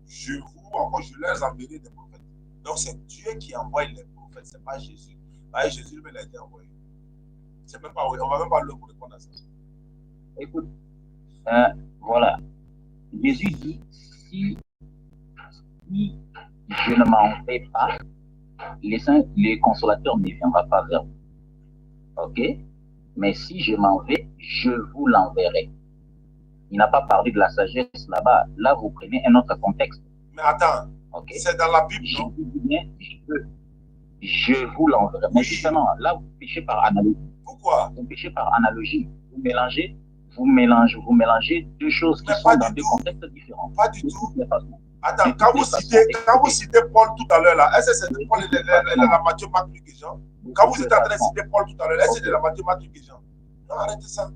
je leur enverrai des prophètes. Donc c'est Dieu qui envoie les prophètes, ce n'est pas Jésus. Ah, Jésus lui-même a été envoyé. C'est même pas, on ne va même pas le répondre à ça. Écoute, voilà. Jésus dit, si je ne m'en vais pas, les consolateurs ne viendront pas vers vous. Ok? Mais si je m'en vais, je vous l'enverrai. Il n'a pas parlé de la sagesse là-bas. Là, vous prenez un autre contexte. Mais attends, okay? C'est dans la Bible, non? Je vous l'enverrai. Mais justement, là, vous péchez par analogie. Pourquoi? Vous péchez par analogie. Vous mélangez deux choses qui sont dans deux contextes différents. Pas du tout. Attends, quand vous citez Paul tout à l'heure, là, est-ce que c'est Paul la Matthieu, Marc, Luc et Jean? Quand vous êtes en train de citer Paul tout à l'heure, est-ce que c'est de la Matthieu, Marc, Luc et Jean? Non, arrêtez ça.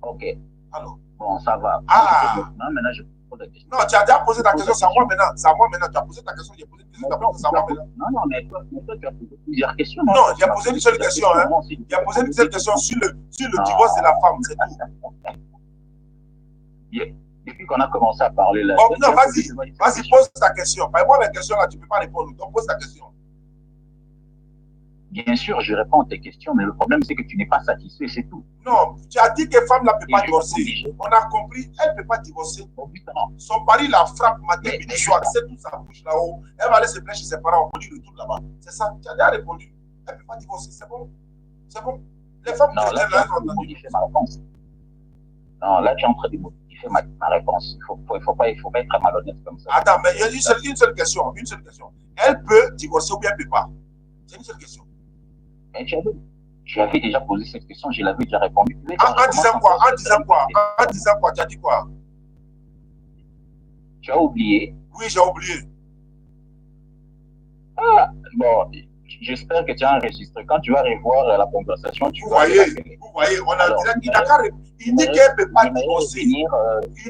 Ok. Alors. Bon, ça va. Ah. Non, maintenant, je pose la question. Non, tu as déjà posé ta question, c'est à moi maintenant. C'est à moi maintenant. Tu as posé ta question, j'ai posé ta question, c'est à moi maintenant. Non, mais toi, tu as posé plusieurs questions. Non, j'ai posé une seule question. J'ai posé une seule question sur le divorce de la femme, c'est tout. Depuis qu'on a commencé à parler là. Oh, non, vas-y, pose ta question. Moi, la question là, tu ne peux pas répondre. Donc, pose ta question. Bien sûr, je réponds à tes questions, mais le problème, c'est que tu n'es pas satisfait, c'est tout. Non, tu as dit que femme ne peut pas divorcer. On a compris, elle ne peut pas divorcer. Son mari la frappe matin, midi, soir, c'est tout sa bouche là-haut. Elle va aller se plaindre chez ses parents, on dit retourne là-bas. C'est ça, tu as déjà répondu. Elle ne peut pas divorcer, c'est bon. C'est bon. Les femmes non, là, tu es en train de modifier ma réponse. Non, là, tu es en train de modifier ma réponse. Il faut pas être malhonnête comme ça. Attends, mais il y a une seule question. Elle peut divorcer ou bien elle ne peut pas. C'est une seule question. Mais tu avais déjà posé cette question, je l'avais déjà répondu. En disant quoi? Tu as dit quoi? Tu as oublié? Oui, j'ai oublié. Ah, bon, j'espère que tu as enregistré. Quand tu vas revoir la conversation, tu vas... Vous voyez, on a il dit qu'elle ne peut pas divorcer. Il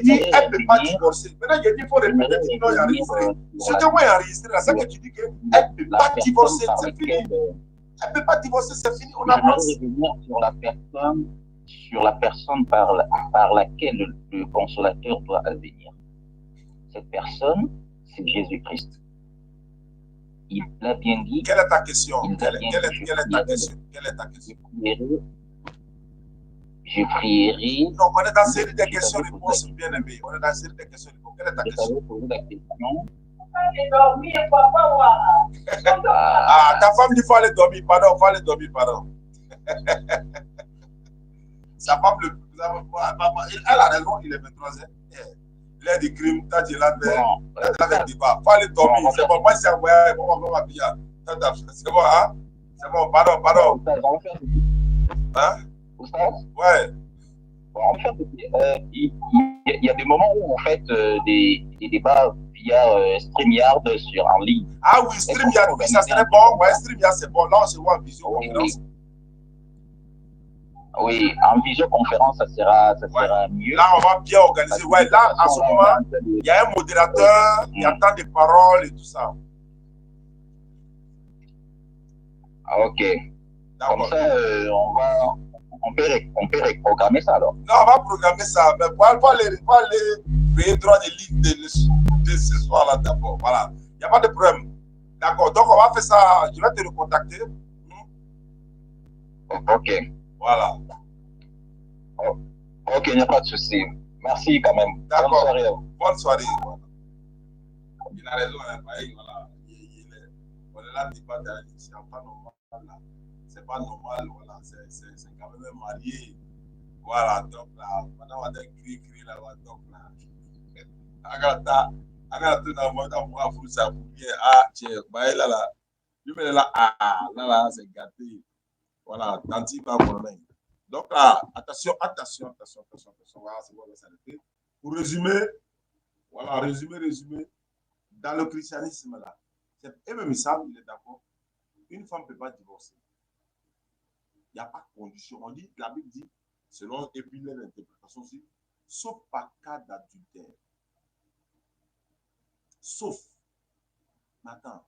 dit qu'elle ne peut pas divorcer. Maintenant, il faut répéter, sinon il y a enregistré. C'est moi qui ai enregistré. C'est ça que tu dis qu'elle ne peut pas divorcer. C'est fini. Elle ne peut pas divorcer, c'est fini, on avance. Je vais revenir sur la personne par laquelle le consolateur doit venir. Cette personne, c'est Jésus-Christ. Il l'a bien dit. Quelle est ta question? Quelle est ta question? Je prierai. Non, on est dans une série de questions-réponses, bien aimé. On est dans une série de questions-réponses. Quelle est ta question? Je vais poser la question. Ah, ta femme dit qu'il faut aller dormir, pardon. Sa femme, elle a raison, il est 23h. Il est du crime, t'as dit là, avec débat. Il faut aller dormir, c'est bon, moi c'est un voyage, c'est bon, hein? C'est bon, pardon. Hein? Ouais. En fait, il y a des moments où vous faites des débats via StreamYard en ligne. Ah oui, StreamYard, oui, ça serait bon. Ouais, StreamYard, c'est bon. Là, on se voit en visioconférence. Oui, en visioconférence, ça sera mieux. Là, on va bien organiser. Ouais, là, en ce moment, il y a un modérateur, il y a tant de paroles et tout ça. Ok. Comme ça, on peut reprogrammer ça alors. Non, on va programmer ça. Mais pour aller payer droit de ligne de ce soir-là d'abord. Voilà. Il n'y a pas de problème. D'accord. Donc, on va faire ça. Je vais te recontacter. Ok. Voilà. Ok, il n'y a pas de souci. Merci quand même. D'accord. Bonne soirée. Bonne soirée. Il a raison. Hein, voilà. On est là, c'est pas normal. C'est pas normal. Voilà. C'est quand même marié. Voilà. Donc là, maintenant, on va crier là. Donc là. Agartha dans mon afro, ça vous bien. Ah, tiens, bah là. Lui, mais là, c'est gâté. Voilà, tanti pas pour nous. Donc là, attention. Voilà, c'est bon, ça s'arrêter. Pour résumer, voilà, résumer. Dans le christianisme là, et même ça, il est d'accord. Une femme ne peut pas divorcer. Il n'y a pas de condition. On dit, la Bible dit, selon l'interprétation aussi, sauf par cas d'adultère. Sauf. Maintenant,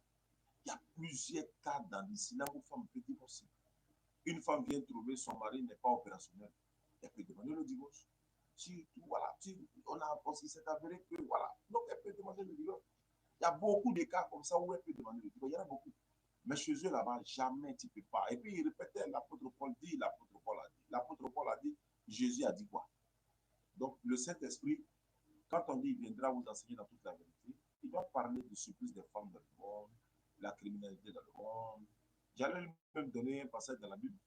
il y a plusieurs cas dans l'islam où une femme peut divorcer. Une femme vient trouver son mari n'est pas opérationnel. Elle peut demander le divorce. Voilà, on a aussi s'est avéré que voilà. Donc elle peut demander le divorce. Il y a beaucoup de cas comme ça où elle peut demander le divorce. Il y en a beaucoup. Mais chez eux là-bas, jamais tu ne peux pas. Et puis il répétait, l'apôtre Paul dit, l'apôtre Paul a dit, Jésus a dit quoi? Donc le Saint-Esprit, quand on dit il viendra vous enseigner dans toute la vérité, il doit parler du supplice des femmes dans le monde, la criminalité dans le monde. J'allais même donner un passage dans la Bible.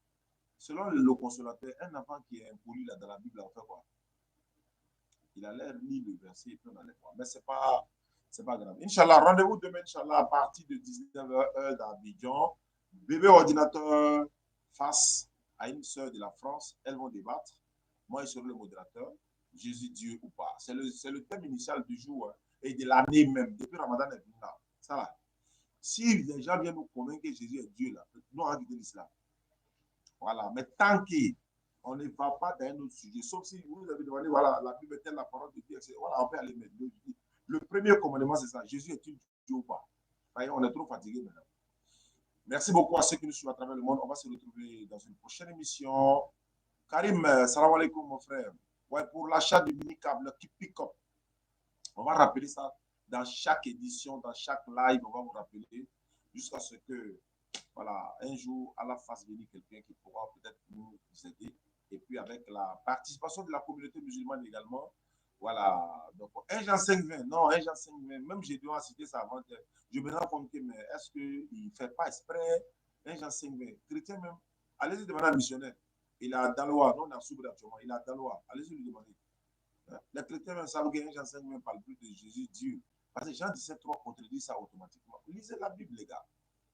Selon le consolateur, un enfant qui est impoli là dans la Bible, on fait quoi? Il a l'air lire le verset et puis on allait voir. Mais c'est pas grave. Inch'Allah, rendez-vous demain, Inch'Allah, à partir de 19h dans Abidjan. Bébé ordinateur face à une sœur de la France. Elles vont débattre. Moi, je serai le modérateur. Jésus, Dieu ou pas. C'est le thème initial du jour et de l'année même. Depuis Ramadan est venu là. Ça va. Si les gens viennent nous convaincre que Jésus est Dieu, là, nous on va quitter l'islam. Voilà. Mais tant qu'on ne va pas dans un autre sujet, sauf si vous avez demandé, voilà, la Bible est la parole de Dieu, voilà, on peut aller mettre. Le premier commandement, c'est ça. Jésus est-il Dieu ou pas? Voyez, on est trop fatigué maintenant. Merci beaucoup à ceux qui nous suivent à travers le monde. On va se retrouver dans une prochaine émission. Karim, salam alaikum, mon frère. Ouais, pour l'achat du mini-câble qui pick up. On va rappeler ça dans chaque édition, dans chaque live, on va vous rappeler jusqu'à ce que, voilà, un jour, Allah fasse venir quelqu'un qui pourra peut-être nous aider. Et puis avec la participation de la communauté musulmane également, voilà. Donc, 1 Jean 5,20, non, 1 Jean 5,20, même j'ai dû en citer ça avant. Je me rends compte que, mais est-ce qu'il ne fait pas exprès 1 Jean 5,20? Chrétien même, allez-y demander à un missionnaire. Il a Dalois, non, on a Soubra actuellement, il a Dalois. Allez-y lui demander. Les chrétiens même savent que 1 Jean 5,20 ne parle plus de Jésus, Dieu. Parce que Jean 17,3 contredit ça automatiquement. Lisez la Bible, les gars.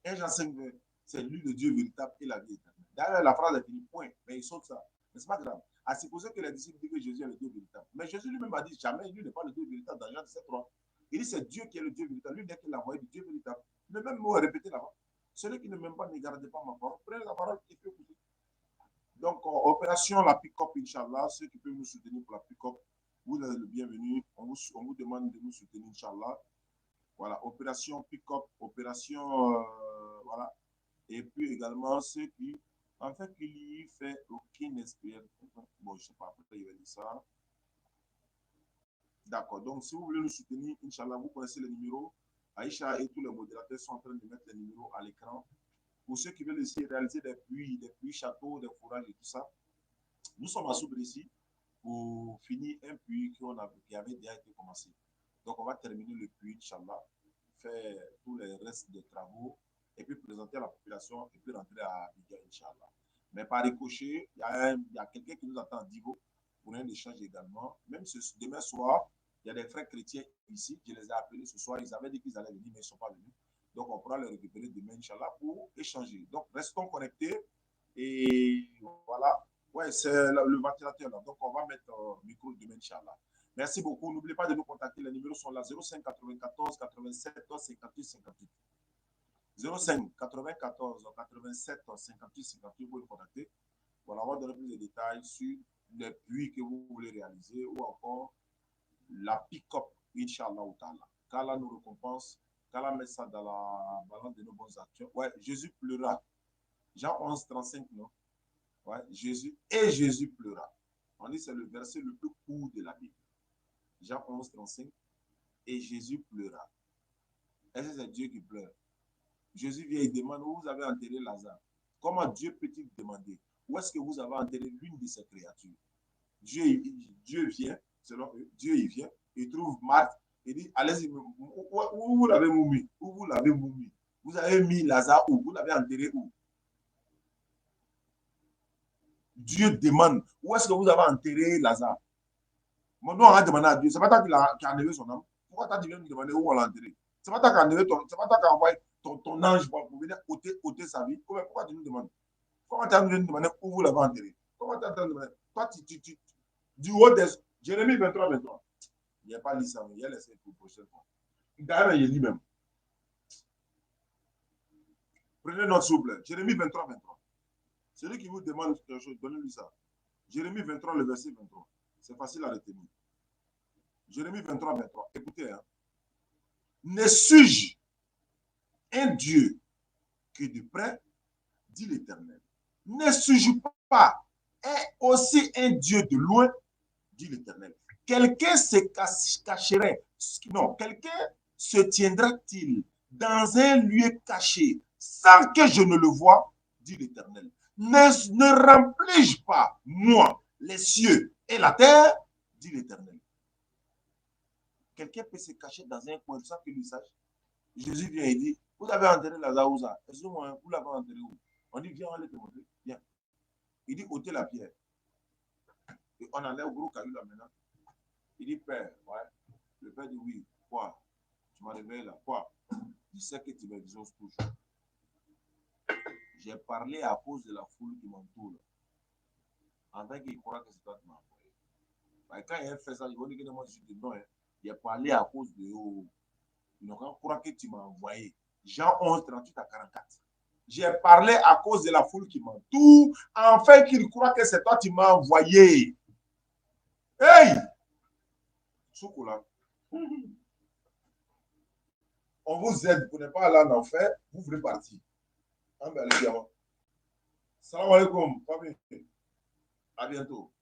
1 Jean 5,20, c'est lui le Dieu véritable et la vie éternelle. D'ailleurs, la phrase est finie, point. Mais ils sautent ça. Mais ce n'est pas grave. À supposer que les disciples disent que Jésus est le Dieu véritable. Mais Jésus lui-même a dit jamais, lui n'est pas le Dieu véritable dans Jean 17,3. Il dit c'est Dieu qui est le Dieu véritable. Lui, dès qu'il a envoyé du Dieu véritable. Le même mot est répété là-bas. Celui qui ne m'aime pas, ne gardez pas ma parole. Prenez la parole et puis écoutez. Donc, opération la pick-up, Inch'Allah. Ceux qui peuvent nous soutenir pour la pick-up, vous êtes le bienvenu. On vous demande de nous soutenir, Inch'Allah. Voilà, opération pick-up, opération, voilà. Et puis également ceux qui, en fait, il y fait aucune expérience. Bon, je ne sais pas, peut-être il va dire ça. D'accord, donc si vous voulez nous soutenir, Inch'Allah, vous connaissez les numéros. Aïcha et tous les modérateurs sont en train de mettre les numéros à l'écran. Pour ceux qui veulent essayer de réaliser des puits, châteaux, des fourrages et tout ça, nous sommes à Soubre ici pour finir un puits qui avait déjà été commencé. Donc, on va terminer le puits, Inch'Allah, faire tous les restes des travaux et puis présenter à la population et puis rentrer à Abidjan, Inch'Allah. Mais par ricochet, il y a quelqu'un qui nous attend à Divo pour un échange également. Même demain soir, il y a des frères chrétiens ici. Je les ai appelés ce soir. Ils avaient dit qu'ils allaient venir, mais ils ne sont pas venus. Donc, on pourra les récupérer demain, Inch'Allah, pour échanger. Donc, restons connectés. Et voilà. Ouais, c'est le ventilateur là. Donc, on va mettre le micro demain, Inch'Allah. Merci beaucoup. N'oubliez pas de nous contacter. Les numéros sont là. 05 94 87 58 58. 05 94 87 58 58. Vous pouvez nous contacter. Voilà, on va donner plus de détails sur les puits que vous voulez réaliser ou encore la pick-up, Inch'Allah ou Ta'ala. Qu'Allah nous récompense, qu'Allah met ça dans la balance de nos bonnes actions. Ouais, Jésus pleura. Jean 11, 35, non? Ouais, Jésus pleura. On dit que c'est le verset le plus court de la Bible. Jean 11, 35. Et Jésus pleura. Est-ce que c'est Dieu qui pleure? Jésus vient et demande où vous avez enterré Lazare. Comment Dieu peut-il demander où est-ce que vous avez enterré l'une de ses créatures? Dieu vient, selon eux, Dieu il vient, il trouve Marthe, il dit allez-y, où vous l'avez mouillé? Où vous l'avez mouillé? Vous avez mis Lazare où? Vous l'avez enterré où? Dieu demande où est-ce que vous avez enterré Lazare? Mon nom a demandé à Dieu, c'est pas toi qui a enlevé son âme. Pourquoi tu as dû me demander où on l'a enterré? C'est pas toi qui a enlevé c'est pas toi qui a envoyé ton ange pour venir ôter sa vie. Pourquoi tu nous demandes? Comment tu as nous demander où vous l'avez enterré? Comment tu as demandé? Toi, du haut des. Jérémie 23, 23. Il n'y a pas lu ça, mais il y a laissé pour la prochaine fois. D'ailleurs, il lit même. Prenez notre souple. Jérémie 23, 23. Celui qui vous demande quelque chose, donnez-lui ça. Jérémie 23, le verset 23. C'est facile à retenir. Jérémie 23, 23. Écoutez, hein. Ne suis-je un Dieu que de près, dit l'Éternel. Ne suis-je pas aussi un Dieu de loin, dit l'Éternel. Quelqu'un se cacherait, non, quelqu'un se tiendra-t-il dans un lieu caché sans que je ne le voie, dit l'Éternel. Ne remplis-je pas, moi, les cieux et la terre, dit l'Éternel. Quelqu'un peut se cacher dans un coin sans que lui sache. Jésus vient et dit, vous avez enterré Lazare où ça? Excusez-moi, vous l'avez enterré où? On dit, viens, on va te montrer. Viens. Il dit, ôtez la pierre. Et on enlève au gros caillou là maintenant. Il dit, Père, ouais. Le Père dit, oui. Quoi? Tu m'as réveillé là. Quoi? Je sais que tu m'as vision se touche. J'ai parlé à cause de la foule qui m'entoure. En tant qu'il croit que c'est toi qui m'as envoyé. Quand il fait ça, il va dire que moi je dis non. J'ai parlé à cause de eux. Ils n'ont pas croire que tu m'as envoyé. Jean 11, 38 à 44. J'ai parlé à cause de la foule qui m'entoure, afin qu'ils croient que c'est toi qui m'as envoyé. Hey! Soukoula. On vous aide, vous n'êtes pas allé en enfer, vous voulez partir. Salam alaikum, famille. À bientôt.